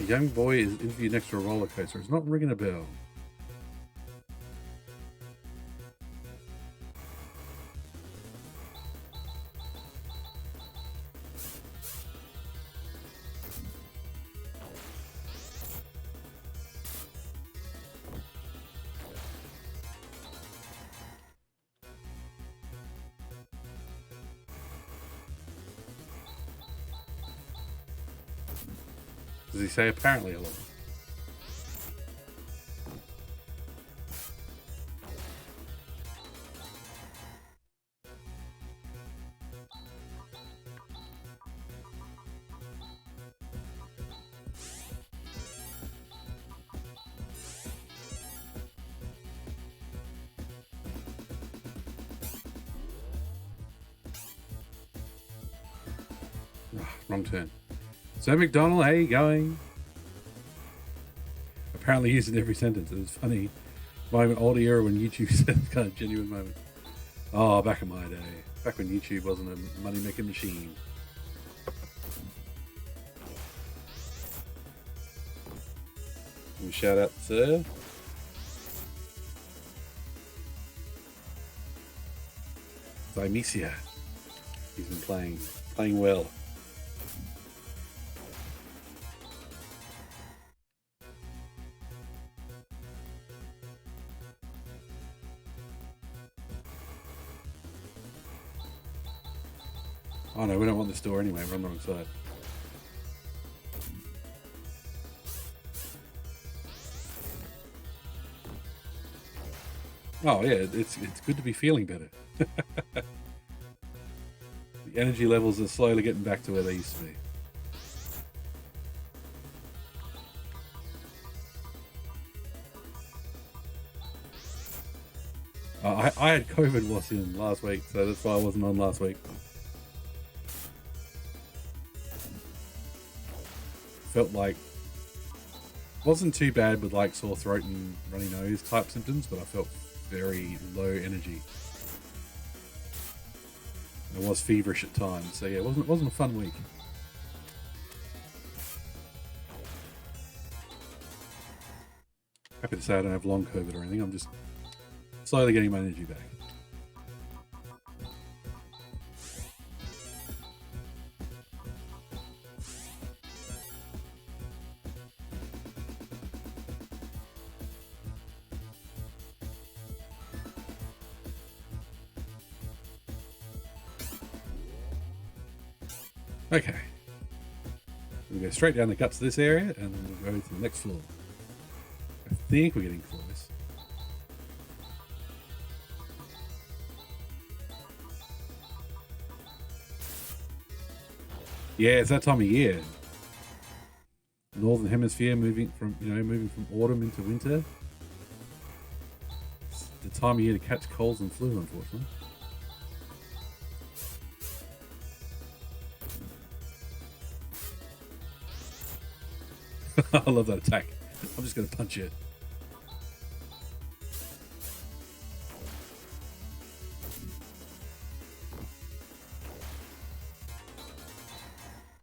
young boy is interviewed next to a roller coaster. It's not ringing a bell. Does he say apparently a lot? Wrong turn. So McDonald, how you going? Apparently used in every sentence. It was funny. Moment old era when YouTube said kind of genuine moment. Oh, back in my day. Back when YouTube wasn't a money-making machine. Shout out, sir. Thymesia. He's been playing well. Oh no, we don't want this door anyway. We're on the wrong side. Oh yeah, it's good to be feeling better. The energy levels are slowly getting back to where they used to be. I had COVID was in last week, so that's why I wasn't on last week. Felt like wasn't too bad with like sore throat and runny nose type symptoms, but I felt very low energy. I was feverish at times, so yeah, it wasn't a fun week. Happy to say I don't have long COVID or anything. I'm just slowly getting my energy back. Okay. We'll go straight down the guts of this area and then we'll go to the next floor. I think we're getting close. Yeah, it's that time of year. Northern Hemisphere moving from autumn into winter. It's the time of year to catch colds and flu, unfortunately. I love that attack. I'm just going to punch it.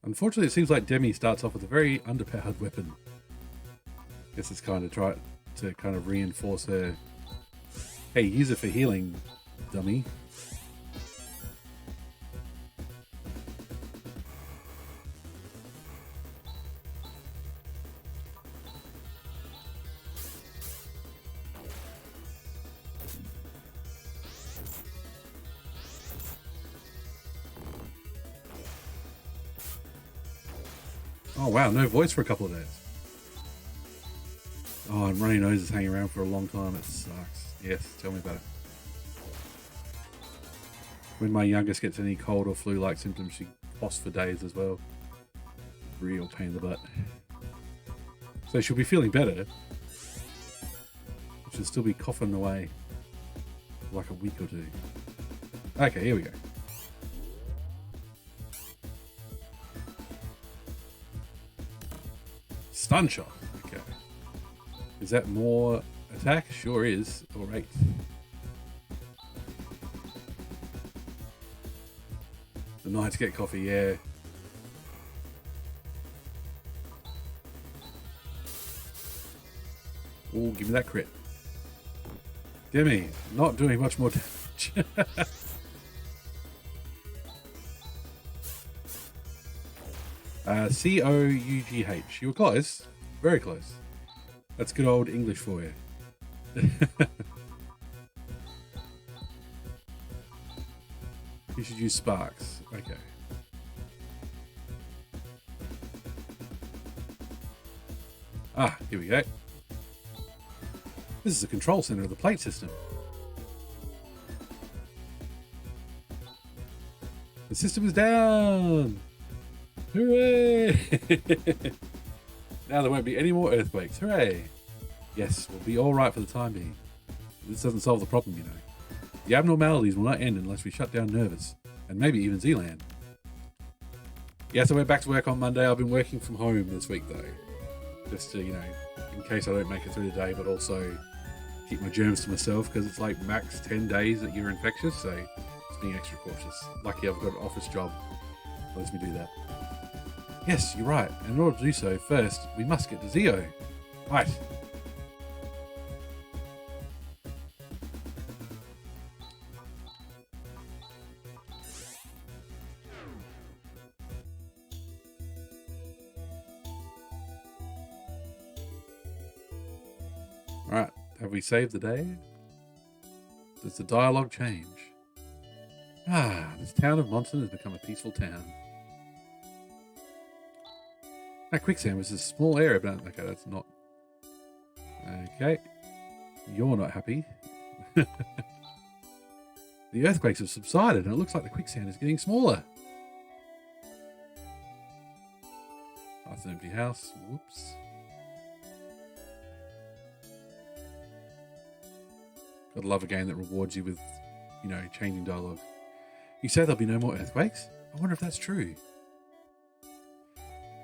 Unfortunately, it seems like Demi starts off with a very underpowered weapon. I guess it's kind of try to kind of reinforce her. Hey, use it for healing, dummy. Oh wow, no voice for a couple of days. Oh, and runny nose is hanging around for a long time. It sucks. Yes, tell me about it. When my youngest gets any cold or flu-like symptoms, she coughs for days as well. Real pain in the butt. So she'll be feeling better. She'll still be coughing away for like a week or two. Okay, here we go. Stun shot. Okay. Is that more attack? Sure is. All right. The Knights get coffee, yeah. Oh, give me that crit. Gimme. Not doing much more damage. C-O-U-G-H. You were close. Very close. That's good old English for you. You should use sparks. Okay. Ah, here we go. This is the control center of the plate system. The system is down! Hooray! Now there won't be any more earthquakes. Hooray! Yes, we'll be alright for the time being. This doesn't solve the problem, you know. The abnormalities will not end unless we shut down Nervous, and maybe even Zealand. Yes, I went back to work on Monday. I've been working from home this week, though. Just to, you know, in case I don't make it through the day, but also keep my germs to myself, because it's like max 10 days that you're infectious, so just being extra cautious. Lucky I've got an office job that lets me do that. Yes, you're right. And in order to do so, first, we must get to Zeo. Right. Alright, have we saved the day? Does the dialogue change? Ah, this town of Monson has become a peaceful town. That quicksand was a small area, but okay, that's not... Okay. You're not happy. The earthquakes have subsided, and it looks like the quicksand is getting smaller. That's an empty house. Whoops. Gotta love a game that rewards you with, you know, changing dialogue. You say there'll be no more earthquakes? I wonder if that's true.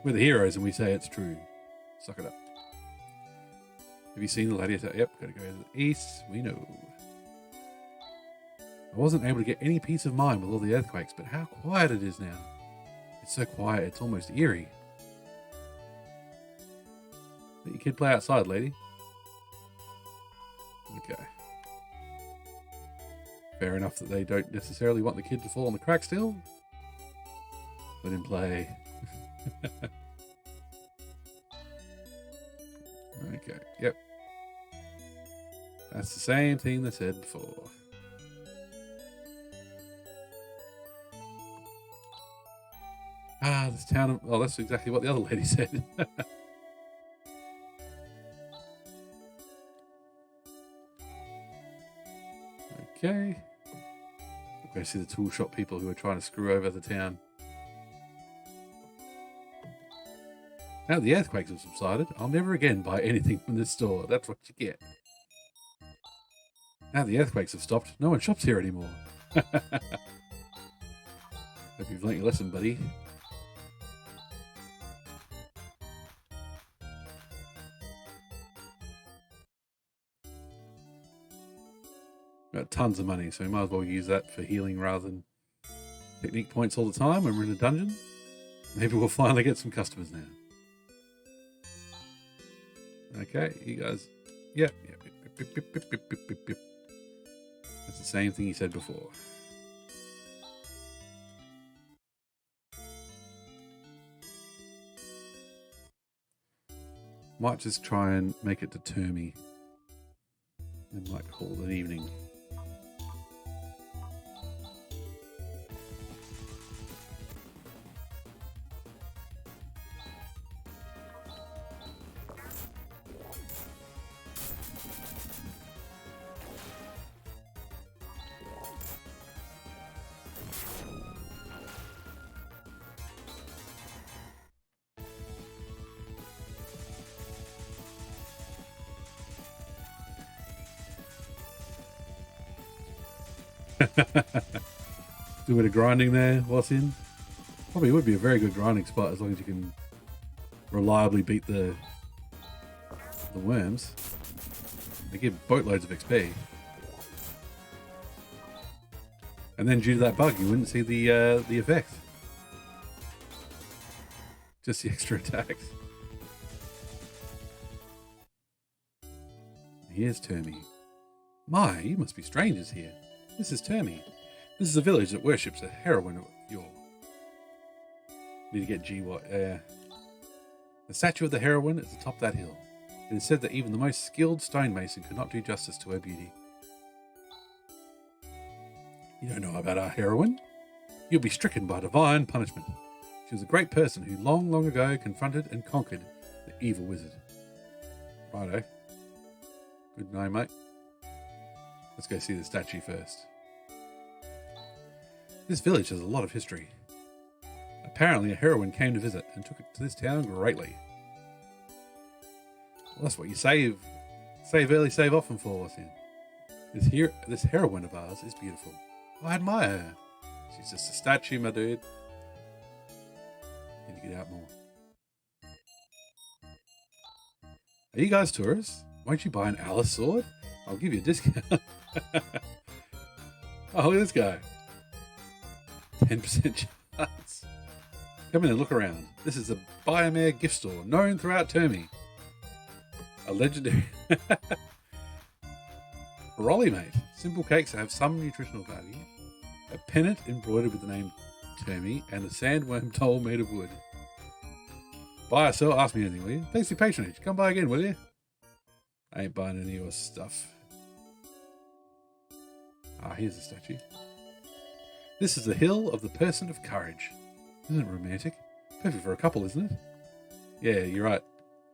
We're the heroes and we say it's true. Suck it up. Have you seen the gladiator? Yep, gotta go to the east. We know. I wasn't able to get any peace of mind with all the earthquakes, but how quiet it is now. It's so quiet, it's almost eerie. Let your kid play outside, lady. Okay. Fair enough that they don't necessarily want the kid to fall on the crack still. Let him play. Okay, yep. That's the same thing they said before. Ah, this town of... Oh, that's exactly what the other lady said. Okay. We'll go see the tool shop people who are trying to screw over the town. Now the earthquakes have subsided, I'll never again buy anything from this store. That's what you get. Now the earthquakes have stopped, no one shops here anymore. Hope you've learnt your lesson, buddy. Got tons of money, so we might as well use that for healing rather than technique points all the time when we're in a dungeon. Maybe we'll finally get some customers now. Okay, you guys. Yep. That's the same thing he said before. Might just try and make it deter me. And might call it an evening. Do a bit of grinding there whilst in. Probably would be a very good grinding spot as long as you can reliably beat the worms. They give boatloads of XP. And then due to that bug, you wouldn't see the effect. Just the extra attacks. Here's Termy. My, you must be strangers here. This is Termy. This is a village that worships a heroine of yore. Need to get The statue of the heroine is atop that hill. It is said that even the most skilled stonemason could not do justice to her beauty. You don't know about our heroine? You'll be stricken by divine punishment. She was a great person who long, long ago confronted and conquered the evil wizard. Righto. Good name, mate. Let's go see the statue first. This village has a lot of history. Apparently a heroine came to visit and took it to this town greatly. Well, that's what you save early, save often for, Wassian. This heroine of ours is beautiful. I admire her. She's just a statue, my dude. Need to get out more. Are you guys tourists? Won't you buy an Alice sword? I'll give you a discount. Oh, look at this guy. 10% chance. Come in and look around. This is a Biomare gift store known throughout Termy. A legendary Rolly, mate. Simple cakes that have some nutritional value. A pennant embroidered with the name Termy and a sandworm doll made of wood. Buy or sell, ask me anything, will you? Thanks for your patronage. Come by again, will you? I ain't buying any of your stuff. Ah, here's the statue. This is the Hill of the Person of Courage. Isn't it romantic? Perfect for a couple, isn't it? Yeah, you're right.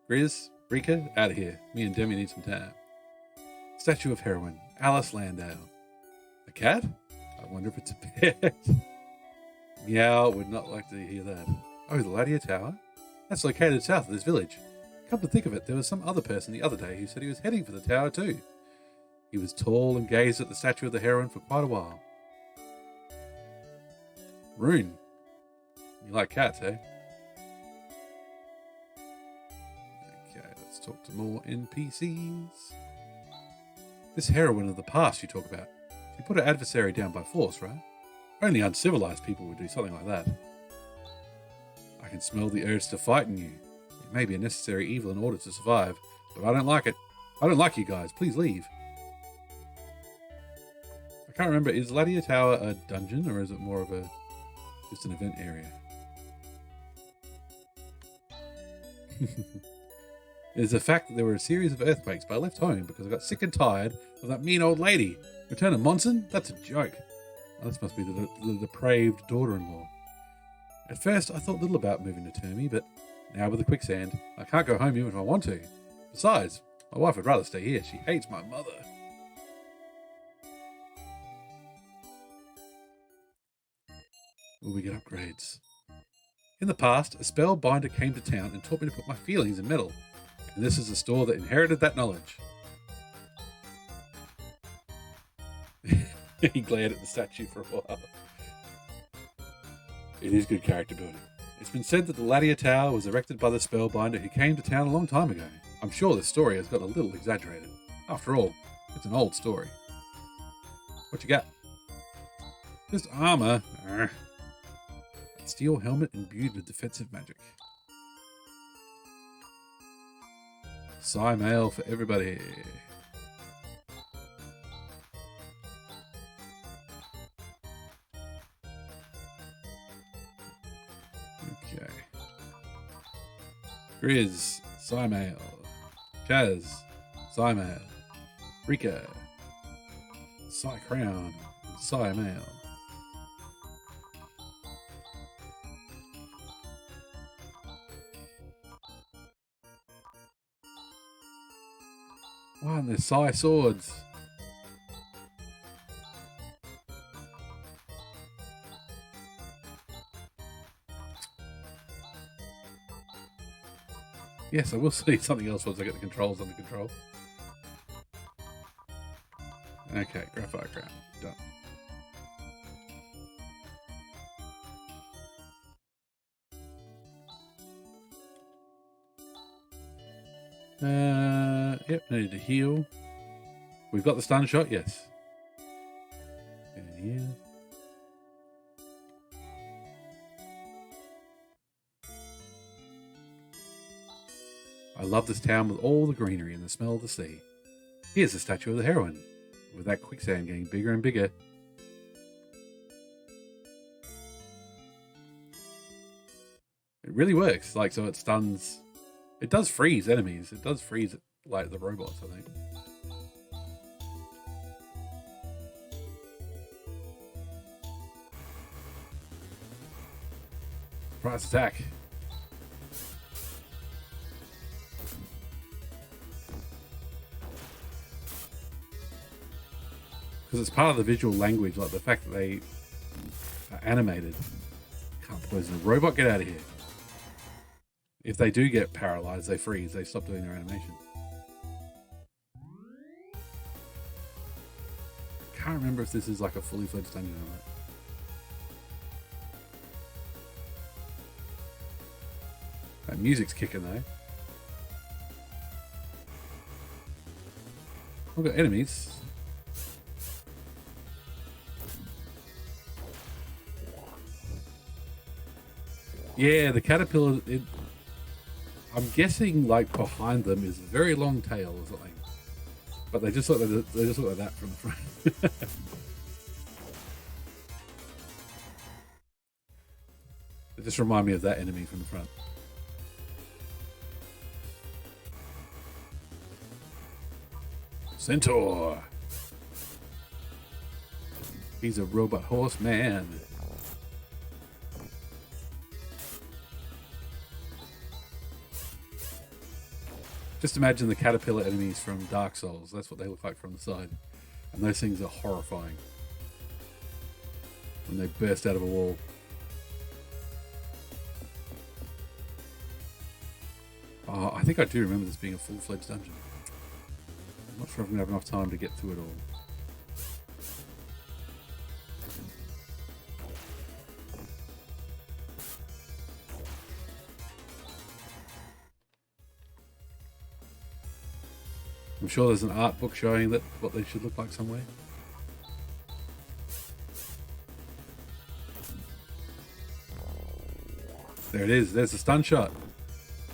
Grizz, Rika, out of here. Me and Demi need some time. Statue of Heroine, Alice Landau. A cat? I wonder if it's a pet. Meow would not like to hear that. Oh, the Ladia Tower? That's located south of this village. Come to think of it, there was some other person the other day who said he was heading for the tower too. He was tall and gazed at the statue of the heroine for quite a while. Rune. You like cats, eh? Okay, let's talk to more NPCs. This heroine of the past you talk about. She put her adversary down by force, right? Only uncivilized people would do something like that. I can smell the urge to fight in you. It may be a necessary evil in order to survive, but I don't like it. I don't like you guys. Please leave. I can't remember, is Ladia Tower a dungeon or is it more of just an event area? It is a fact that there were a series of earthquakes, but I left home because I got sick and tired of that mean old lady. Return of Monson? That's a joke. Oh, this must be the depraved daughter-in-law. At first, I thought little about moving to Termy, but now with the quicksand, I can't go home even if I want to. Besides, my wife would rather stay here. She hates my mother. Will we get upgrades? In the past, a spellbinder came to town and taught me to put my feelings in metal. And this is a store that inherited that knowledge. He glared at the statue for a while. It is good character building. It's been said that the Ladia Tower was erected by the spellbinder who came to town a long time ago. I'm sure this story has got a little exaggerated. After all, it's an old story. What you got? Just armor. A steel helmet imbued with defensive magic. Psy mail for everybody. Okay. Grizz, Psy mail. Chaz, Psy mail. Rika, Psy crown, Psy mail. Wow, and there's Psy swords. Yes, I will see something else once I get the controls under control. Okay, graphite crown. Done. Yep, I need to heal. We've got the stun shot, yes. And here. I love this town with all the greenery and the smell of the sea. Here's the statue of the heroine, with that quicksand getting bigger and bigger. It really works. Like, so it stuns. It does freeze enemies. It does freeze, like, the robots, I think. Surprise attack. Because it's part of the visual language, like the fact that they are animated. Can't poison a robot, get out of here. If they do get paralyzed, they freeze, they stop doing their animation. I can't remember if this is like a fully fledged dungeon or not. That music's kicking though. We've got enemies. Yeah, the caterpillar. I'm guessing like behind them is a very long tail or something, but they just look like that from the front. They just remind me of that enemy from the front. Centaur. He's a robot horseman. Just imagine the caterpillar enemies from Dark Souls. That's what they look like from the side. And those things are horrifying when they burst out of a wall. Oh, I think I do remember this being a full-fledged dungeon. I'm not sure if I'm going to have enough time to get through it all. I'm sure there's an art book showing that what they should look like somewhere. There it is. There's the stun shot.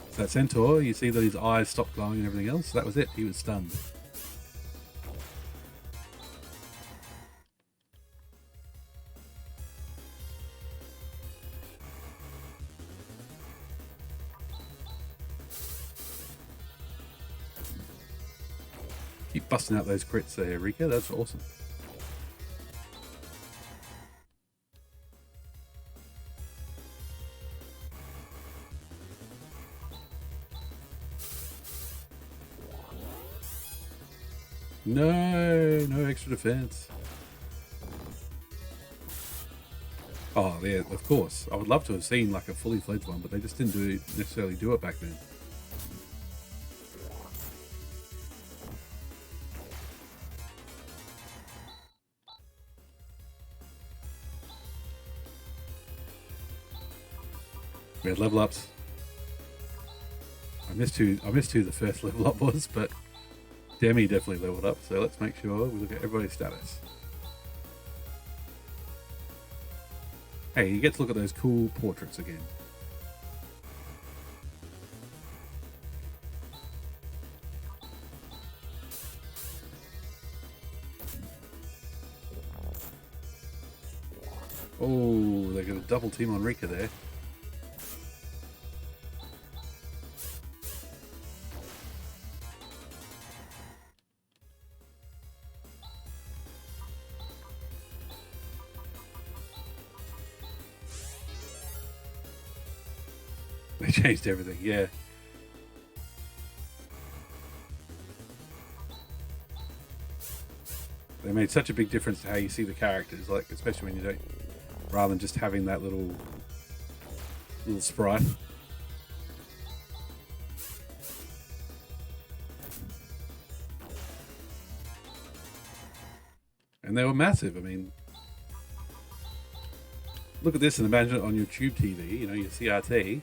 It's that centaur. You see that his eyes stopped glowing and everything else. That was it. He was stunned. Keep busting out those crits there, Rika. That's awesome. No extra defense. Oh, yeah, of course. I would love to have seen like a fully fledged one, but they just didn't necessarily do it back then. We had level ups. I missed who the first level up was, but Demi definitely leveled up. So let's make sure we look at everybody's status. Hey, you get to look at those cool portraits again. Oh, they're going to double team on Rika there. They changed everything, yeah. They made such a big difference to how you see the characters, like especially when you don't, rather than just having that little sprite. And they were massive. I mean, look at this and imagine it on your tube TV, you know, your CRT.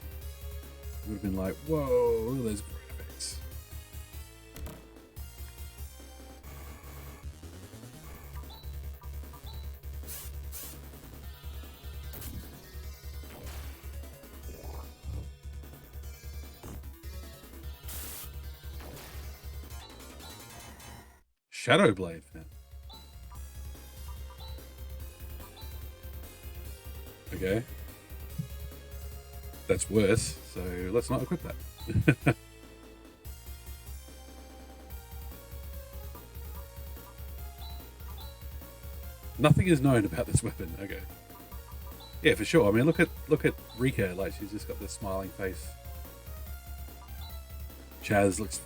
Would have been like, whoa, look at those graphics. Shadow Blade fan. Okay. That's worse, so let's not equip that. Nothing is known about this weapon. Okay. Yeah, for sure. I mean, look at Rika. Like, she's just got this smiling face. Chaz looks,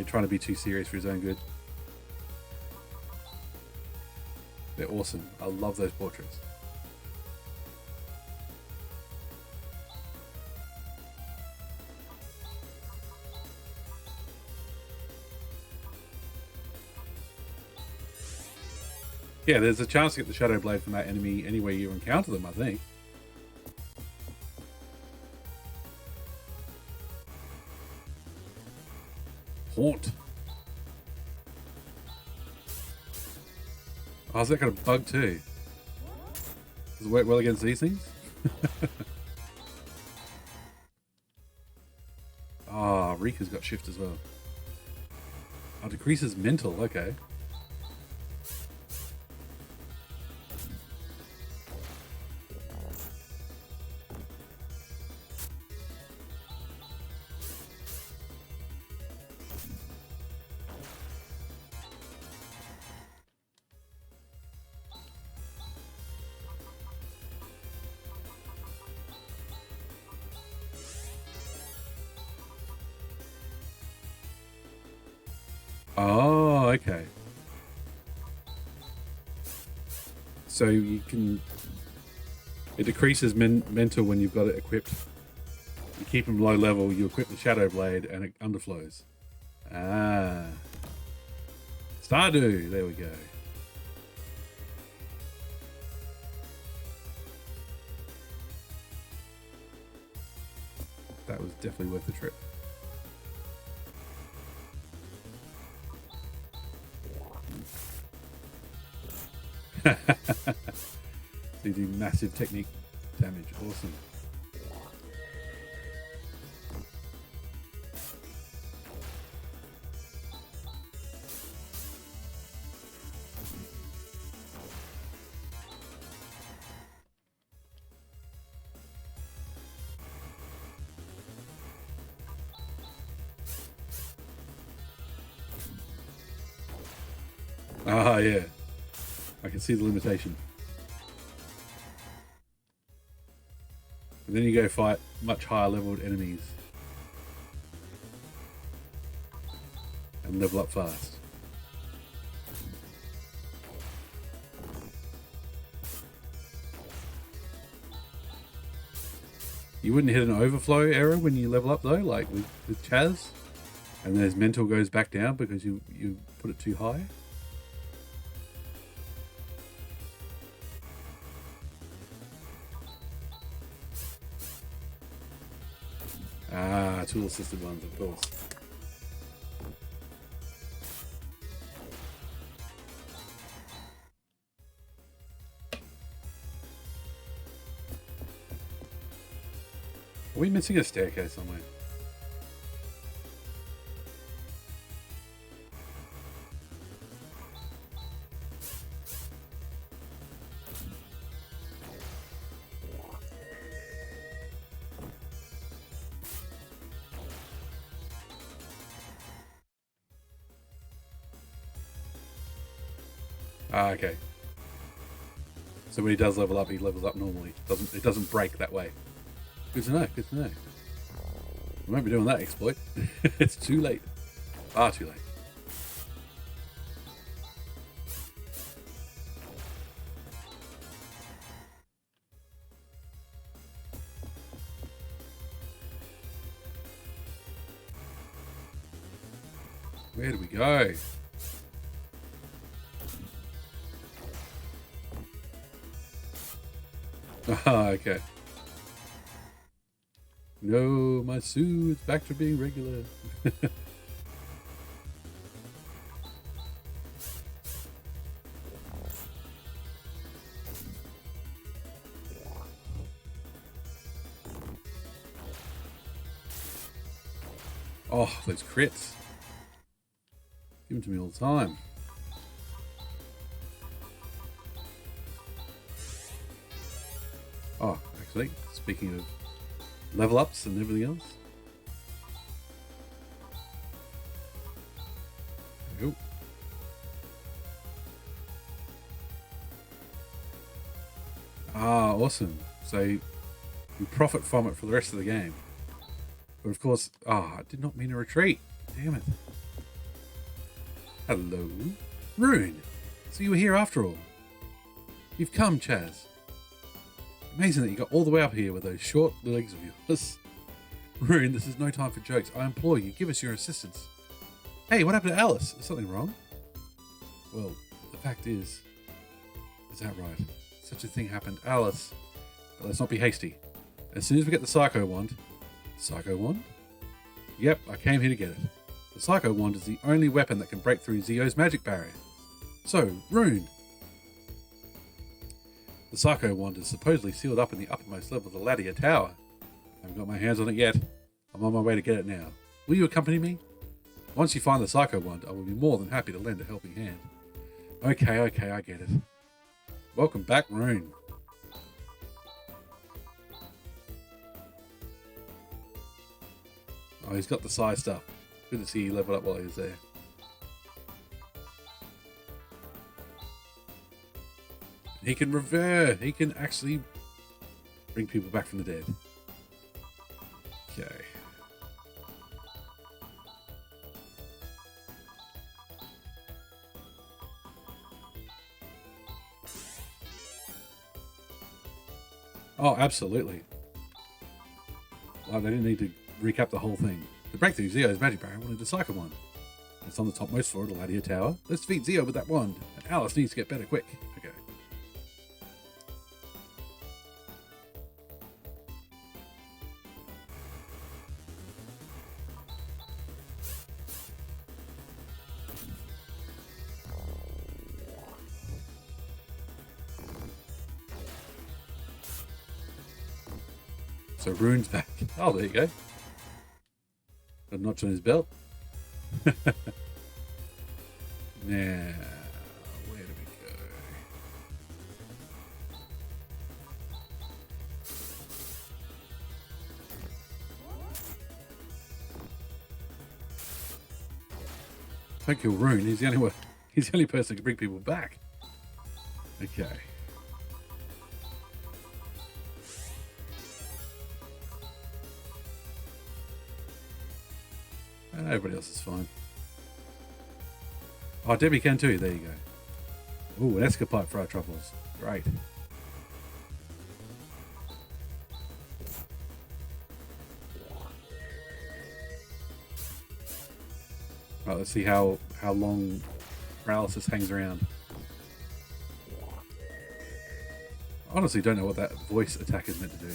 trying to be too serious for his own good. They're awesome. I love those portraits. Yeah, there's a chance to get the Shadow Blade from that enemy anywhere you encounter them, I think. Haunt. Oh, is that got a bug too? Does it work well against these things? Ah, Rika's got shift as well. Oh, decreases mental, okay. Oh, okay. So you can... It decreases mental when you've got it equipped. You keep them low level, you equip the Shadow Blade, and it underflows. Ah. Stardew! There we go. That was definitely worth the trip. So you do massive technique damage. Awesome. Ah, yeah. I can see the limitation. And then you go fight much higher leveled enemies. And level up fast. You wouldn't hit an overflow error when you level up though, like with Chaz? And then his mental goes back down because you put it too high? Ah, tool assisted ones, of course. Are we missing a staircase somewhere? Ah, okay. So when he does level up, he levels up normally. It doesn't break that way. Good to know, good to know. We won't be doing that exploit. It's too late. Far too late. Where do we go? Ah, okay. No, my suit's back to being regular. Oh, those crits. Give them to me all the time. actually. Speaking of level ups and everything else. There we go. Ah, awesome. So you profit from it for the rest of the game. But of course, I did not mean to retreat. Damn it. Hello, Rune. So you were here after all. You've come, Chaz. Amazing that you got all the way up here with those short legs of yours. Rune, this is no time for jokes. I implore you, give us your assistance. Hey, what happened to Alice? Is something wrong? Well, the fact is that right? Such a thing happened. Alice. But let's not be hasty. As soon as we get the Psycho Wand... Psycho Wand? Yep, I came here to get it. The Psycho Wand is the only weapon that can break through Zio's magic barrier. So, Rune. The Psycho Wand is supposedly sealed up in the uppermost level of the Ladia Tower. I haven't got my hands on it yet. I'm on my way to get it now. Will you accompany me? Once you find the Psycho Wand, I will be more than happy to lend a helping hand. Okay, I get it. Welcome back, Rune. Oh, he's got the side stuff. Good to see he leveled up while he was there. He can revert. He can actually bring people back from the dead. Okay. Oh, absolutely. Well, they didn't need to recap the whole thing. To break through Zio's magic barrier, wanted a Psycho Wand. It's on the topmost floor of the Ladia Tower. Let's defeat Zio with that wand. And Alice needs to get better quick. Okay. So Rune's back. Oh, there you go. Got a notch on his belt. Now, where do we go? Don't kill Rune. He's the only one. He's the only person who can bring people back. Okay. Everybody else is fine. Oh, Debbie can too. There you go. Ooh, an escapade for our troubles. Great. Right, let's see how long paralysis hangs around. I honestly don't know what that voice attack is meant to do.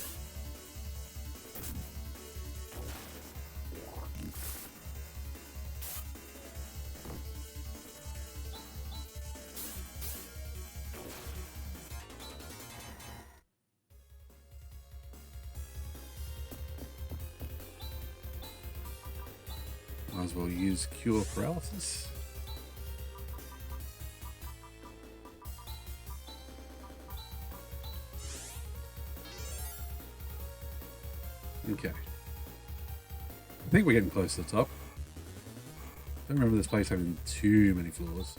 Might as well use Cure Paralysis. Okay. I think we're getting close to the top. Don't remember this place having too many floors.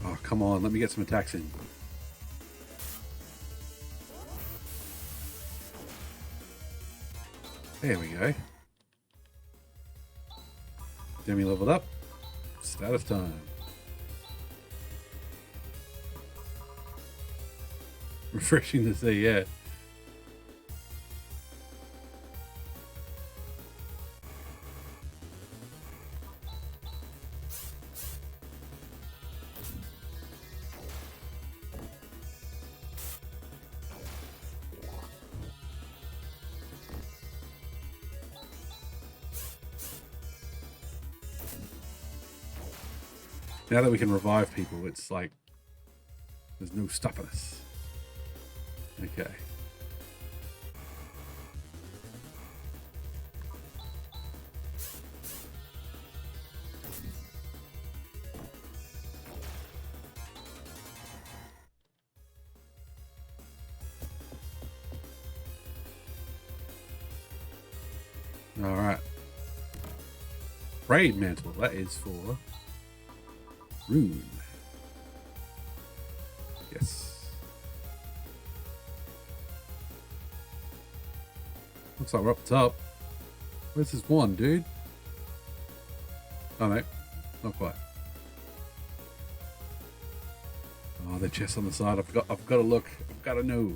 Oh, come on, let me get some attacks in. There we go. Demi leveled up. Status time. Refreshing to see, yeah. Now that we can revive people, it's like there's no stopping us. Okay. All right. Braid mantle. That is for Rune. Yes. Looks like we're up top. Where's this one, dude? Oh no, not quite. Oh, the chests on the side. I've got to look. I've got to know.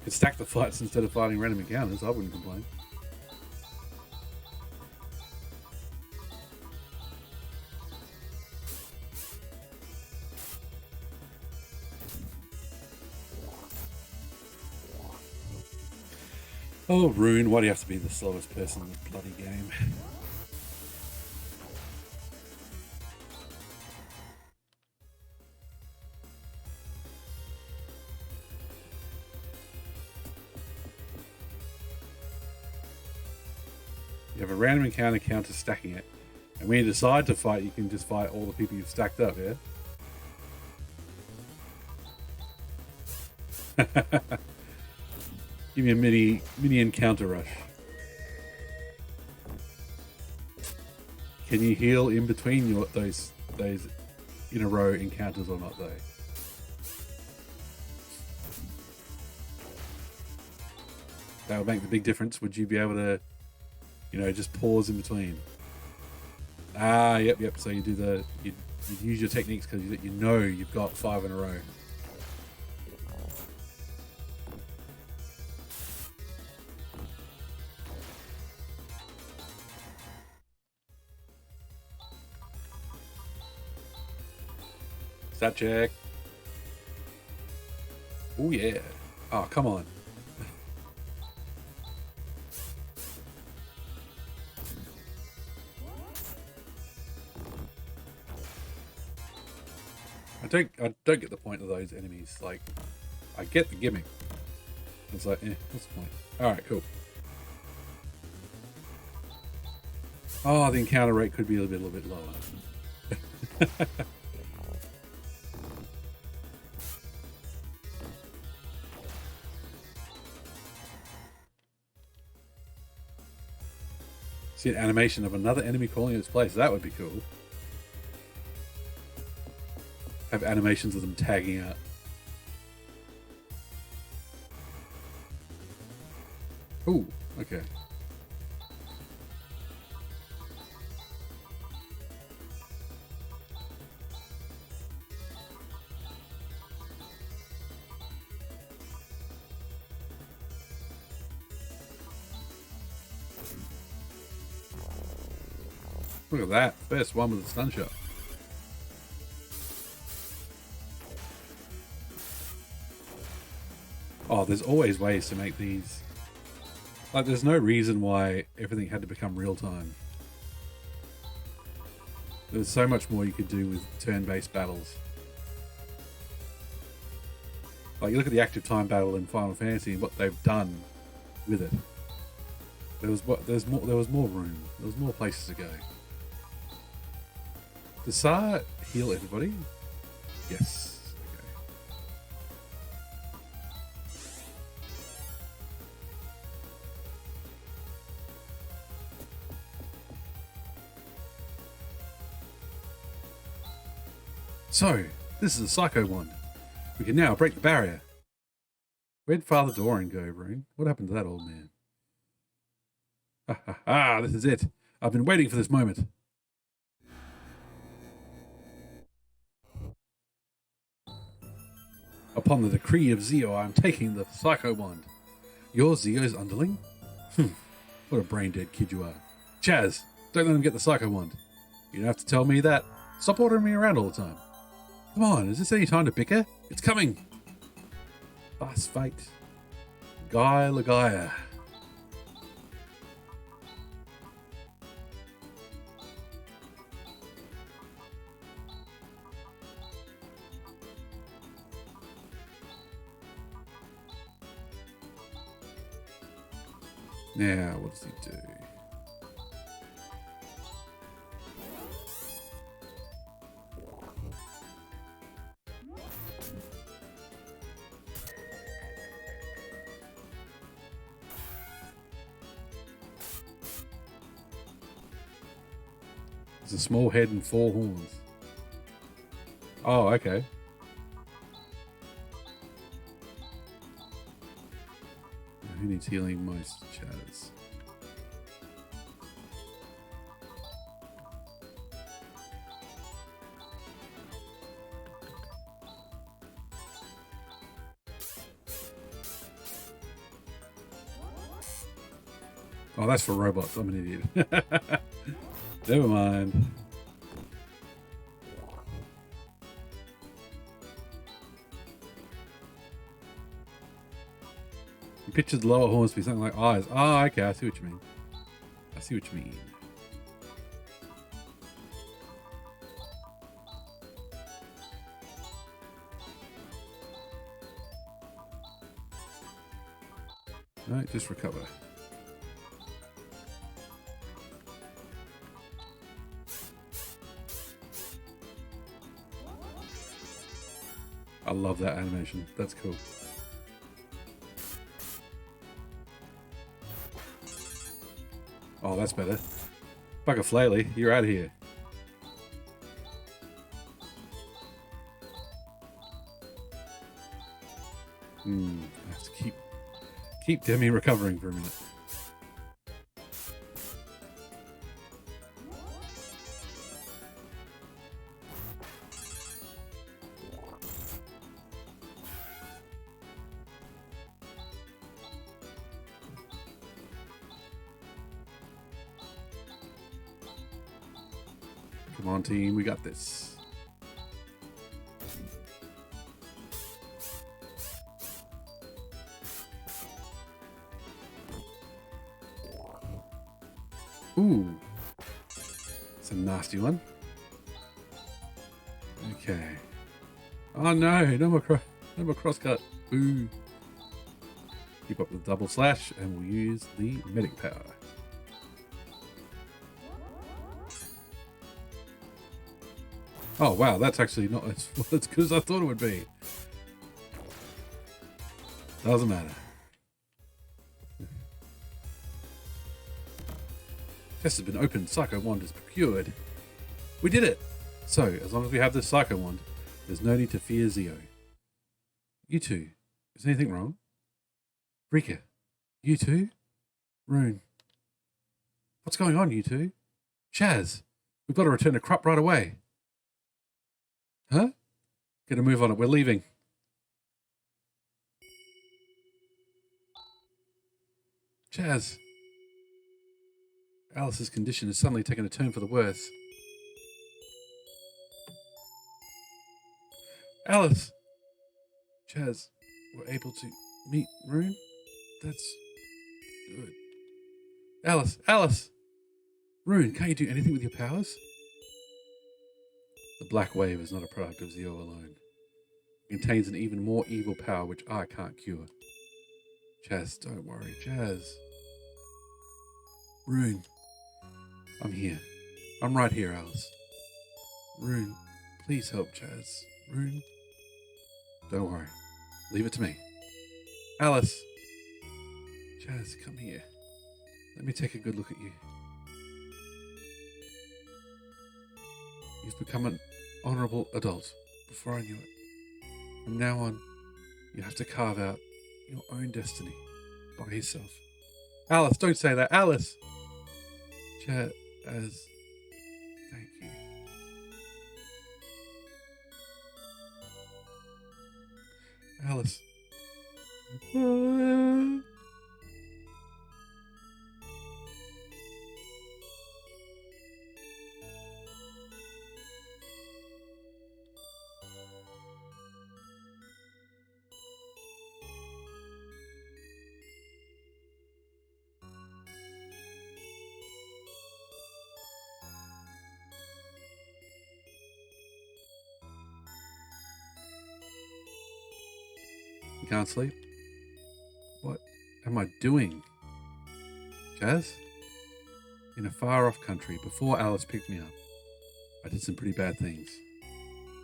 Could stack the fights instead of fighting random encounters. I wouldn't complain. Oh, Rune, why do you have to be the slowest person in the bloody game? You have a random encounter counter stacking it. And when you decide to fight, you can just fight all the people you've stacked up, yeah? Give me a mini encounter rush. Can you heal in between those in a row encounters or not though? That would make the big difference. Would you be able to, just pause in between? Ah, yep. So you do you use your techniques because you know you've got 5 in a row. Stat check. Oh yeah. Oh, come on. I don't get the point of those enemies. Like, I get the gimmick. It's like, what's the point? Alright, cool. Oh, the encounter rate could be a little bit lower. See an animation of another enemy calling its place. That would be cool. Have animations of them tagging out. Ooh, okay. Look at that. First one with a stun shot. Oh, there's always ways to make these. Like, there's no reason why everything had to become real time. There's so much more you could do with turn-based battles. Like, you look at the active time battle in Final Fantasy and what they've done with it. There was more room. There was more places to go. Does Sa heal everybody? Yes. Okay. So, this is a Psycho Wand. We can now break the barrier. Where'd Father Doran go, Rune? What happened to that old man? Ha ha ha, this is it. I've been waiting for this moment. Upon the decree of Zio, I am taking the Psycho Wand. You're Zio's underling? What a brain-dead kid you are. Chaz, don't let him get the Psycho Wand. You don't have to tell me that. Stop ordering me around all the time. Come on, is this any time to bicker? It's coming! Fast fight. Guy Lagaya. Now, what does he do? It's a small head and 4 horns. Oh, okay. Who needs healing most? Chaz. Oh, that's for robots. I'm an idiot. Never mind. You pictured the lower horns to be something like eyes. Oh, okay. I see what you mean. I see what you mean. No, just recover. I love that animation. That's cool. Oh, that's better. Bugger Flaley, you're out of here. I have to keep Demi recovering for a minute. Come on, team, we got this. Ooh, it's a nasty one. Okay. Oh no, no more crosscut. Ooh. Keep up the double slash, and we'll use the medic power. Oh wow, that's actually not as good as I thought it would be. Doesn't matter. Chest has been opened, Psycho Wand is procured. We did it! So, as long as we have this Psycho Wand, there's no need to fear Zeo. You two, is anything wrong? Rika, you two? Rune. What's going on, you two? Chaz, we've got to return to Krupp right away. Huh? Get a move on it, we're leaving. Chaz. Alice's condition has suddenly taken a turn for the worse. Alice! Chaz, we're able to meet Rune? That's good. Alice! Rune, can't you do anything with your powers? The Black Wave is not a product of Zeo alone. It contains an even more evil power which I can't cure. Chaz, don't worry. Chaz. Rune. I'm here. I'm right here, Alice. Rune, please help Chaz. Rune. Don't worry. Leave it to me. Alice. Chaz, come here. Let me take a good look at you. You've become an honourable adult before I knew it. From now on, you have to carve out your own destiny by yourself. Alice, don't say that. Alice! Chaz, thank you. Alice. You can't sleep? What am I doing? Chaz? In a far-off country, before Alice picked me up, I did some pretty bad things.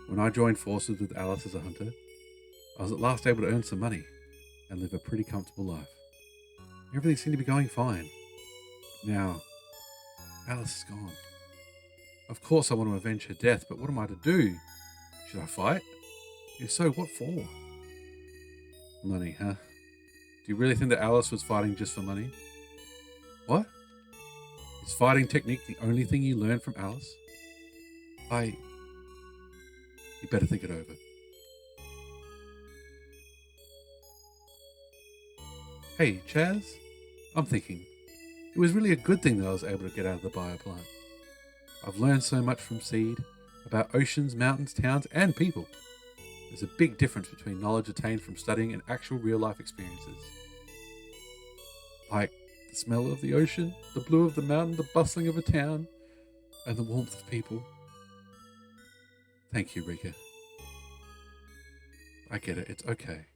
When I joined forces with Alice as a hunter, I was at last able to earn some money and live a pretty comfortable life. Everything seemed to be going fine. Now, Alice is gone. Of course I want to avenge her death, but what am I to do? Should I fight? If so, what for? Money, huh? Do you really think that Alice was fighting just for money? What? Is fighting technique the only thing you learned from Alice? You better think it over. Hey, Chaz? I'm thinking, it was really a good thing that I was able to get out of the bioplant. I've learned so much from Seed about oceans, mountains, towns, and people. There's a big difference between knowledge attained from studying and actual real life experiences. Like the smell of the ocean, the blue of the mountain, the bustling of a town, and the warmth of people. Thank you, Rika. I get it. It's okay.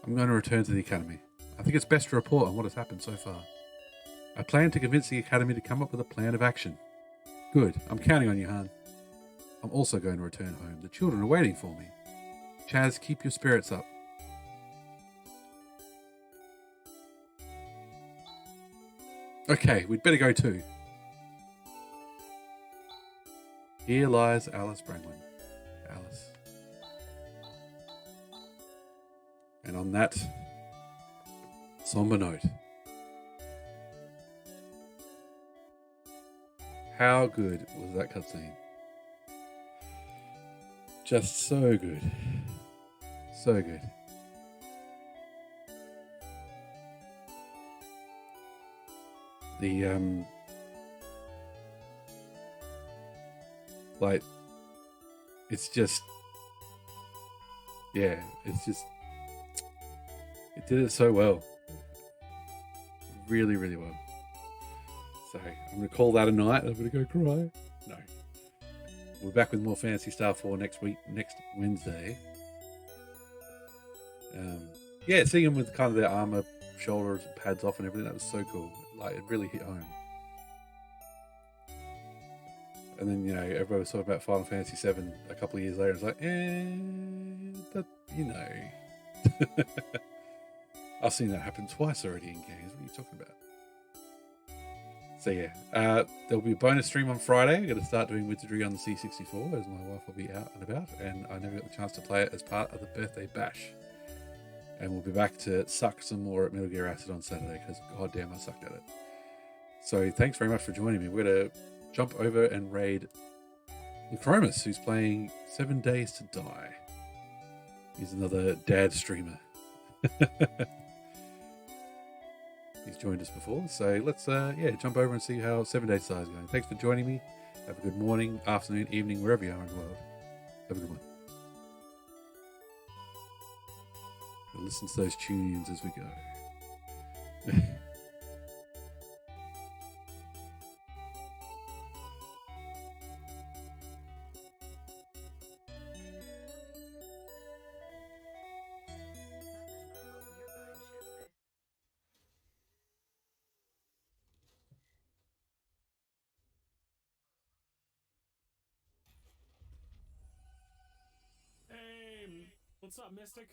I'm going to return to the Academy. I think it's best to report on what has happened so far. I plan to convince the Academy to come up with a plan of action. Good. I'm counting on you, Han. I'm also going to return home. The children are waiting for me. Chaz, keep your spirits up. Okay, we'd better go too. Here lies Alice Brangwyn. Alice. And on that somber note, how good was that cutscene? Just so good. So good. The like it's just yeah, it's just it did it so well. Really, really well. So I'm gonna call that a night. I'm gonna go cry. No. We're back with more Fantasy Star 4 next week, next Wednesday. Yeah, seeing him with kind of their armor, shoulders, pads off, and everything, that was so cool. Like, it really hit home. And then, everybody was talking about Final Fantasy VII a couple of years later. It's like, but, I've seen that happen twice already in games. What are you talking about? So, yeah, there'll be a bonus stream on Friday. I'm going to start doing Wizardry on the C64 as my wife will be out and about. And I never got the chance to play it as part of the birthday bash. And we'll be back to suck some more at Metal Gear Acid on Saturday because goddamn I sucked at it. So thanks very much for joining me. We're going to jump over and raid Chromus, who's playing 7 Days to Die. He's another dad streamer. He's joined us before. So let's jump over and see how 7 Days to Die is going. Thanks for joining me. Have a good morning, afternoon, evening, wherever you are in the world. Have a good one. We'll listen to those tune-ins as we go. Hey, what's up, Mystic?